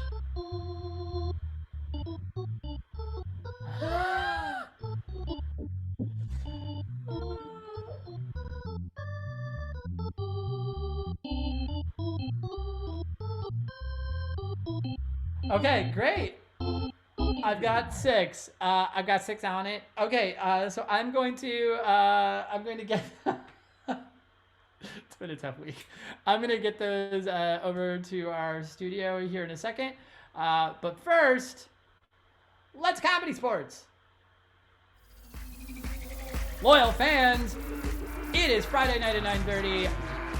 Okay, great. I've got 6. I've got 6 on it. Okay, so I'm going to get. It's been a tough week. I'm gonna get those over to our studio here in a second. But first, let's comedy sports. Loyal fans, it is Friday night at 9:30.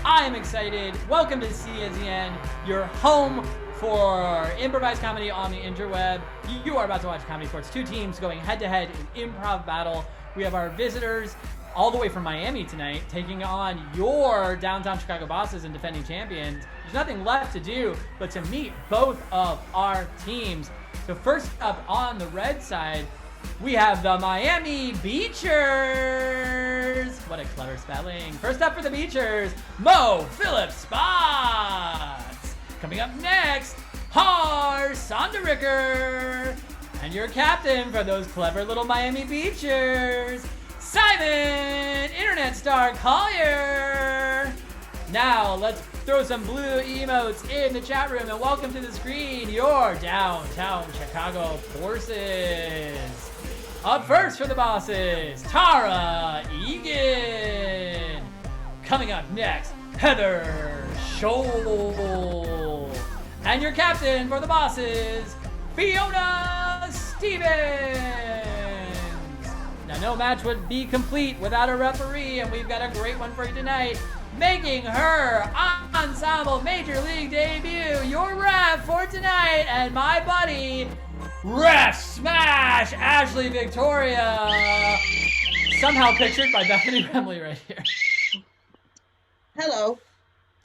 I am excited. Welcome to CSEN, your home for improvised comedy on the interweb. You are about to watch Comedy Sportz, 2 teams going head-to-head in improv battle. We have our visitors all the way from Miami tonight, taking on your downtown Chicago bosses and defending champions. There's nothing left to do but to meet both of our teams. So first up on the red side, we have the Miami Beachers. What a clever spelling. First up for the Beachers, Mo Phillips Spots. Coming up next, Har Sonderricker. And your captain for those clever little Miami Beachers, Simon Internet Star Collier. Now let's throw some blue emotes in the chat room and welcome to the screen your downtown Chicago forces. Up first for the bosses, Tara Egan. Coming up next, Heather Scholl. And your captain for the bosses, Fiona Stevens. Now, no match would be complete without a referee, and we've got a great one for you tonight. Making her ensemble Major League debut, your ref for tonight, and my buddy, Ref Smash Ashley Victoria. Somehow pictured by Bethany Remley right here. Hello.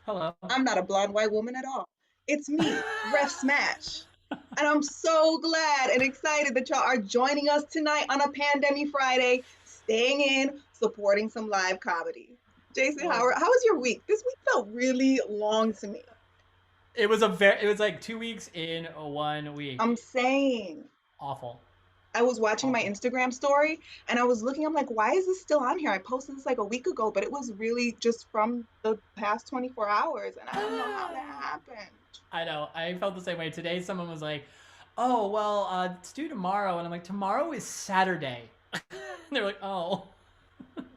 Hello. I'm not a blonde white woman at all. It's me, Ref Smash. And I'm so glad and excited that y'all are joining us tonight on a Pandemic Friday, staying in, supporting some live comedy. Jason, how was your week? This week felt really long to me. It was like 2 weeks in 1 week. I'm saying. Awful. I was watching my Instagram story and I was looking, I'm like, why is this still on here? I posted this like a week ago, but it was really just from the past 24 hours and I don't know how that happened. I know. I felt the same way. Today someone was like, oh, well, it's due tomorrow. And I'm like, tomorrow is Saturday. And they're like, oh.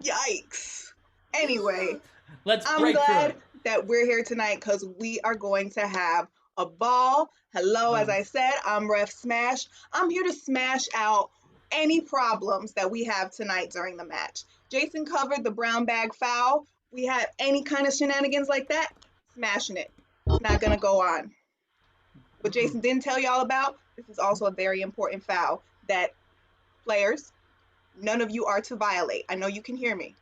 Yikes. Anyway, I'm glad that we're here tonight because we are going to have a ball. Hello, as I said, I'm Ref Smash. I'm here to smash out any problems that we have tonight during the match. Jason covered the brown bag foul. We have any kind of shenanigans like that, smashing it. It's not going to go on. What Jason didn't tell y'all about, this is also a very important foul that players, none of you are to violate. I know you can hear me.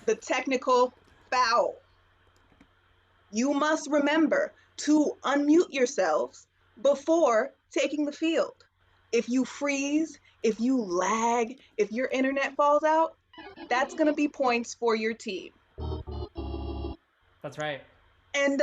The technical foul. You must remember to unmute yourselves before taking the field. If you freeze, if you lag, if your internet falls out, That's gonna be points for your team. That's right. And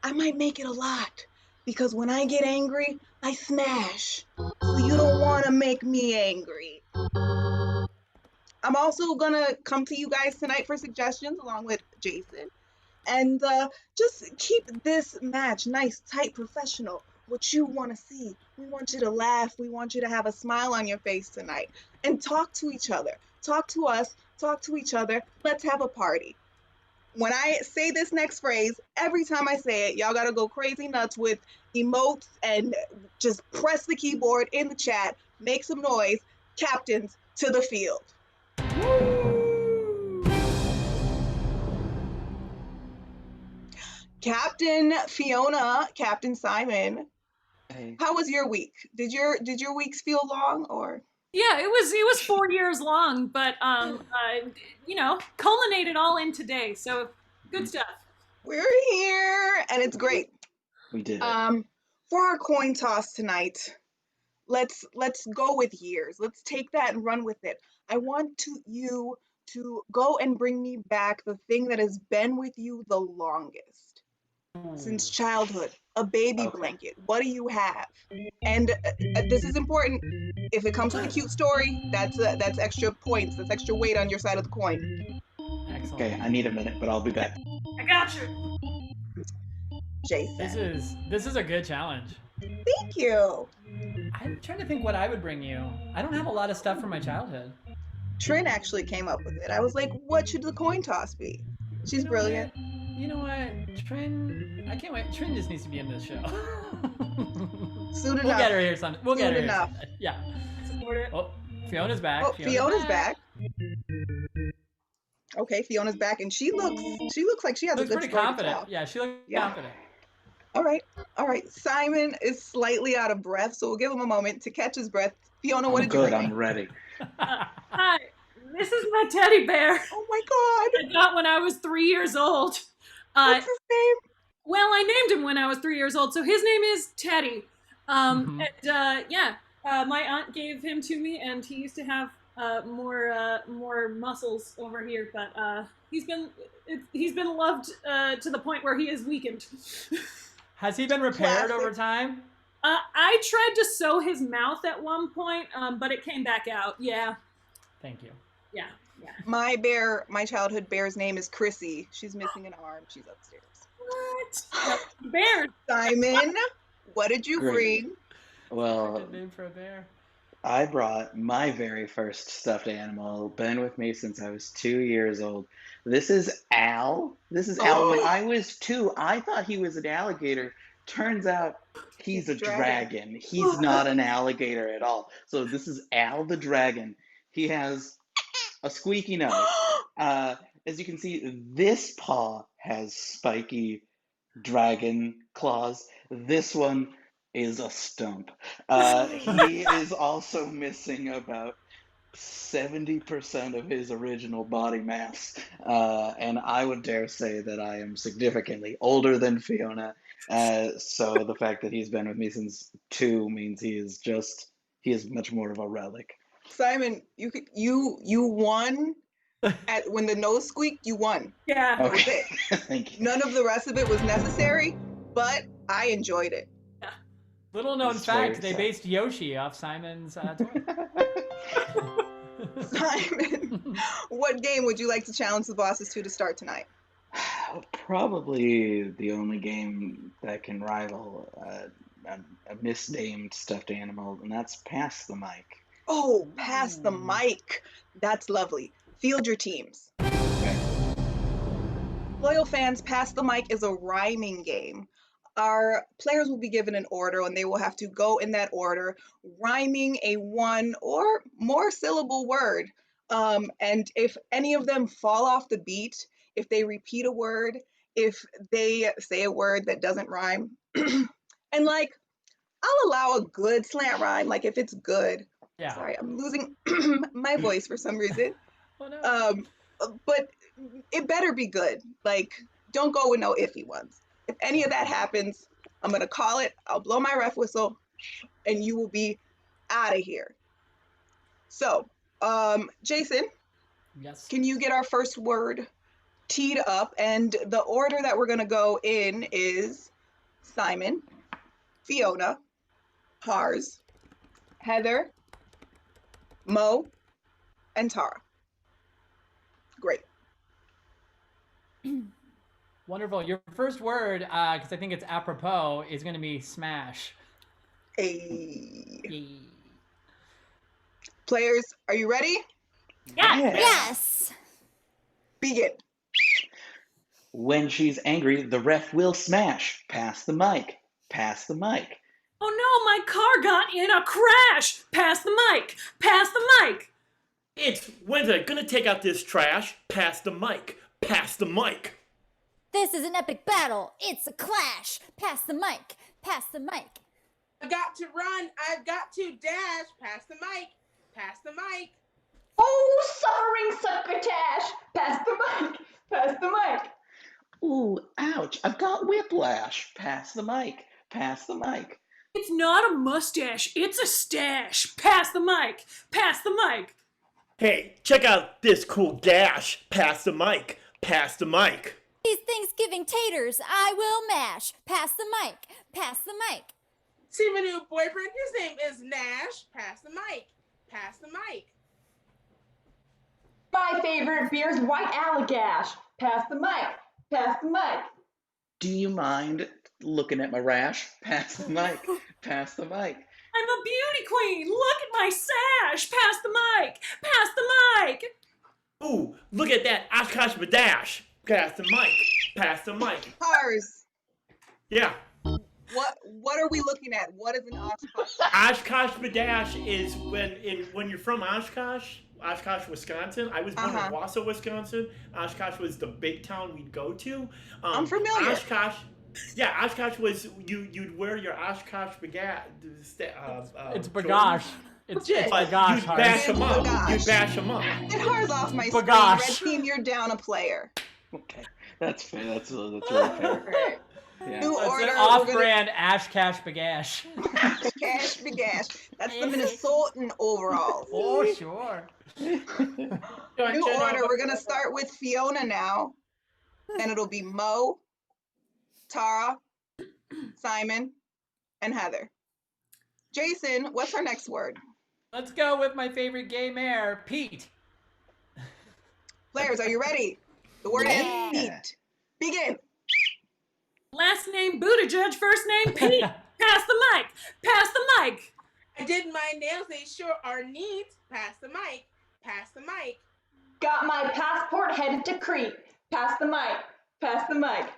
I might make it a lot because when I get angry, I smash. So you don't want to make me angry. I'm also gonna come to you guys tonight for suggestions along with Jason. And just keep this match nice, tight, professional. What you want to see. We want you to laugh. We want you to have a smile on your face tonight. And talk to each other. Talk to us. Talk to each other. Let's have a party. When I say this next phrase, every time I say it, y'all gotta go crazy nuts with emotes and just press the keyboard in the chat, make some noise. Captains to the field. Captain Fiona, Captain Simon, Hey. how was your week? Did your weeks feel long or? Yeah, it was 4 years long, but culminated all in today. So good stuff. We're here and it's great. We did it. For our coin toss tonight, let's go with years. Let's take that and run with it. I want you to go and bring me back the thing that has been with you the longest since childhood. A baby blanket. What do you have? And this is important. If it comes with a cute story, that's extra points. That's extra weight on your side of the coin. Excellent. Okay, I need a minute, but I'll be back. I got you. Jason. This is a good challenge. Thank you. I'm trying to think what I would bring you. I don't have a lot of stuff from my childhood. Trin actually came up with it. I was like, what should the coin toss be? She's brilliant. You know what? Trin, I can't wait. Trin just needs to be in this show. Soon enough. We'll get her here someday. We'll get her here enough. someday. Yeah. Oh, Fiona's back. Oh, Fiona's back. Okay, Fiona's back, and she looks like she has a good pretty story to confident. tell. Yeah, she looks confident. All right. Simon is slightly out of breath, so we'll give him a moment to catch his breath. Fiona, what did you bring? I'm ready. Hi, this is my teddy bear. Oh my god! I got when I was 3 years old. What's his name? Well, I named him when I was 3 years old, so his name is Teddy. My aunt gave him to me, and he used to have more muscles over here, but he's been loved to the point where he is weakened. Has he been repaired over time? I tried to sew his mouth at one point, but it came back out. Yeah. Thank you. Yeah. My childhood bear's name is Chrissy. She's missing an arm. She's upstairs. What? Bear. Simon, what did you Great. bring? Well, Good name for a bear. I brought my very first stuffed animal, been with me since I was 2 years old. This is Al. Al. When I was 2, I thought he was an alligator. Turns out he's a dragon. He's not an alligator at all. So this is Al the dragon. He has a squeaky nose. As you can see, this paw has spiky dragon claws. This one is a stump. He is also missing about 70% of his original body mass. And I would dare say that I am significantly older than Fiona. So the fact that he's been with me since 2 means he is much more of a relic. Simon, you won when the nose squeaked. You won. Yeah. That was Okay. it. Thank you. None of the rest of it was necessary, but I enjoyed it. Little known It's fact, very they sad. based Yoshi off Simon's toy. Simon, what game would you like to challenge the bosses to start tonight? Probably the only game that can rival a misnamed stuffed animal, and that's Pass the Mic. Oh, pass the mic. That's lovely. Field your teams. Loyal fans, Pass the Mic is a rhyming game. Our players will be given an order and they will have to go in that order, rhyming a 1 or more syllable word. And if any of them fall off the beat, if they repeat a word, if they say a word that doesn't rhyme, and like, I'll allow a good slant rhyme, like if it's good. Yeah. Sorry, I'm losing my voice for some reason. Oh, no. But it better be good. Like, don't go with no iffy ones. If any of that happens, I'm gonna call it, I'll blow my ref whistle, and you will be out of here. So, Jason, Yes. Can you get our first word teed up? And the order that we're going to go in is Simon, Fiona, Hars, Heather, Mo, and Tara. Great. Wonderful. Your first word, because I think it's apropos, is going to be smash. Hey. Players, are you ready? Yes. Begin. When she's angry, the ref will smash. Pass the mic. Pass the mic. Oh no, my car got in a crash! Pass the mic! Pass the mic! It's when's I gonna take out this trash? Pass the mic. Pass the mic. This is an epic battle. It's a clash. Pass the mic. Pass the mic. I've got to run. I've got to dash. Pass the mic. Pass the mic. Oh, suffering succotash. Pass the mic. Pass the mic. Ooh, ouch. I've got whiplash. Pass the mic. Pass the mic. It's not a mustache, it's a stash. Pass the mic. Pass the mic. Hey, check out this cool gash. Pass the mic. Pass the mic. These Thanksgiving taters I will mash. Pass the mic. Pass the mic. See my new boyfriend. His name is Nash. Pass the mic. Pass the mic. My favorite beer's White Allagash. Pass the mic. Pass the mic. Do you mind looking at my rash? Pass the mic. Pass the mic. I'm a beauty queen. Look at my sash. Pass the mic. Pass the mic. Ooh, look at that Oshkosh Badash. Pass the mic. Pass the mic. Hars. Yeah. What are we looking at? What is an Oshkosh? Oshkosh Badash is when you're from Oshkosh, Wisconsin. I was born in Wausau, Wisconsin. Oshkosh was the big town we'd go to. I'm familiar. Oshkosh. Yeah, Oshkosh was you'd wear your Oshkosh bagat. It's bagash. It's bagash. You'd bash them up. Bagash. You'd bash them up. Get Hars off my screen. Bagash. Red team, you're down a player. Okay, that's fair. That's really fair. Yeah. New It's order. an off-brand Ash Cash Bagash. Cash Bagash. That's the Minnesotan overalls. Oh, sure. New order. We're gonna start with Fiona now. Then it'll be Mo, Tara, Simon, and Heather. Jason, what's our next word? Let's go with my favorite gay mare, Pete. Players, are you ready? The word is Pete. Begin. Last name Buttigieg, first name Pete. Pass the mic. Pass the mic. I did my nails. They sure are neat. Pass the mic. Pass the mic. Got my passport headed to Crete. Pass the mic. Pass the mic.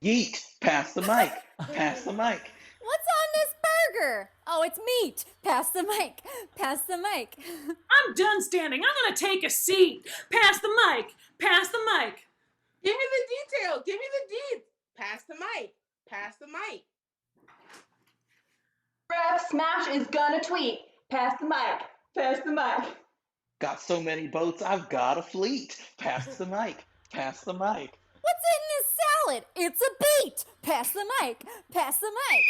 Yeet. Pass the mic. Pass the mic. What's on this burger? Oh, it's meat. Pass the mic. Pass the mic. I'm done standing. I'm gonna take a seat. Pass the mic. Pass the mic. Give me the detail. Give me the deed. Pass the mic. Pass the mic. Ref Smash is gonna tweet. Pass the mic. Pass the mic. Got so many boats, I've got a fleet. Pass the mic. Pass the mic. What's in this salad? It's a beet. Pass the mic. Pass the mic.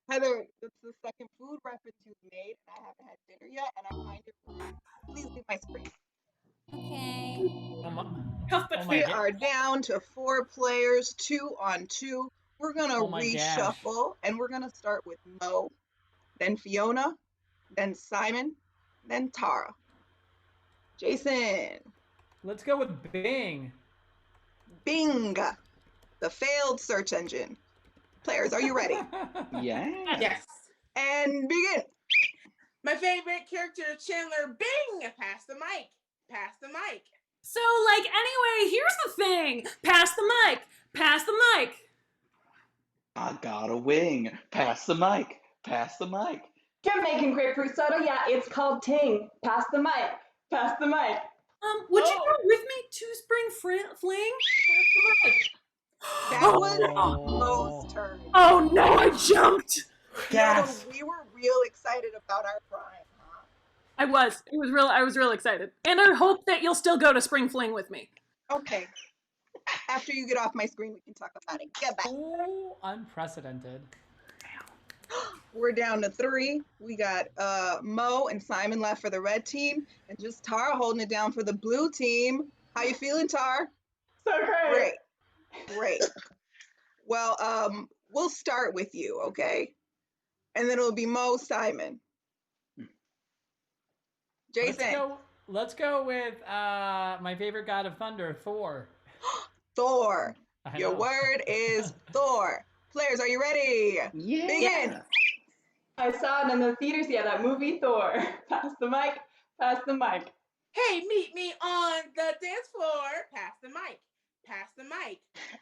Heather, that's the second food reference you've made, and I haven't had dinner yet, and I find it rude. Please leave my screen. Okay. We are down to 4 players, 2 on 2. We're gonna Oh my gosh. reshuffle, and we're gonna start with Mo, then Fiona, then Simon, then Tara. Jason. Let's go with Bing. Bing, the failed search engine. Players, are you ready? Yeah. Yes. And begin. My favorite character, Chandler Bing. Pass the mic. Pass the mic. So, anyway, here's the thing. Pass the mic. Pass the mic. I got a wing. Pass the mic. Pass the mic. Jamaican grapefruit soda, yeah, it's called Ting. Pass the mic. Pass the mic. Would you go with me to Spring Fling? That was Mo's turn. Oh no, I jumped. Gas. We were real excited about our prime, huh? I was. I was real excited. And I hope that you'll still go to Spring Fling with me. Okay. After you get off my screen, we can talk about it. Goodbye. Oh, unprecedented. We're down to 3. We got Mo and Simon left for the red team, and just Tara holding it down for the blue team. How you feeling, Tar? So great. Great. Well, we'll start with you, okay? And then it'll be Mo, Simon. Jason. Let's go with my favorite god of thunder, Thor. Thor. I Your know. word is Thor. Players, are you ready? Yeah. Begin. I saw it in the theaters. Yeah, that movie Thor. Pass the mic. Pass the mic. Hey, meet me on the dance floor. Pass the mic. Pass the mic.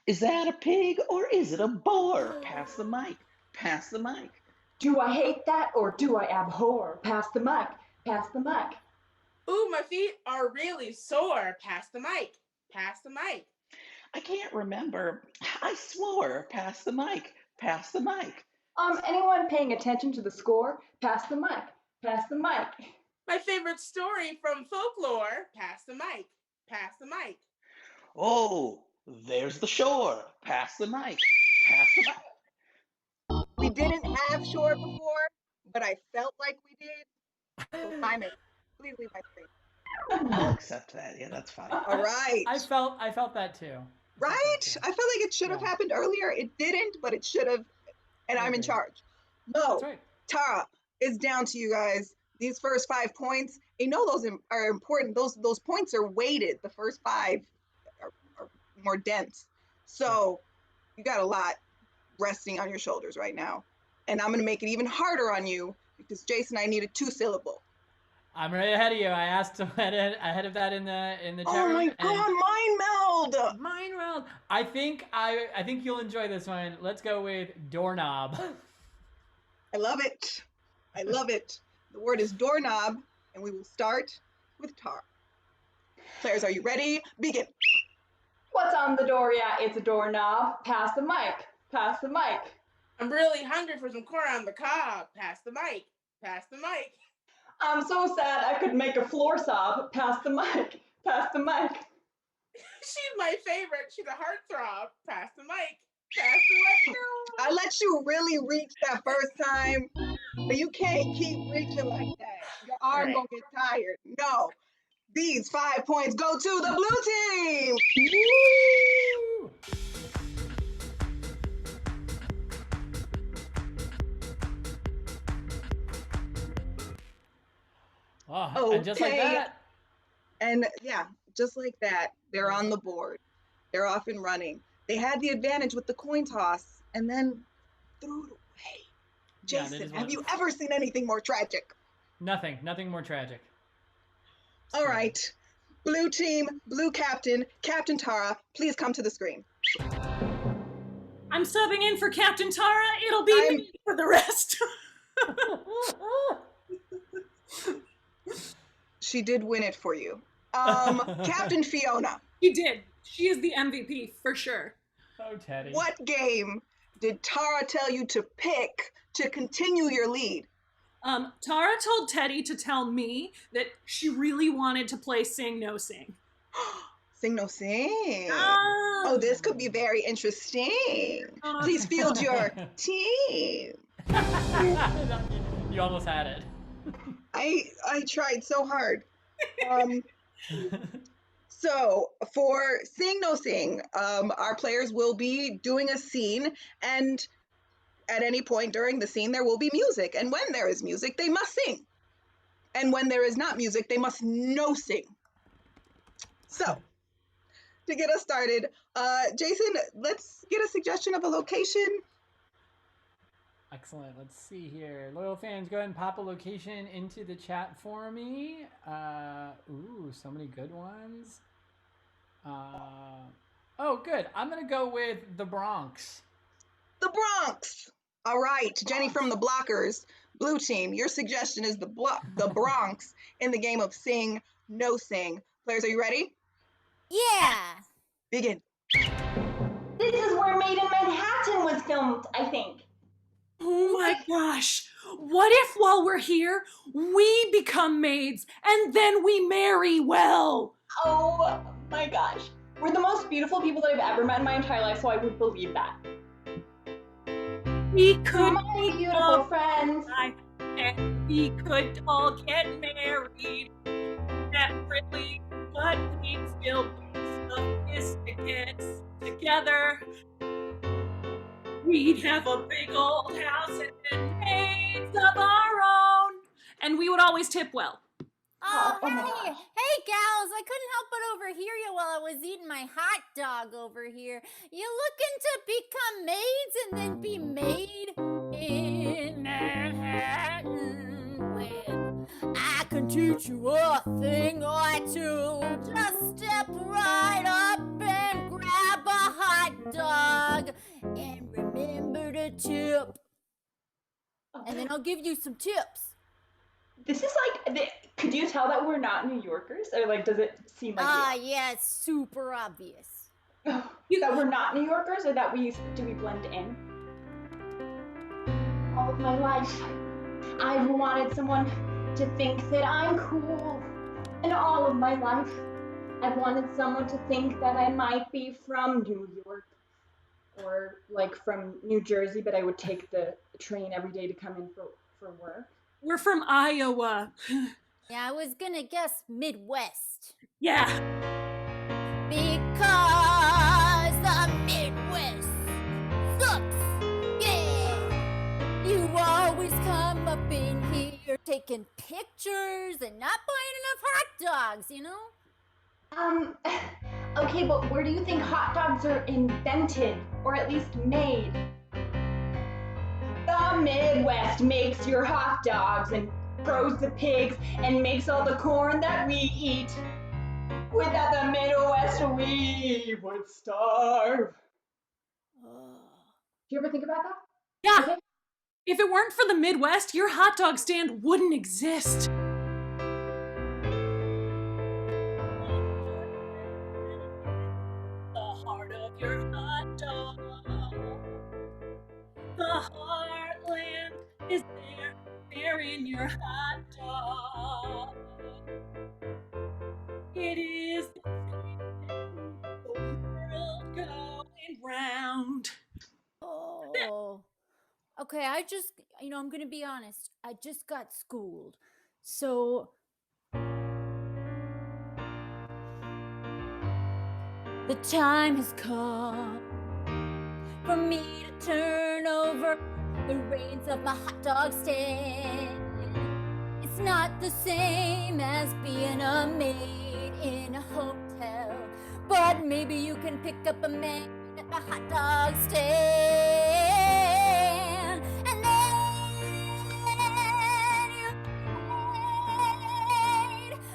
Is that a pig or is it a boar? Pass the mic. Pass the mic. Do I hate that or do I abhor? Pass the mic. Pass the mic. Ooh, my feet are really sore. Pass the mic. Pass the mic. I can't remember. I swore. Pass the mic. Pass the mic. Anyone paying attention to the score? Pass the mic. Pass the mic. My favorite story from folklore. Pass the mic. Pass the mic. Oh, there's the shore. Pass the mic. Pass the mic. We didn't have shore before, but I felt like we did. So Simon, please leave my screen. I'll accept that. Yeah, that's fine. All right. I felt that too. Right? I felt like it should have happened earlier. It didn't, but it should have. And I'm in charge. Mo, Tara, it's down to you guys. These first 5 points, you know those are important. Those points are weighted. The first 5 are more dense. So you got a lot resting on your shoulders right now. And I'm going to make it even harder on you because Jason, I need a 2-syllable. I'm right ahead of you. I asked ahead of that in the chat Oh room. my God, mind meld! Mind meld. I think you'll enjoy this one. Let's go with doorknob. I love it. I love it. The word is doorknob, and we will start with Tara. Players, are you ready? Begin. What's on the door? Yeah, it's a doorknob. Pass the mic. Pass the mic. I'm really hungry for some corn on the cob. Pass the mic. Pass the mic. I'm so sad I could make a floor sob. Pass the mic. Pass the mic. She's my favorite. She's a heartthrob. Pass the mic. Pass the mic. No. I let you really reach that first time, but you can't keep reaching like that. Your arm gonna get tired. No. These 5 points go to the blue team. Woo! Oh, and just like that. And yeah, just like that, they're on the board. They're off and running. They had the advantage with the coin toss and then threw it away. Jason, have you ever seen anything more tragic? Nothing more tragic. All right. Blue team, blue captain, Captain Tara, please come to the screen. I'm subbing in for Captain Tara. It'll be me for the rest. She did win it for you. Captain Fiona. She did. She is the MVP for sure. Oh, Teddy. What game did Tara tell you to pick to continue your lead? Tara told Teddy to tell me that she really wanted to play Sing No Sing. Sing No Sing. Oh, this could be very interesting. Please field your team. You almost had it. I tried so hard. So for Sing No Sing, our players will be doing a scene, and at any point during the scene there will be music. And when there is music, they must sing. And when there is not music, they must no sing. So to get us started, Jason, let's get a suggestion of a location. Excellent. Let's see here. Loyal fans, go ahead and pop a location into the chat for me. Ooh, so many good ones. Oh, good. I'm going to go with the Bronx. The Bronx. All right, Jenny from the Blockers, blue team, your suggestion is the Bronx in the game of Sing No Sing. Players, are you ready? Yeah. Begin. This is where Made in Manhattan was filmed, I think. Oh my gosh. What if while we're here, we become maids and then we marry well? Oh my gosh. We're the most beautiful people that I've ever met in my entire life, so I would believe that. We could My be beautiful friends. and we could all get married separately, but we'd still be sophisticates together. We'd have a big old house and maids of our own, and we would always tip well. Oh, hey, hey, gals! I couldn't help but overhear you while I was eating my hot dog over here. You looking to become maids and then be made in Manhattan? Well, I can teach you a thing or two. Just step right up and grab a hot dog and remember to tip. And then I'll give you some tips. This is could you tell that we're not New Yorkers? Or does it seem like yeah, it's super obvious. that we're not New Yorkers, or that do we blend in? All of my life, I've wanted someone to think that I'm cool. And all of my life, I've wanted someone to think that I might be from New York. Or from New Jersey, but I would take the train every day to come in for work. We're from Iowa. Yeah, I was gonna guess Midwest. Yeah. Because the Midwest sucks. Yeah. You always come up in here taking pictures and not buying enough hot dogs, you know? Okay, but where do you think hot dogs are invented, or at least made? The Midwest makes your hot dogs and grows the pigs and makes all the corn that we eat. Without the Midwest, we would starve. Do you ever think about that? Yeah. Okay. If it weren't for the Midwest, your hot dog stand wouldn't exist. The heart of your hot dog. The heartland is there in your hot dog. It is the world going round. Oh. Okay, I'm gonna be honest. I just got schooled. So the time has come for me to turn over the reins of my hot dog stand. It's not the same as being a maid in a hotel, but maybe you can pick up a man at the hot dog stand. And then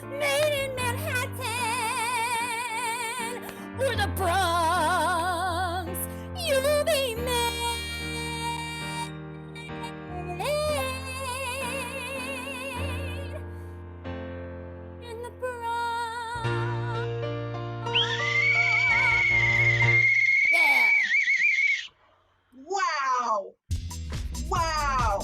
you made in Manhattan or the Bronx. You'll be made in the Bronx. Yeah. Wow. Wow.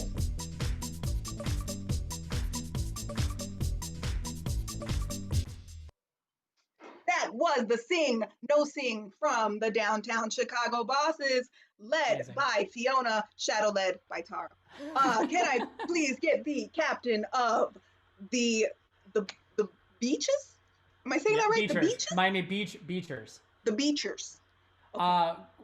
That was the Sing No Sing from the Downtown Chicago Bosses, led Amazing. by Fiona, shadow led by Tara. Can I please get the captain of the beaches? Am I saying that right? The Beachers. beaches? Miami Beach Beachers. The beachers.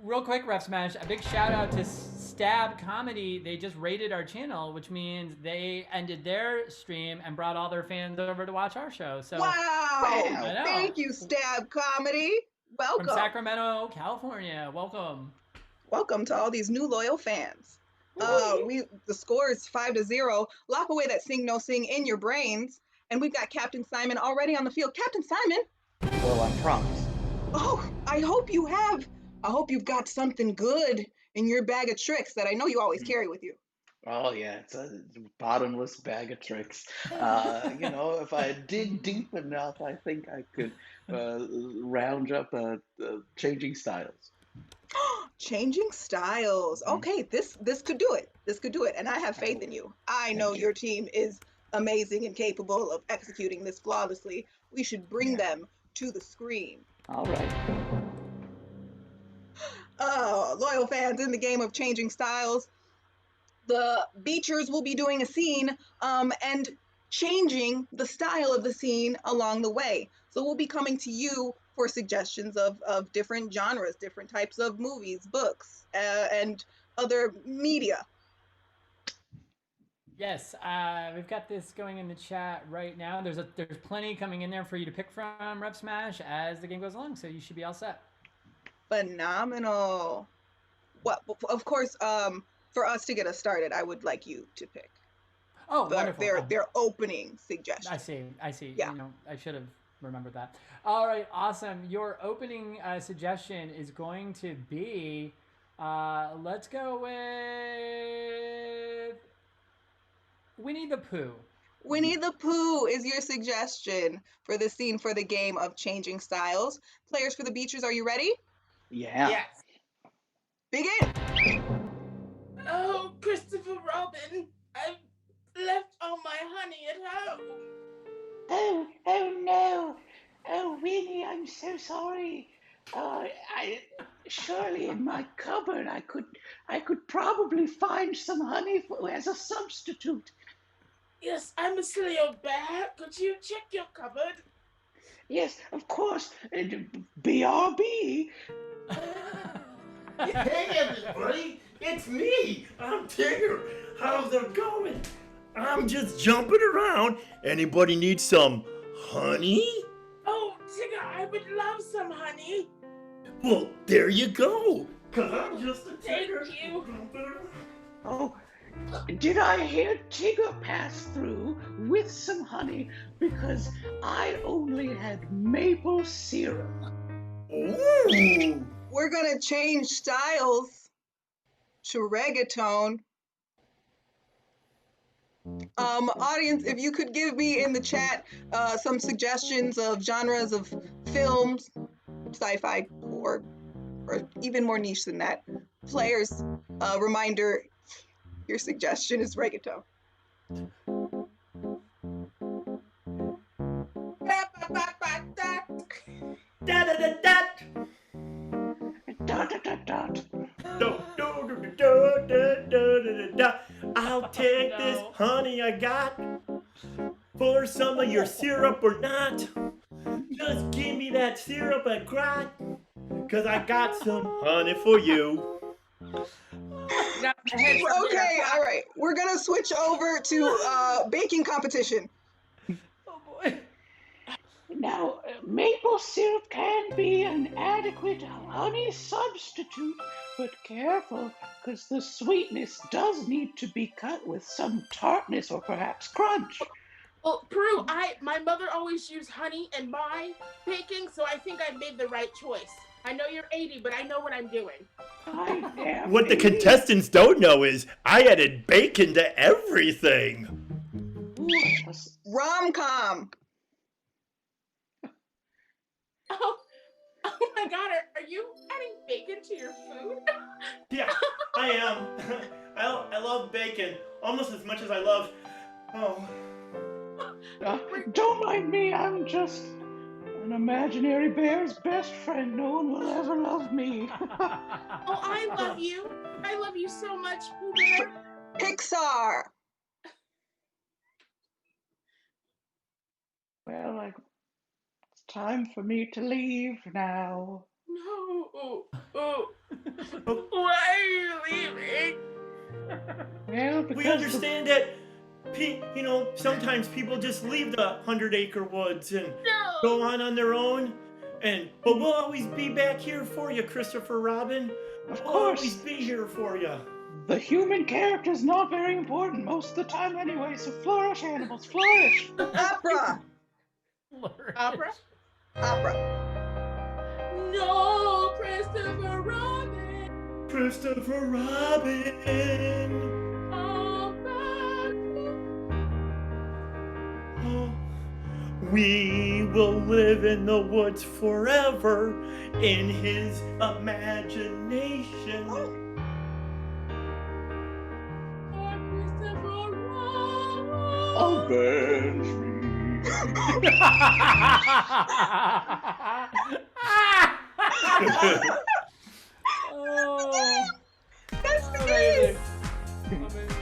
Real quick, Ref Smash, a big shout out to Stab Comedy. They just rated our channel, which means they ended their stream and brought all their fans over to watch our show. So Wow. I know. Thank you, Stab Comedy. Welcome. From Sacramento, California. Welcome. Welcome to all these new loyal fans. The score is 5-0. Lock away that Sing No Sing in your brains. And we've got Captain Simon already on the field. Captain Simon. Well, I'm promised. Oh, I hope you have. I hope you've got something good in your bag of tricks that I know you always carry with you. Oh yeah, it's a bottomless bag of tricks. If I dig deep enough, I think I could round up changing styles. Changing styles. Okay, this could do it. This could do it. And I have faith in you. I know your team is amazing and capable of executing this flawlessly. We should bring them to the screen. All right. Loyal fans, in the game of changing styles, the Beachers will be doing a scene and changing the style of the scene along the way. So we'll be coming to you for suggestions of different genres, different types of movies, books, and other media. Yes, we've got this going in the chat right now. There's plenty coming in there for you to pick from, Rep Smash, as the game goes along. So you should be all set. Phenomenal. Well, of course, for us to get us started, I would like you to pick. Oh, wonderful. Their opening suggestions. I see. Yeah. You know, I should have remembered that. All right, awesome. Your opening suggestion is going to be, let's go with Winnie the Pooh. Winnie the Pooh is your suggestion for the scene for the game of changing styles. Players for the Beachers, are you ready? Yeah. Yes. Begin. Oh, Christopher Robin, I've left all my honey at home. Oh no. Oh, Winnie, I'm so sorry. Surely in my cupboard I could probably find some honey as a substitute. Yes, I'm a silly old bear. Could you check your cupboard? Yes, of course. BRB. Hey everybody, it's me. I'm Tigger. How's it going? I'm just jumping around. Anybody need some honey? Oh, Tigger, I would love some honey. Well, there you go. Cause I'm just a Tigger. Thank you. Oh, did I hear Tigger pass through with some honey? Because I only had maple syrup. Ooh. We're gonna change styles to reggaeton. Audience, if you could give me in the chat some suggestions of genres of films, sci-fi, or even more niche than that. Players, reminder, your suggestion is reggaeton. Da da da da. Dot, dot, dot, dot. I'll take this honey I got for some of your syrup or not. Just give me that syrup I got, cause I got some honey for you. Okay, all right. We're gonna switch over to baking competition. Now, maple syrup can be an adequate honey substitute, but careful, because the sweetness does need to be cut with some tartness or perhaps crunch. Well, Prue, my mother always used honey in my baking, so I think I made the right choice. I know you're 80, but I know what I'm doing. I am What the contestants don't know is I added bacon to everything. Rom-com. Oh my God, are you adding bacon to your food? Yeah, I am. I love bacon almost as much as I love. Oh. Don't mind me, I'm just an imaginary bear's best friend. No one will ever love me. Oh, I love you. I love you so much, Pooh Bear. Pixar. Well, it's time for me to leave now. No. Why are you leaving? Well, We understand that, sometimes people just leave the 100-acre woods and go on their own. But we'll always be back here for you, Christopher Robin. Of We'll course. always be here for you. The human character's not very important most of the time anyway, so flourish, animals, flourish. Opera. Opera? Opera. No, Christopher Robin. Christopher Robin. We will live in the woods forever in his imagination. Avenge me. Oh, that's the amazing. game. Amazing.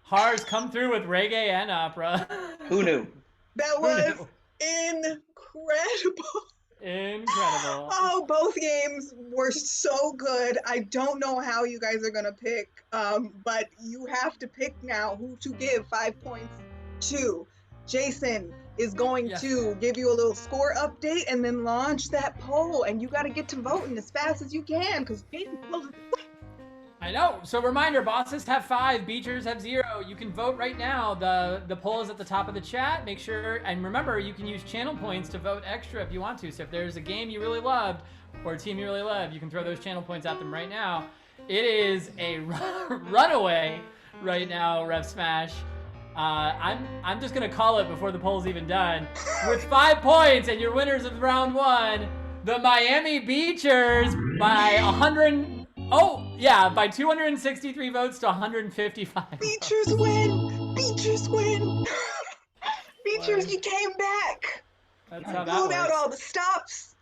Hars come through with reggae and opera. Who knew? That was incredible. Incredible. Oh, both games were so good. I don't know how you guys are gonna pick, but you have to pick now who to give 5 points to. Jason is going to give you a little score update and then launch that poll, and you got to get to voting as fast as you can because Jason closes. I know. So reminder, bosses have 5, beachers have 0. You can vote right now. The poll is at the top of the chat. Make sure, and remember, you can use channel points to vote extra if you want to. So if there's a game you really loved or a team you really love, you can throw those channel points at them right now. It is a runaway right now, Ref Smash. I'm just gonna call it before the poll's even done. With 5 points, and your winners of round 1, the Miami Beachers by 263 votes to 155. Beachers win! Beachers win! Beachers, you came back! That's You how that pulled out works. all the stops!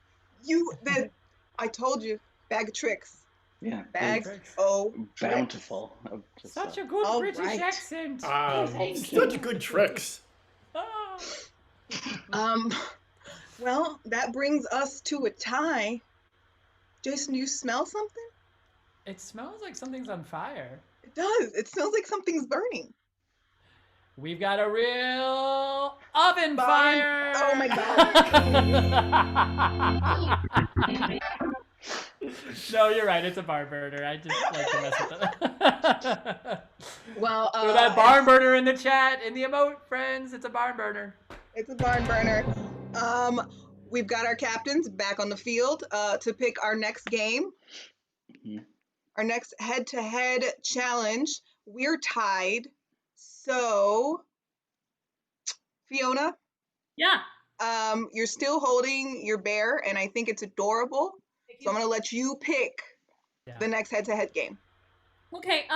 I told you, bag of tricks. Yeah. Bags, oh, Bountiful. Such a good All British right. accent. Such good tricks. Well, that brings us to a tie. Jason, do you smell something? It smells like something's on fire. It does. It smells like something's burning. We've got a real oven fire. Oh my god. No, you're right. It's a barn burner. I just like to mess with it. Well, throw that barn burner in the chat, in the emote, friends. It's a barn burner. It's a barn burner. We've got our captains back on the field to pick our next game. Our next head-to-head challenge. We're tied. So, Fiona? Yeah. You're still holding your bear, and I think it's adorable. So I'm going to let you pick the next head-to-head game. Okay,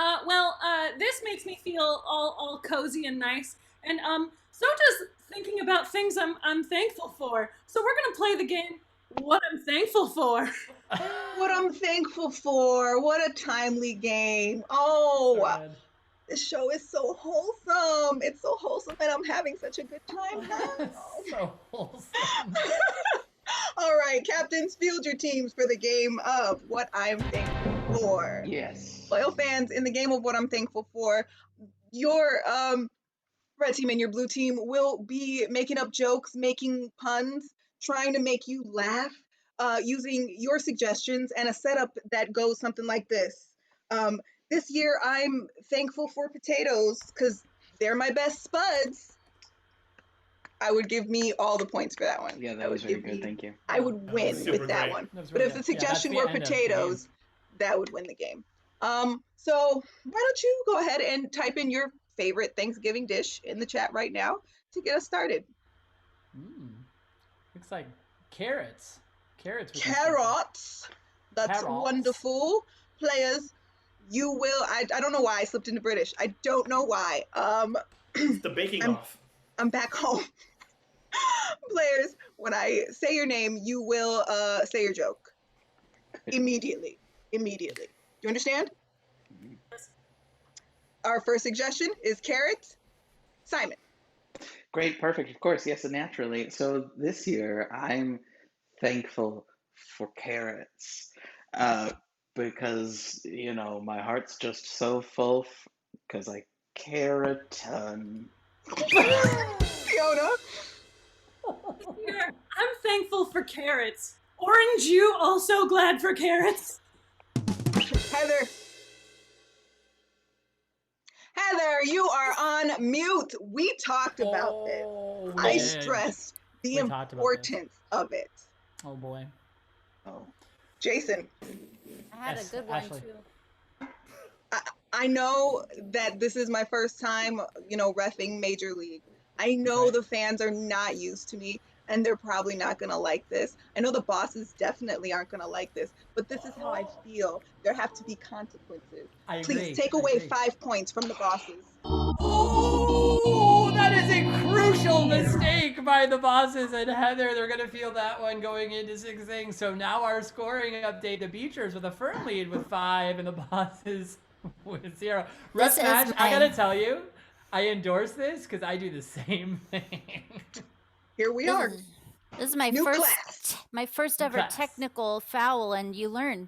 this makes me feel all cozy and nice, and so does thinking about things I'm thankful for. So we're gonna play the game, What I'm Thankful For. What I'm thankful for. What a timely game. Oh, this show is so wholesome. It's so wholesome, and I'm having such a good time now. So wholesome. All right, captains, field your teams for the game of What I'm Thankful For. Yes. Loyal fans, in the game of What I'm Thankful For, your red team and your blue team will be making up jokes, making puns, trying to make you laugh, using your suggestions and a setup that goes something like this. This year, I'm thankful for potatoes because they're my best spuds. I would give me all the points for that one. Yeah, that was very good. Thank you. I would win with that one. But if the suggestion were potatoes, that would win the game. So why don't you go ahead and type in your favorite Thanksgiving dish in the chat right now to get us started. Looks like carrots. Carrots. Carrots. That's Carrots. wonderful. Players, you will. I don't know why I slipped into British. I don't know why. It's the baking off. I'm back home. Players, when I say your name, you will say your joke. Immediately. Immediately. Do you understand? Our first suggestion is carrots. Simon. Great, perfect, of course, yes, and naturally. So this year, I'm thankful for carrots because, you know, my heart's just so full because I care a ton. Fiona. Here, I'm thankful for carrots. Orange, you also glad for carrots? Heather. Heather, you are on mute. We talked about this. I stressed the importance of it. Oh boy. Oh. Jason. I had a good one Ashley. too. I know that this is my first time, you know, reffing Major League. I know the fans are not used to me, and they're probably not going to like this. I know the bosses definitely aren't going to like this, but this is how I feel. There have to be consequences. I agree. Please take away 5 points from the bosses. Oh, that is a crucial mistake by the bosses and Heather. They're going to feel that one going into 6 things. So now our scoring update, the Beachers with a firm lead with 5 and the bosses with 0. Ref This is Match, I my- got to tell you, I endorse this because I do the same thing. Here we are. This is my New first class. my first ever Class. technical foul, and you learn.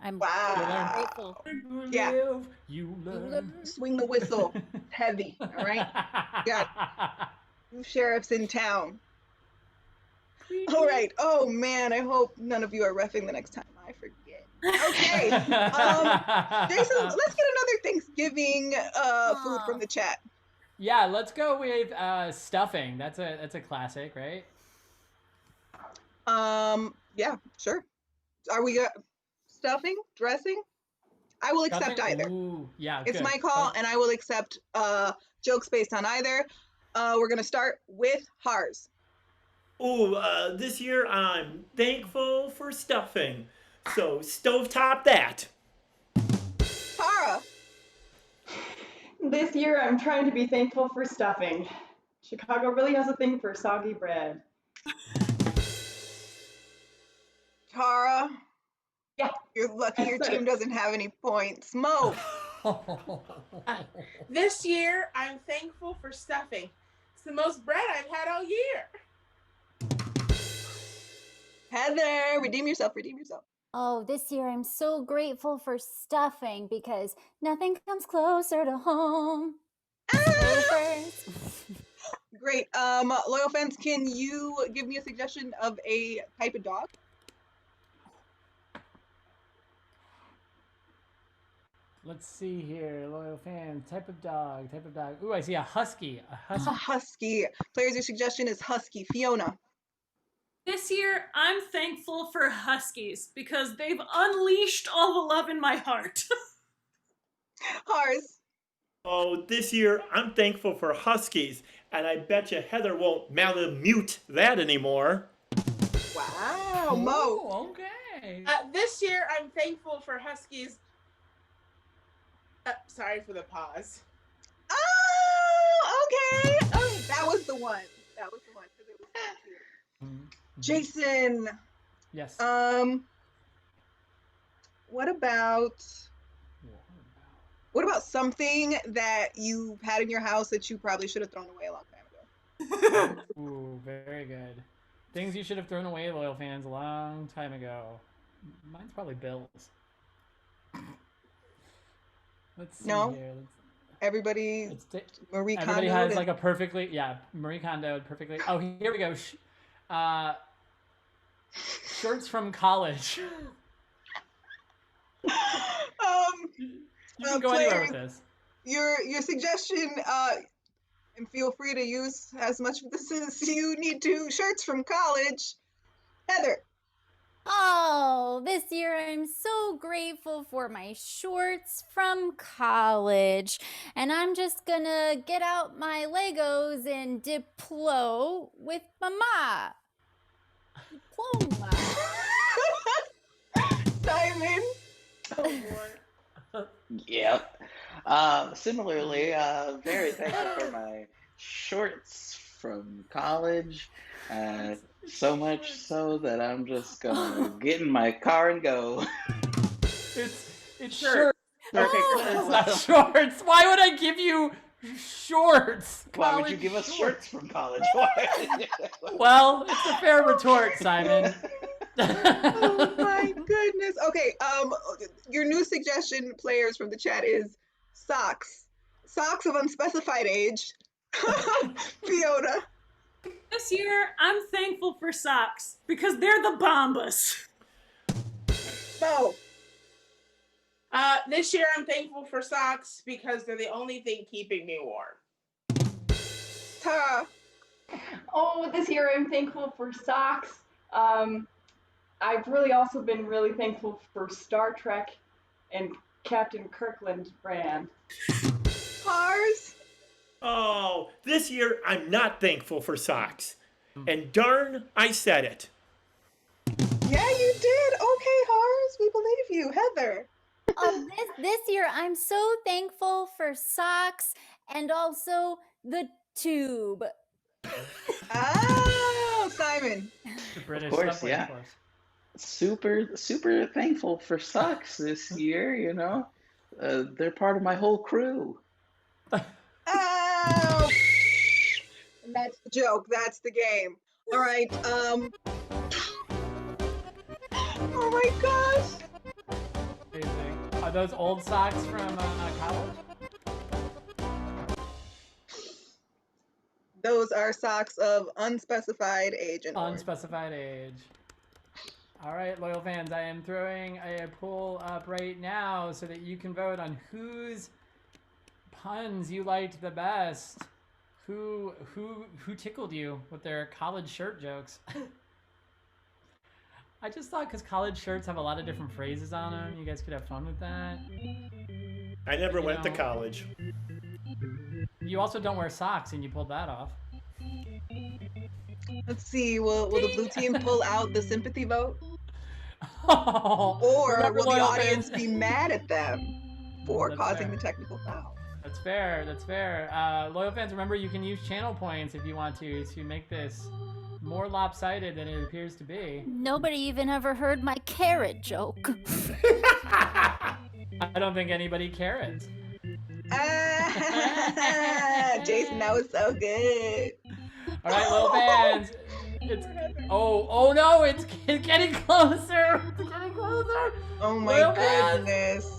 I'm Wow. grateful. Yeah. Live, you learn. Swing the whistle. Heavy. All right. Got 2 sheriffs in town. All right. Oh man, I hope none of you are reffing the next time I forget. Okay. Jason, let's get another Thanksgiving food from the chat. Yeah, let's go with stuffing. That's a classic, right? Yeah, sure. Are we stuffing, dressing? I will accept Stuffing? either. Ooh, yeah, It's good. my call, Both. and I will accept jokes based on either. We're gonna start with Hars. Ooh, this year I'm thankful for stuffing. So stovetop that. Tara. This year, I'm trying to be thankful for stuffing. Chicago really has a thing for soggy bread. Tara. Yeah. You're lucky your team doesn't have any points. Mo. This year, I'm thankful for stuffing. It's the most bread I've had all year. Heather, redeem yourself, redeem yourself. Oh, this year I'm so grateful for stuffing because nothing comes closer to home. Great. Loyal fans, can you give me a suggestion of a type of dog? Let's see here, loyal fan. Type of dog. Ooh, I see a husky. A husky. Players, your suggestion is husky. Fiona. This year, I'm thankful for huskies because they've unleashed all the love in my heart. Hars. Oh, this year I'm thankful for huskies, and I bet you Heather won't malamute that anymore. Wow, Mo. Okay. This year, I'm thankful for huskies. Sorry for the pause. Oh, okay. Oh, that was the one. That was the one. 'Cause it was so cute. Jason. Yes. What about something that you had in your house that you probably should have thrown away a long time ago? Ooh, very good. Things you should have thrown away, loyal fans, a long time ago. Mine's probably bills. Let's see No. here. Everybody, Marie Kondo. Everybody has like a perfectly, Marie Kondo perfectly. Oh, here we go. Shirts from college. You can go anywhere with this. Your suggestion, and feel free to use as much of this as you need to. Shirts from college. Heather. Oh, this year I'm so grateful for my shorts from college. And I'm just gonna get out my Legos and diplo with mama. Diploma. Simon. Oh boy. Yep. Similarly, very thankful for my shorts from college. So much so that I'm just gonna get in my car and go. It's shirts. It's not shorts. Why would I give you shorts? Why would you give us shorts from college? Well, it's a fair retort, Simon. Oh my goodness. Okay, your new suggestion, players from the chat, is socks. Socks of unspecified age. Fiona. This year, I'm thankful for socks because they're the bombas. Mo. This year, I'm thankful for socks because they're the only thing keeping me warm. Tara. Oh, this year I'm thankful for socks. I've really also been really thankful for Star Trek and Captain Kirkland brand. Hars. Oh, this year I'm not thankful for socks. And darn, I said it. Yeah, you did. Okay, Hars, we believe you. Heather. Oh, this year I'm so thankful for socks and also the tube. Oh, Simon. Of course, yeah. Super thankful for socks this year, you know. They're part of my whole crew. down. And that's the joke. That's the game. All right. Oh my gosh. Amazing. Are those old socks from college? Those are socks of unspecified age and origin. Unspecified age. All right, loyal fans, I am throwing a poll up right now so that you can vote on whose puns you liked the best. Who tickled you with their college shirt jokes? I just thought because college shirts have a lot of different phrases on them, you guys could have fun with that. I never went to college. You also don't wear socks, and you pulled that off. Let's see. Will the blue team pull out the sympathy vote? Or Or will the audience be mad at them for That's causing fair. the technical foul? That's fair. That's fair. Loyal fans, remember you can use channel points if you want to make this more lopsided than it appears to be. Nobody even ever heard my carrot joke. I don't think anybody cares. Jason, that was so good. All right, little fans. It's oh no! It's getting closer. It's getting closer. Oh my Little fans. goodness.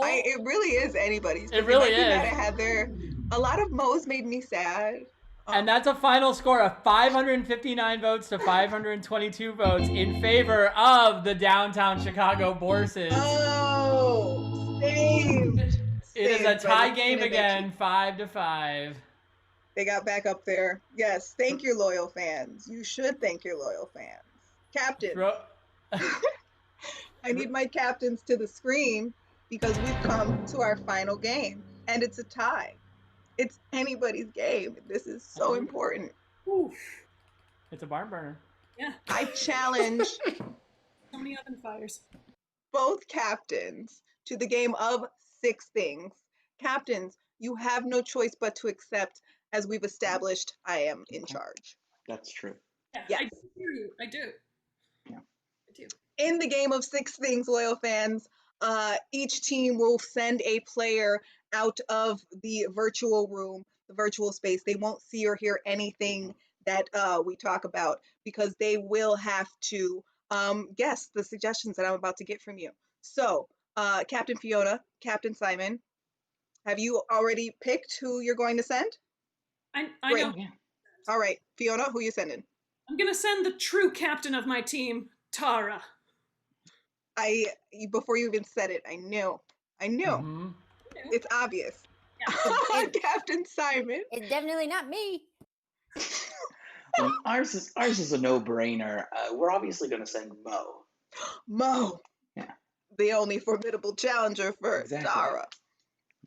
It really is anybody's. It really Might be mad is. at Heather. A lot of Mo's made me sad. And that's a final score of 559 votes to 522 votes in favor of the downtown Chicago Borses. Oh, saved. It is a Saved by tie the game Innovation. again, 5-5. They got back up there. Yes, thank your loyal fans. You should thank your loyal fans. Captain. I need my captains to the screen because we've come to our final game. And it's a tie. It's anybody's game. This is so important. It's a barn burner. Yeah. I challenge So many oven fires. both captains to the game of 6 things. Captains, you have no choice but to accept, as we've established, I am in charge. That's true. Yeah, Yes. I hear you. I do. Yeah. I do. In the game of 6 things, loyal fans, each team will send a player out of the virtual room, the virtual space. They won't see or hear anything that we talk about because they will have to guess the suggestions that I'm about to get from you. So, Captain Fiona, Captain Simon, have you already picked who you're going to send? I Great. know. All right, Fiona, who you sending? I'm gonna send the true captain of my team, Tara. Before you even said it, I knew. Mm-hmm. It's obvious. Captain Simon. It's definitely not me. Ours is a no-brainer. We're obviously going to send Mo. Mo. Yeah. The only formidable challenger for Exactly. Tara.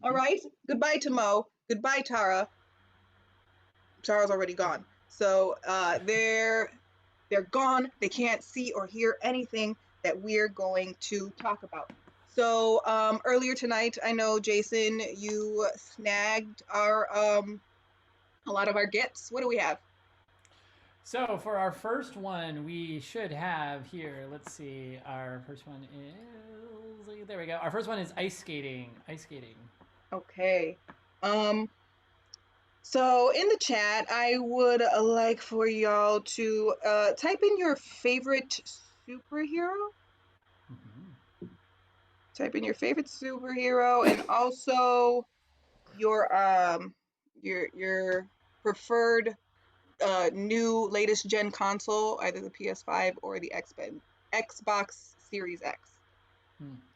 All right. Goodbye to Mo. Goodbye, Tara. Tara's already gone. So they're gone. They can't see or hear anything that we're going to talk about. So earlier tonight, I know, Jason, you snagged our a lot of our gifts. What do we have? So for our first one, we should have here, let's see, our first one is, there we go. Our first one is ice skating. Ice skating. Okay. So in the chat, I would like for y'all to type in your favorite superhero. Type in your favorite superhero and also your preferred new latest gen console, either the PS5 or the Xbox Series X.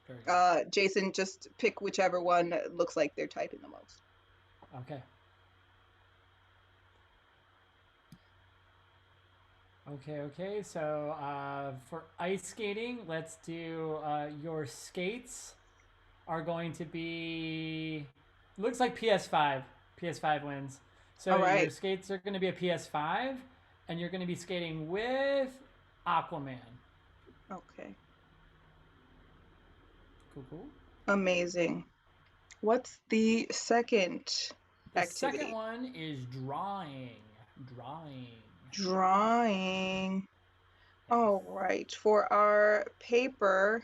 Very good. Jason, just pick whichever one looks like they're typing the most. Okay. Okay. So for ice skating, let's do your skates are going to be, looks like PS5. PS5 wins. So All right. your skates are going to be a PS5, and you're going to be skating with Aquaman. Okay. Cool. Amazing. What's the second The activity? second one is drawing. Drawing. All right. For our paper,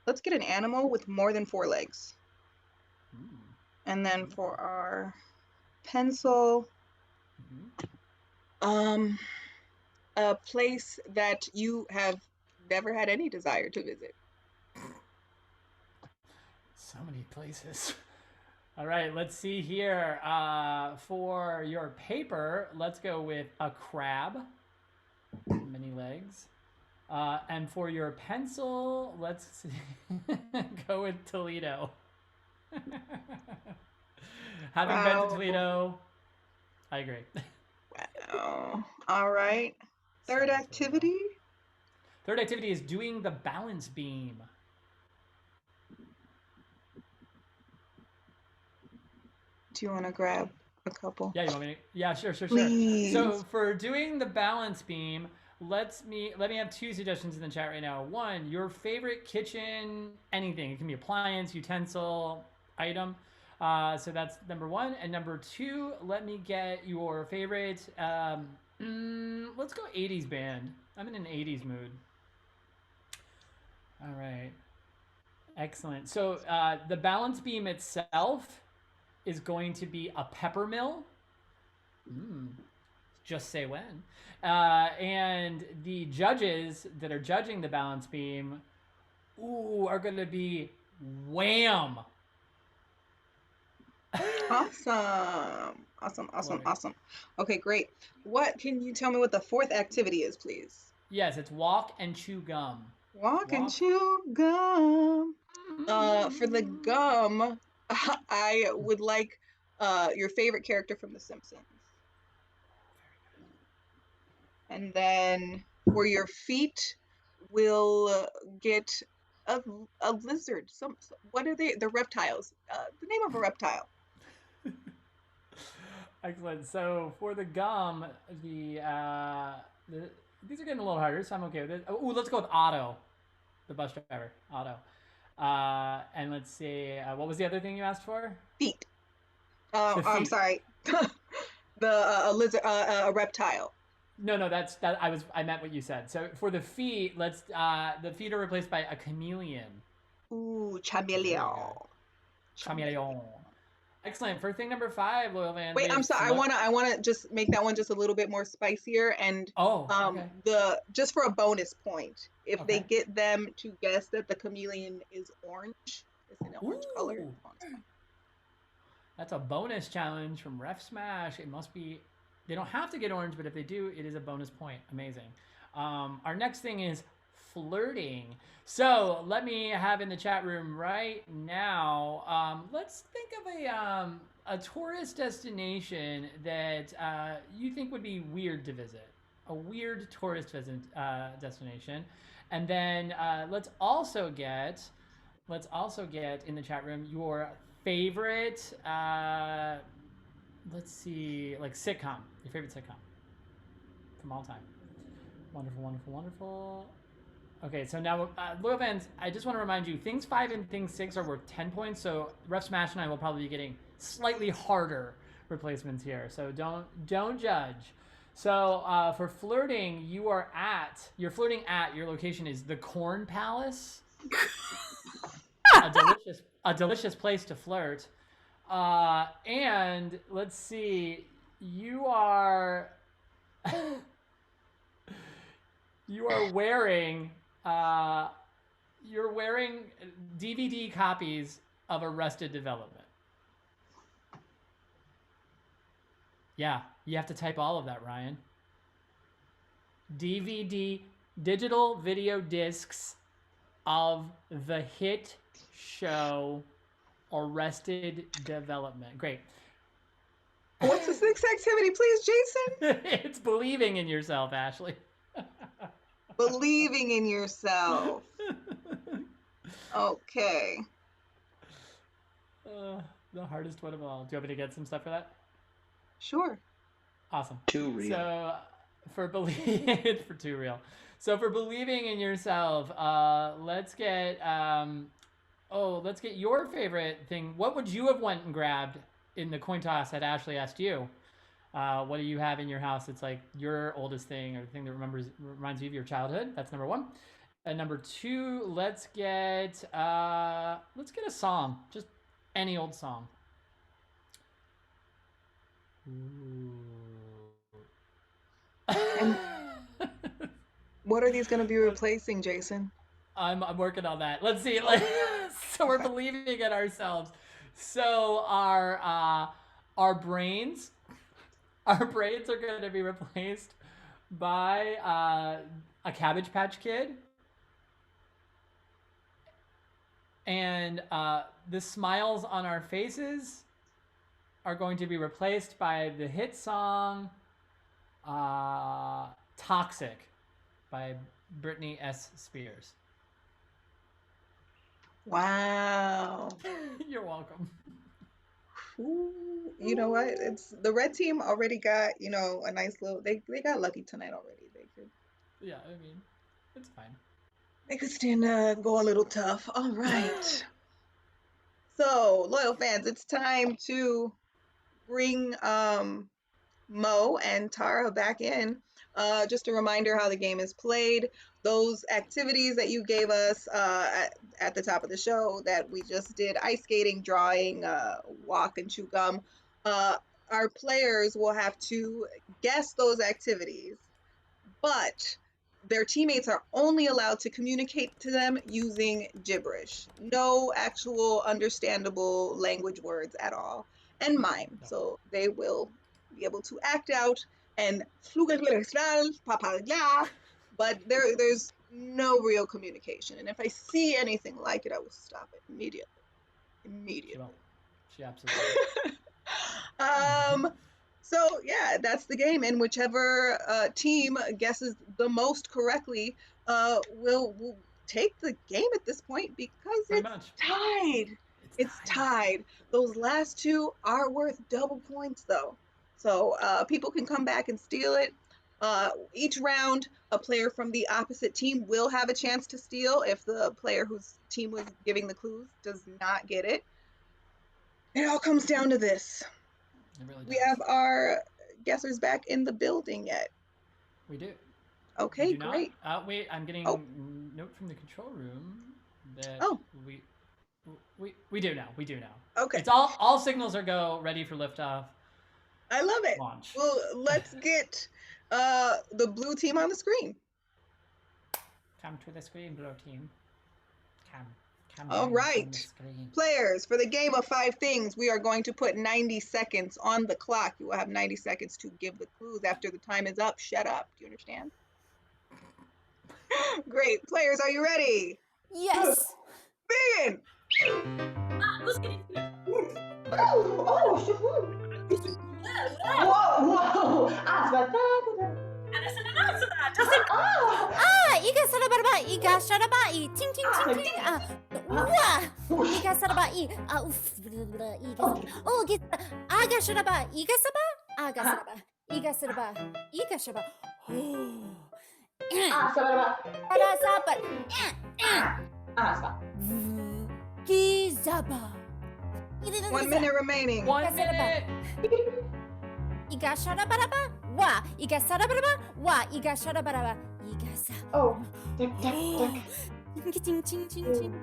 let's get an animal with more than 4 legs. And then for our pencil. Mm-hmm. A place that you have never had any desire to visit. So many places. All right, let's see here. For your paper, let's go with a crab. Many legs. And for your pencil, let's go with Toledo. Having been to Toledo, I agree. Wow. All right. Third activity. Third activity is doing the balance beam. Do you want to grab a couple? Yeah, you want me to? Yeah, sure. Please. So for doing the balance beam, let me have two suggestions in the chat right now. One, your favorite kitchen anything. It can be appliance, utensil, item. So that's number one. And number two, let me get your favorite. Let's go 80s band. I'm in an 80s mood. All right. Excellent. So the balance beam itself is going to be a pepper mill. Just say when. And the judges that are judging the balance beam, are going to be Wham! Awesome. Okay, great. What can you tell me what the fourth activity is, please? Yes, it's walk and chew gum. Walk and chew gum. For the gum, I would like your favorite character from The Simpsons. And then for your feet, we'll get a lizard. What are they? The reptiles. The name of a reptile. Excellent. So for the gum, these are getting a little harder, so I'm okay with it. Oh, let's go with Otto, the bus driver. Otto. And let's see, what was the other thing you asked for? Feet. The I'm feet. sorry. A lizard, a reptile. No, that's that. I meant what you said. So for the feet, let's the feet are replaced by a chameleon. Ooh, chameleon. Chameleon. Excellent. For thing number 5, loyal fans. Wait, I'm sorry. I wanna just make that one just a little bit more spicier and okay. just for a bonus point, if they get them to guess that the chameleon is orange, it's an orange color. That's a bonus challenge from Ref Smash. It must be. They don't have to get orange, but if they do, it is a bonus point. Amazing. Our next thing is flirting. So let me have in the chat room right now. Let's think of a tourist destination that you think would be weird to visit. A weird tourist destination, and then let's also get in the chat room your favorite. Let's see, like sitcom. Your favorite sitcom from all time. Wonderful. Okay, so now, loyal fans, I just want to remind you, things 5 and things 6 are worth 10 points, so Ref Smash and I will probably be getting slightly harder replacements here, so don't judge. So for flirting, you're flirting at, your location is the Corn Palace. a delicious place to flirt. And let's see, you are wearing DVD copies of Arrested Development. Yeah, you have to type all of that, Ryan. DVD, digital video discs of the hit show Arrested Development. Great. What's the sixth activity, please, Jason? It's believing in yourself, Ashley. Believing in yourself. Okay. The hardest one of all. Do you want me to get some stuff for that? Sure. Awesome. Too real. So for for too real. So for believing in yourself, let's get your favorite thing. What would you have went and grabbed in the coin toss had Ashley asked you? What do you have in your house that's like your oldest thing or the thing that reminds you of your childhood? That's number 1. And number 2, let's get a song, just any old song. And what are these going to be replacing, Jason? I'm working on that. Let's see. So we're believing in ourselves. So our brains, are going to be replaced by a Cabbage Patch Kid, and the smiles on our faces are going to be replaced by the hit song "Toxic" by Britney S. Spears. Wow. You're welcome. Ooh, you know what? It's the red team already got, a nice little they got lucky tonight already. Yeah, I mean, it's fine. They could stand to go a little tough. All right. So, loyal fans, it's time to bring Mo and Tara back in. Just a reminder how the game is played. Those activities that you gave us at the top of the show that we just did, ice skating, drawing, walk, and chew gum, our players will have to guess those activities, but their teammates are only allowed to communicate to them using gibberish. No actual understandable language words at all, and mime. So they will be able to act out and but there's no real communication. And if I see anything like it, I will stop it immediately. She absolutely. So yeah, that's the game, and whichever team guesses the most correctly will take the game at this point because it's tied. It's tied. Those last two are worth double points though, so people can come back and steal it. Each round, a player from the opposite team will have a chance to steal if the player whose team was giving the clues does not get it. It all comes down to this. We have our guessers back in the building yet? We do. Okay, We do not? great. Wait, I'm getting Oh. note from the control room that Oh. we do now. We do now. Okay. It's all signals are go, ready for liftoff. I love it. Launch. Well, let's get the blue team on the screen. Come to the screen, blue team. Come. All right. Players, for the game of 5 things, we are going to put 90 seconds on the clock. You will have 90 seconds to give the clues. After the time is up, shut up. Do you understand? Great. Players, are you ready? Yes. Begin. Whoa! Iga saraba, iga sharaba, ting ting ting ting. Iga saraba, oh, get aga sharaba, iga saba, aga saraba, iga saraba, iga shaba. Ara saba, Kizaba. 1 minute remaining. 1 minute. Iga sharabaraba, wa, iga sarabaraba, wa, iga sharabaraba, iga sa. Oh, tick, tick, tick. Ting, ting, ting, ting.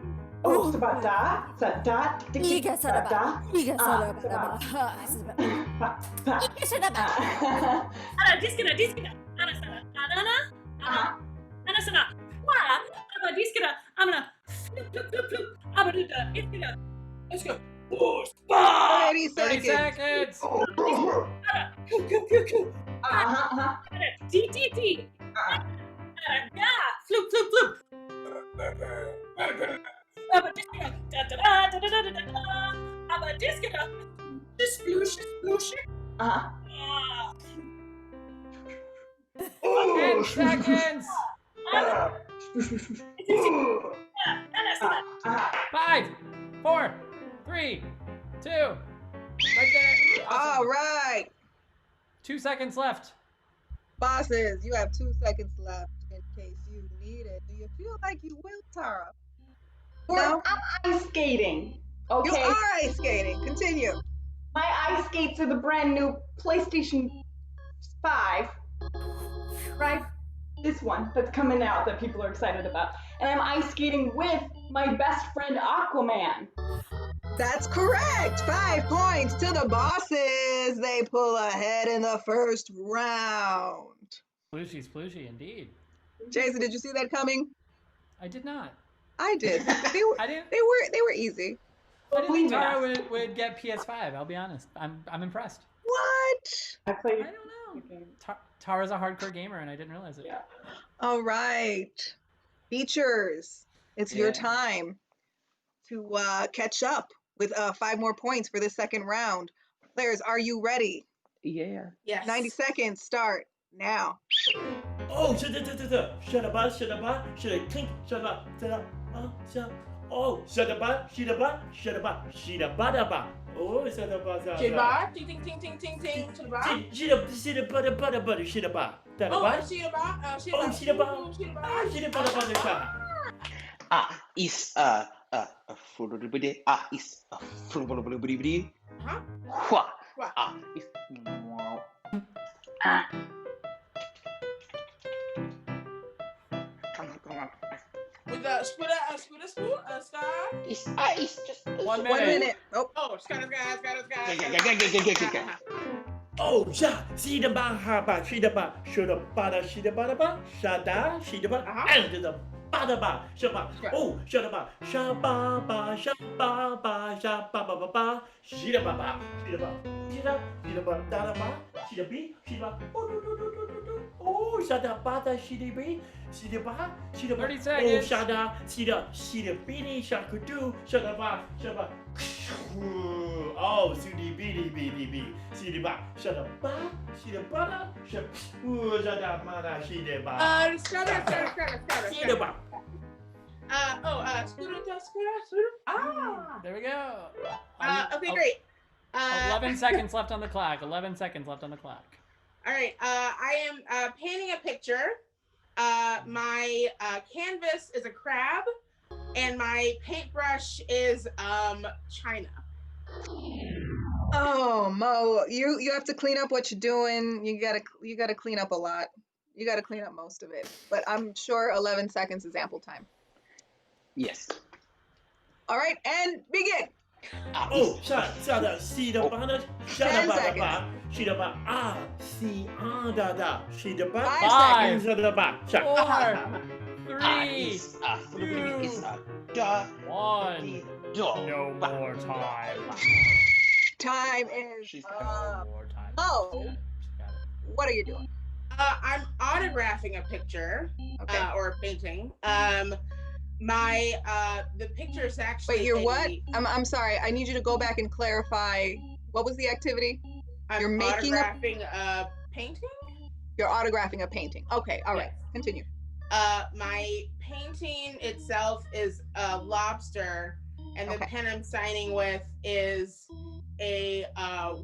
Oh, sabata, sata, tick, tick, Iga saraba, iga sarabaraba, iga sharaba. Ara diskina, ana sana, ana sana. Wa, aba diskina, amna. Flip. Aba dida, iskina. Let's go. 30 30 seconds. T. Yeah. Flip. Aba diskina. Aba diskina. Sploosh. 10 seconds. 5, 4, 3, 2. Right there. All right. 2 seconds left. Bosses, you have 2 seconds left in case you need it. Do you feel like you will, Tara? I'm ice skating. Okay. You are ice skating. Continue. My ice skates are the brand new PlayStation 5. Right? This one that's coming out that people are excited about. And I'm ice skating with my best friend Aquaman. That's correct. 5 points to the bosses. They pull ahead in the first round. Splooshy, indeed. Jason, did you see that coming? I did not. I did. They were. I didn't. They were easy. I didn't think Tara would get PS5. I'll be honest. I'm impressed. What? I played. I don't know. Tara's a hardcore gamer, and I didn't realize it. Yeah. All right. Features. It's your Yeah. time to catch up with 5 more points for the second round. Players, are you ready? Yeah. Yes. 90 seconds. Start now. Oh, shut up, shut up, shut up, shut up, clink, shut up, oh, shut up, shut up, shut up, shut up, oh, shut up, Shiba, ting ting ting ting ting ting. Shiba. shut up, shut up, shut up, shut up, Oh, Shiba. oh, shut up, shut up, Is fulubidi is fulubidi. Huh? Hua. What? Is Come on. With a spoon, a star. Is just 1 minute. 1 minute. Oh. Oh, sky. oh, ja, see the bar, haba, she the bar, should have bada, she the bada, shada, she the bar, and the bada bar, shaba, oh, shut up, shababa, shababa, shababa, she the baba, she the bar, she the bar, dada bar, she the bee, she the bar, oh, shada, bada, she the bee, she the bar, she the bar, 30 oh, seconds. shada, she the beanie, shakudu, shada bar, shaba. Oh, Sudi Bidi, see the bar, shut up, see the butter, shut up, mana, see the bar. Scatter. See the bar. Scooter. Ah. There we go. Okay, great. 11 seconds left on the clock. 11 seconds left on the clock. All right. I am painting a picture. My canvas is a crab, and my paintbrush is China. Oh, Mo, you have to clean up what you're doing. You gotta clean up a lot. You gotta clean up most of it. But I'm sure 11 seconds is ample time. Yes. All right, and begin. Oh, shut up, see the bar, shut 10 up, seconds. see the bar, see, da, see the bar, 5 seconds. shut the bar, shut 4, 3, 2, 1. No more time. Time is up. Oh, what are you doing? I'm autographing a picture or a painting. The picture is actually. Wait, you're what? I'm sorry. I need you to go back and clarify. What was the activity? You're making autographing a painting. You're autographing a painting. Okay, all right. Continue. My painting itself is a lobster, and the pen I'm signing with is a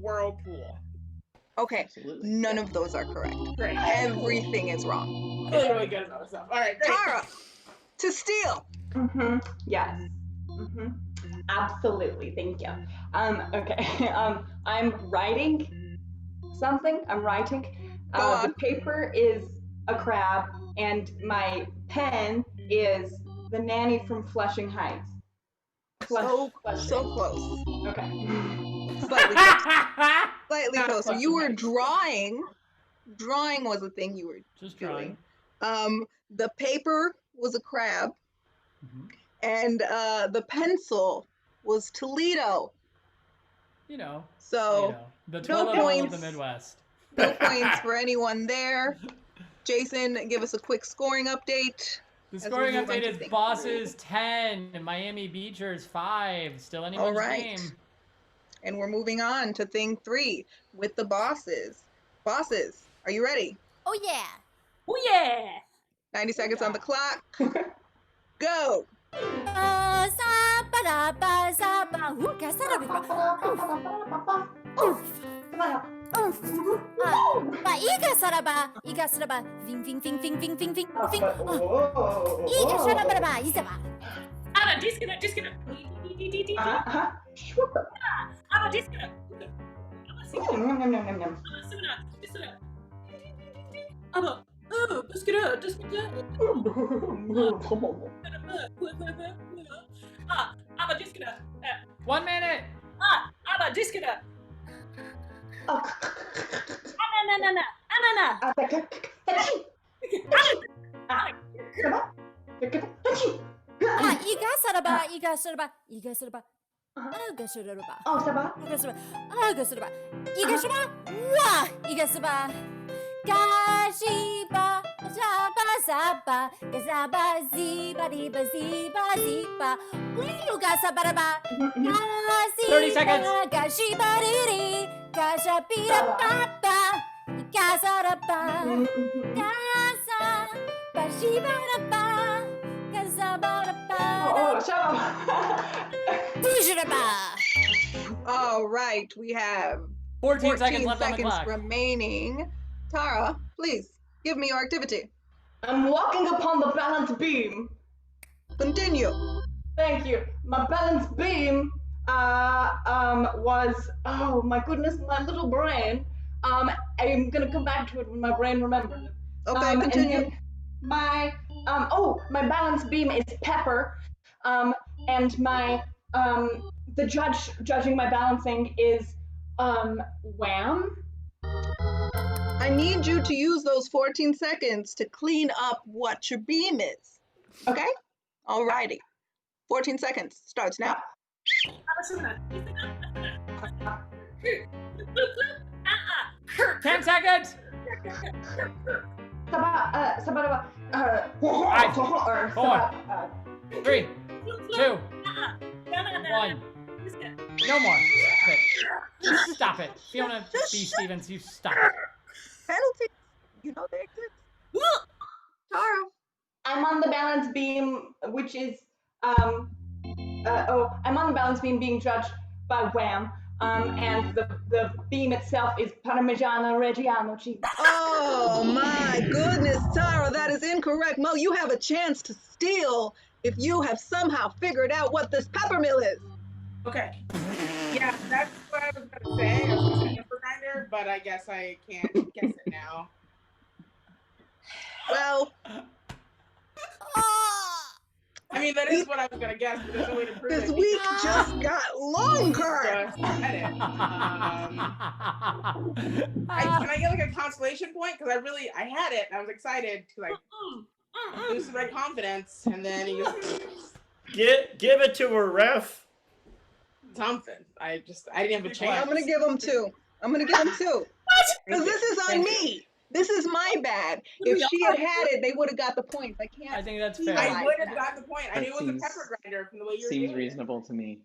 whirlpool. Okay, none of those are correct. Great. Everything is wrong. Really good about myself. All right, great. Tara, to steal. Yes. Absolutely. Thank you. Okay. I'm writing something. The paper is a crab, and my pen is the nanny from Flushing Heights. So close. Okay. Slightly closer. You were drawing. Drawing was the thing you were just doing. The paper was a crab, and the pencil was Toledo. You know. So the no toilet bowl of points. the Midwest. No points for anyone there. Jason, give us a quick scoring update. The scoring update is Bosses 10, Miami Beachers 5. Still anyone's game. And we're moving on to thing 3 with the bosses. Bosses, are you ready? Oh yeah. Oh yeah. 90 seconds on the clock. Go. Iga saraba, ving ving ving ving ving ving ving ving. Iga saraba, isaba. Ana disconnect. Ana disconnect. Ana 1 minute. Anna, diskida. Anna. 이가 살아봐. 이가 살아봐. 이가 살아봐. 아가 살아봐. 아가 살아봐. 아가 살아봐. 이가 살아봐. 와, 이가 살아봐. 가시바 자바사바 가사바 지바리바 지바지바 우리로 가사바라바 30 seconds. 가시바리리 가샤비라바바 가사라바 가사 바시바라바 가사바라바 두시라바. All right, we have 14 seconds left on the seconds clock. remaining. Tara, please give me your activity. I'm walking upon the balance beam. Continue. Thank you. My balance beam was, oh my goodness, my little brain. I'm gonna come back to it when my brain remembers it. Okay, continue. My my balance beam is pepper. And my the judge judging my balancing is wham. I need you to use those 14 seconds to clean up what your beam is. Okay? Alrighty. 14 seconds starts now. 10 seconds. Five, 4, 3, 2, 1. No more. Okay. Just stop it. Fiona B. Stevens, you stop it. Penalties. You know they exist. Tara. I'm on the balance beam, which is I'm on the balance beam being judged by wham. And the beam itself is Parmigiano Reggiano cheese. Oh my goodness, Tara, that is incorrect. Mo, you have a chance to steal if you have somehow figured out what this pepper mill is. Okay. Yeah, that's what I was gonna say. I was gonna say pepper grinder, but I guess I can't guess it now. Well, I mean, that is what I was gonna guess, but there's no way to prove this it. week just got longer. Just said it. Can I get like a consolation point? Because I had it, and I was excited because I boosted my confidence, and then he just Give it to her, ref. something. I didn't have a chance. I'm gonna give him 2. I'm gonna give him 2. Because this is on me. This is my bad. If she had it, they would have got the points. I can't. I think that's fair. I would have got the point. I That knew it was a pepper grinder from the way you were Seems doing reasonable to me.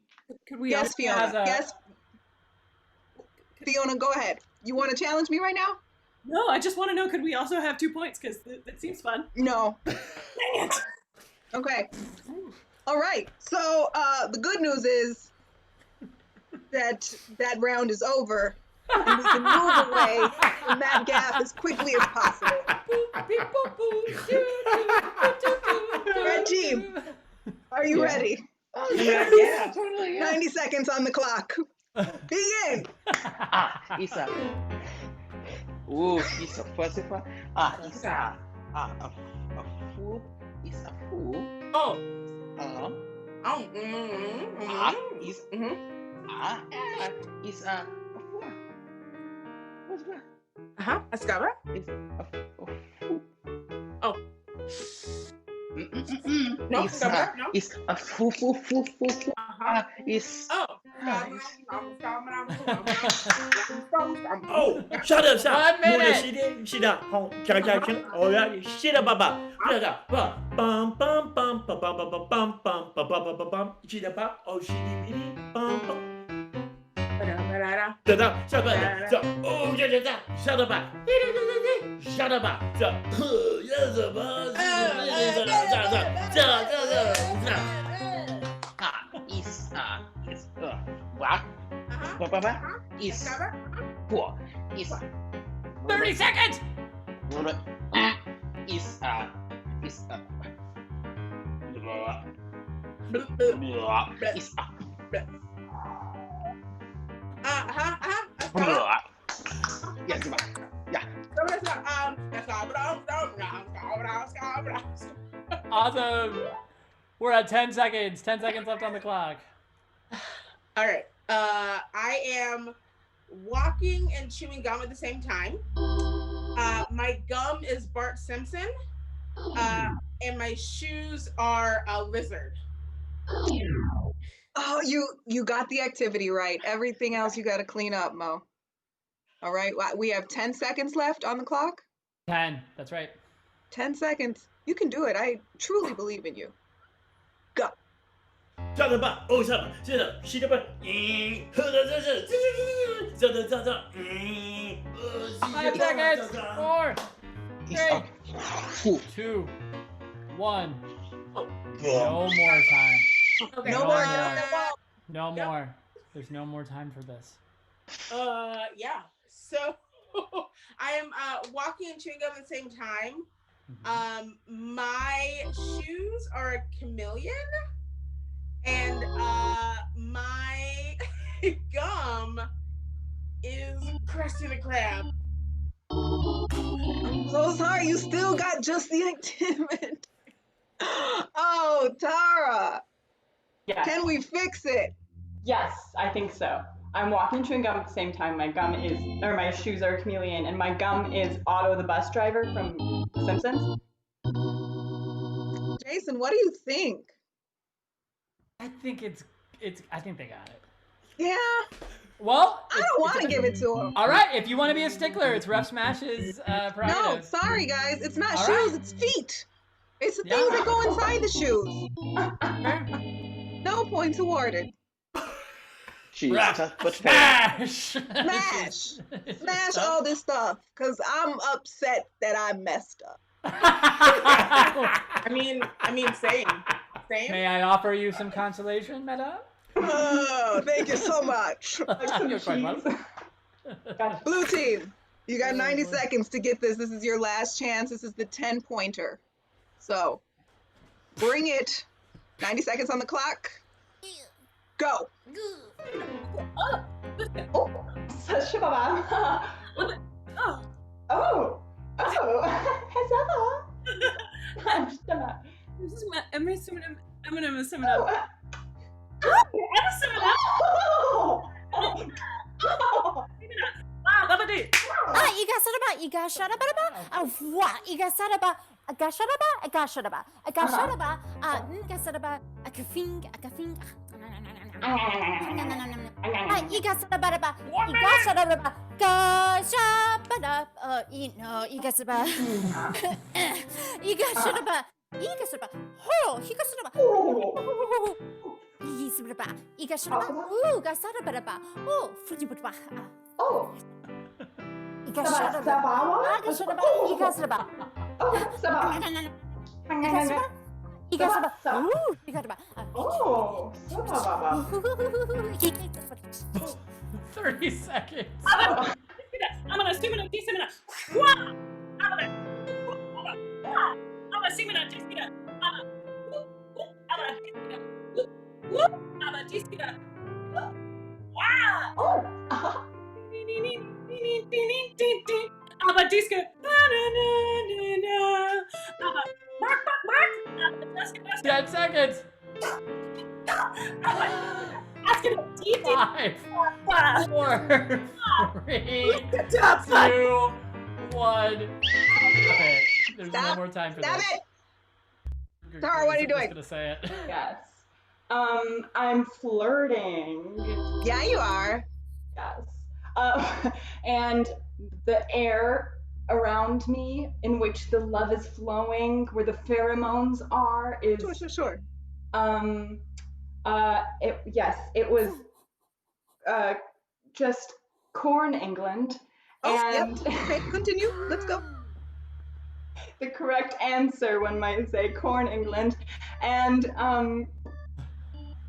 Could we Yes, also Fiona. have a- Yes. Fiona, go ahead. You want to challenge me right now? No, I just want to know, could we also have 2 points? Because it seems fun. No. Dang it. Okay. All right. So the good news is that round is over, and we can move away from that gap as quickly as possible. Red team, are you ready? Yeah, totally. 90 seconds on the clock. Begin. Isa. Isa. Isa. Isa. A fool is a fool. Oh. Is is a fool. What's that? A scabra? Is a fool. Oh. No, Is scabra? No. is a fool. Is Oh, shut up, stop. 1 minute. Shut up. Oh, yeah. Shut up, baba. Shut up. Bum, bum, bum, bum, bum, bum, bum, bum, bum, bum, bum, bum, bum. Shut up. Oh, shitty, bum, bum. Shut up. Shut up. Oh, shut up. Shut up. Shut up. is what? Is poor. Is 30 seconds. Is is yes, yeah. Awesome. We're at 10 seconds. 10 seconds left on the clock. All right. I am walking and chewing gum at the same time. My gum is Bart Simpson. And my shoes are a lizard. Oh, you got the activity right. Everything else you got to clean up, Mo. All right. We have 10 seconds left on the clock. 10. That's right. 10 seconds. You can do it. I truly believe in you. Go. 5 seconds. 4, 3, 2, 1. No more time. Okay. No more. No more. There's no more time for this. Yeah. So I am walking and chewing gum at the same time. My shoes are a chameleon, and my gum is Krusty the Krab. I'm so sorry. You still got just the activity. Oh, Tara. Yes. Can we fix it? Yes, I think so. I'm walking and chewing gum at the same time. My shoes are a chameleon, and my gum is Otto the bus driver from The Simpsons. Jason, what do you think? I think I think they got it. Yeah. Well, I don't want to give it to him. All right, if you want to be a stickler, it's Ref Smash's prerogative. No, sorry guys. It's not All shoes, right. it's feet. It's the things that go inside the shoes. No points awarded. Jeez, tough but fair. Smash all this stuff, because I'm upset that I messed up. I mean, same. May I offer you some consolation, madam? Oh, thank you so much. You're quite welcome. Blue team, you got 90 seconds to get this. This is your last chance. This is the 10-pointer. So, bring it. 90 seconds on the clock. Go. You got shut up. What? You got shut up. I got shut up. I got shut up. I got shut up. Got shut up. I can think. You got shut up. You got shut up. Got shut up. You know, you got shut up. You got shut up. You got shut up. Oh, you got shut up. You got shut up. Ooh, got shut up. Oh, fruity but oh. You got shut up. I got shut up. You got shut up. You got shut up. Ooh, you got shut up. 30 seconds. I'm gonna stimulate. Ten seconds. 5, 4, 3, 2, 1. Okay, there's no more time for Stop this. it. Tara, what are you doing? I'm just gonna say it. Yes. I'm flirting. Yeah, you are. Yes. And the air around me, in which the love is flowing, where the pheromones are, is sure. It was just Corn, England. And Okay, continue. Let's go. The correct answer, one might say, Corn, England. And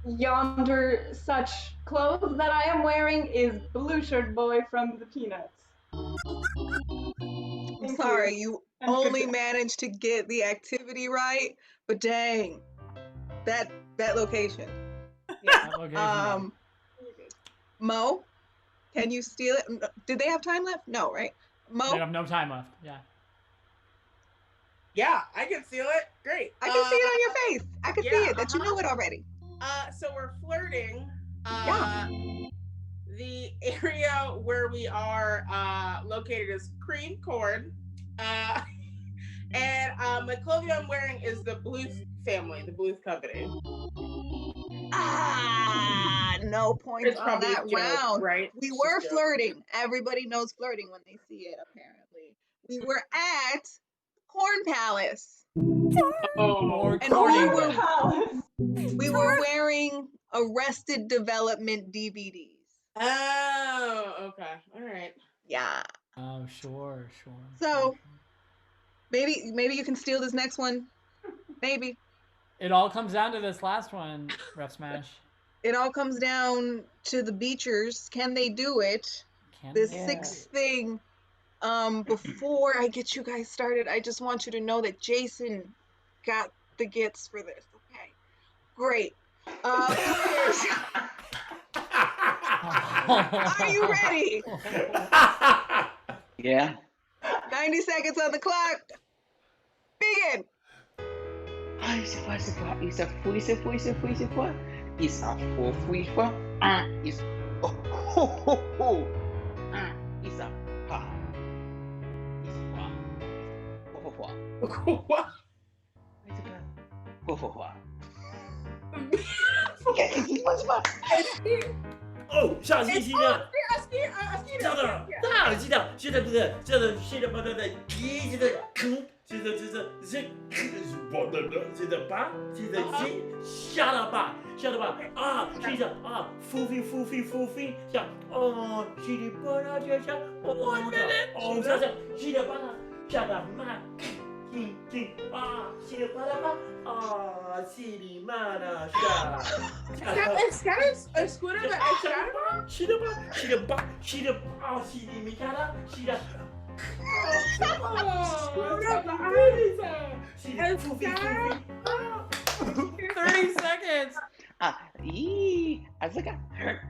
yonder such clothes that I am wearing is Blue Shirt Boy from the Peanuts. I'm sorry, you only managed to get the activity right, but dang, that location. Yeah. Mo, can you steal it? Did they have time left? No, right? Mo, They have no time left. Yeah. Yeah, I can seal it. Great. I can see it on your face. I can see it that you know it already. So we're flirting. The area where we are located is cream corn. And the clothing I'm wearing is the Bluth family, the Bluth company. No points It's on probably that a joke, round. right? We It's were just a joke. flirting. Everybody knows flirting when they see it, apparently. We were at Corn Palace. Oh, And we were wearing Arrested Development DVDs. Oh, okay. All right. Yeah. Oh, sure. So maybe you can steal this next one. Maybe. It all comes down to this last one, Ref Smash. It all comes down to the Beachers. Can they do it? The sixth thing. Before I get you guys started, I just want you to know that Jason got the gifts for this. Okay. Great. Players. Are you ready? Yeah. 90 seconds on the clock. Begin. Isa fuifa, isa fuisa, fuisa, fuisa, fua. Isa fo fuifa, is oh ho ho ho. Isa ha. Is fa. Ho ho ho. What? Ho ho ho. Oh，上星期呢？知道的，当然知道，是的，不是，这个是的，不对的，一这个坑，是的，是我的，是的吧，是的，下了吧啊，是的啊，浮飞，像哦，是的吧啦，就像哦的，是的，是的吧啦，下的嘛。啊，是的，巴拉巴啊，是的嘛啦，Escuta,是的吧，是的吧，是的啊，是的米卡拉，是的。 30 seconds. I was like,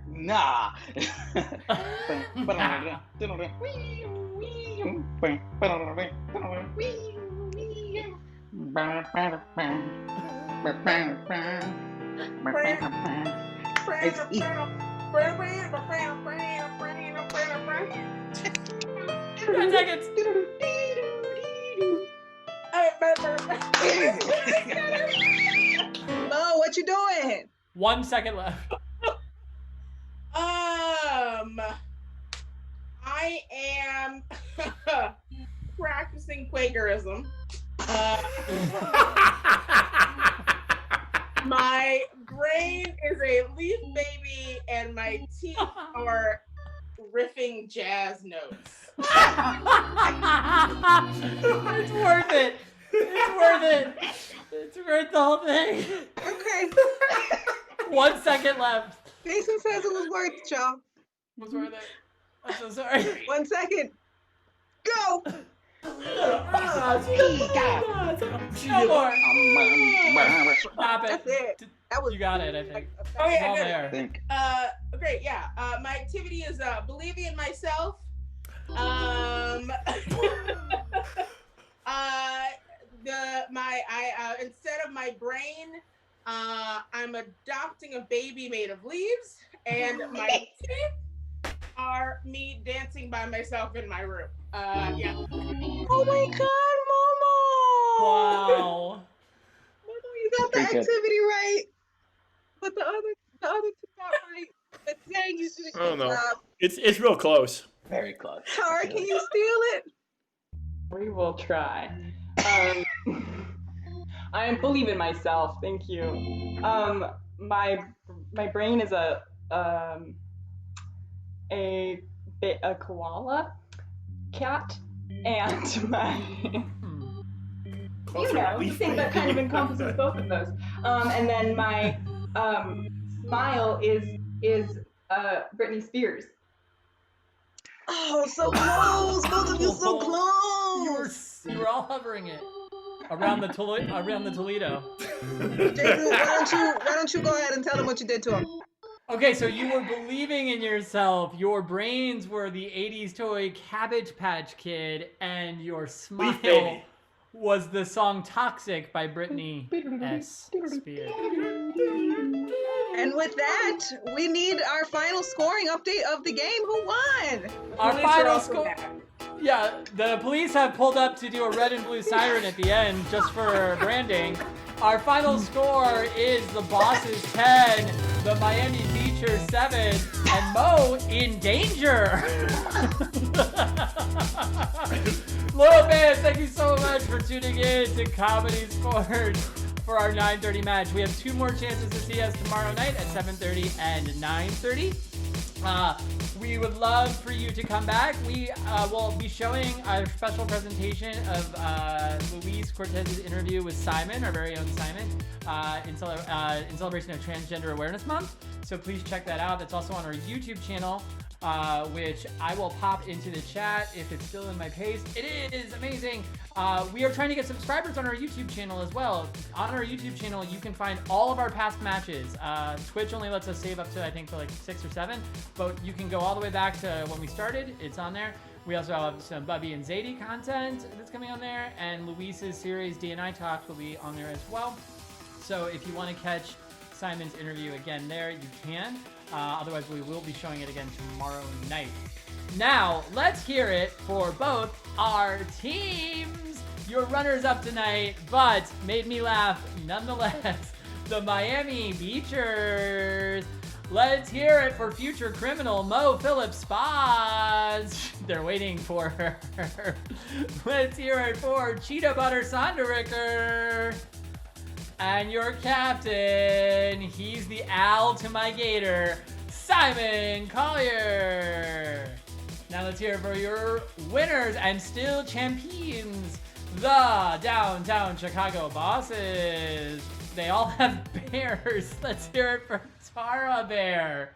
nah. It's 10 seconds. Oh, what you doing? 1 second left. I am practicing Quakerism. My brain is a leaf baby, and my teeth are riffing jazz notes. It's worth it. It's worth it. It's worth the whole thing. Okay. 1 second left. Jason says it was worth it, y'all. Was worth it. I'm so sorry. 1 second. Go. No more. Stop it. That's it. That was. You got it, I think. Oh It's yeah, all good. there. Great. Yeah. My activity is believing in myself. Instead of my brain, I'm adopting a baby made of leaves, and my teeth are me dancing by myself in my room. Yeah. Oh my God, Momo! Wow. Momo, you got the Pretty good. activity right, but the other two got right. But dang, you did a I don't good know. job. It's real close. Very close. Tara, can you steal it? We will try. I believe in myself. Thank you. My brain is a koala cat, and my the thing that kind of encompasses both of those. And then my smile is Britney Spears. Oh, so close! Both of you so close! You were all hovering it around the Toledo. Jason, why don't you go ahead and tell them what you did to him? Okay, so you were believing in yourself. Your brains were the 80s toy Cabbage Patch Kid, and your smile baby. was the song Toxic by Britney S. Spears. And with that, we need our final scoring update of the game. Who won? Our Police are final also score. back. Yeah, the police have pulled up to do a red and blue siren at the end just for branding. Our final score is the Bosses 10, the Miami Beachers 7, and Mo in danger. Loyal fans, thank you so much for tuning in to Comedy Sports for our 9:30 match. We have 2 more chances to see us tomorrow night at 7:30 and 9:30. We would love for you to come back. We will be showing a special presentation of Luis Cortez's interview with Simon, our very own Simon, in celebration of Transgender Awareness Month. So please check that out. That's also on our YouTube channel, which I will pop into the chat if it's still in my pace. It is amazing. We are trying to get subscribers on our YouTube channel as well. On our YouTube channel, you can find all of our past matches. Twitch only lets us save up to, I think, like 6 or 7, but you can go all the way back to when we started. It's on there. We also have some Bubby and Zadie content that's coming on there, and Luis's series D&I Talks will be on there as well. So if you want to catch Simon's interview again there, you can. Otherwise, we will be showing it again tomorrow night. Now, let's hear it for both our teams. Your runners-up tonight, but made me laugh nonetheless. The Miami Beachers. Let's hear it for future criminal Mo Phillips Spots. They're waiting for her. Let's hear it for Cheetah Butter Sonderricker. And your captain, he's the owl to my gator, Simon Collier. Now let's hear it for your winners and still champions, the Downtown Chicago Bosses. They all have bears. Let's hear it for Tara Bear.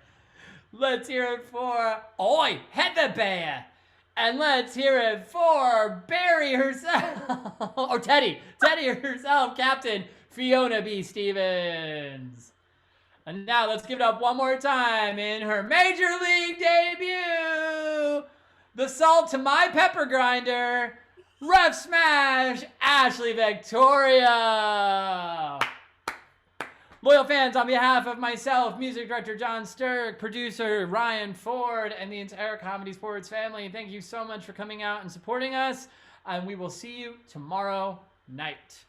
Let's hear it for Oi, Heather Bear. And let's hear it for Barry herself. Or Teddy herself, Captain Fiona B. Stevens. And now let's give it up one more time in her Major League debut. The salt to my pepper grinder, Ref Smash, Ashley Victoria. Loyal fans, on behalf of myself, music director John Sturck, producer Ryan Ford, and the entire Comedy Sports family, thank you so much for coming out and supporting us. And we will see you tomorrow night.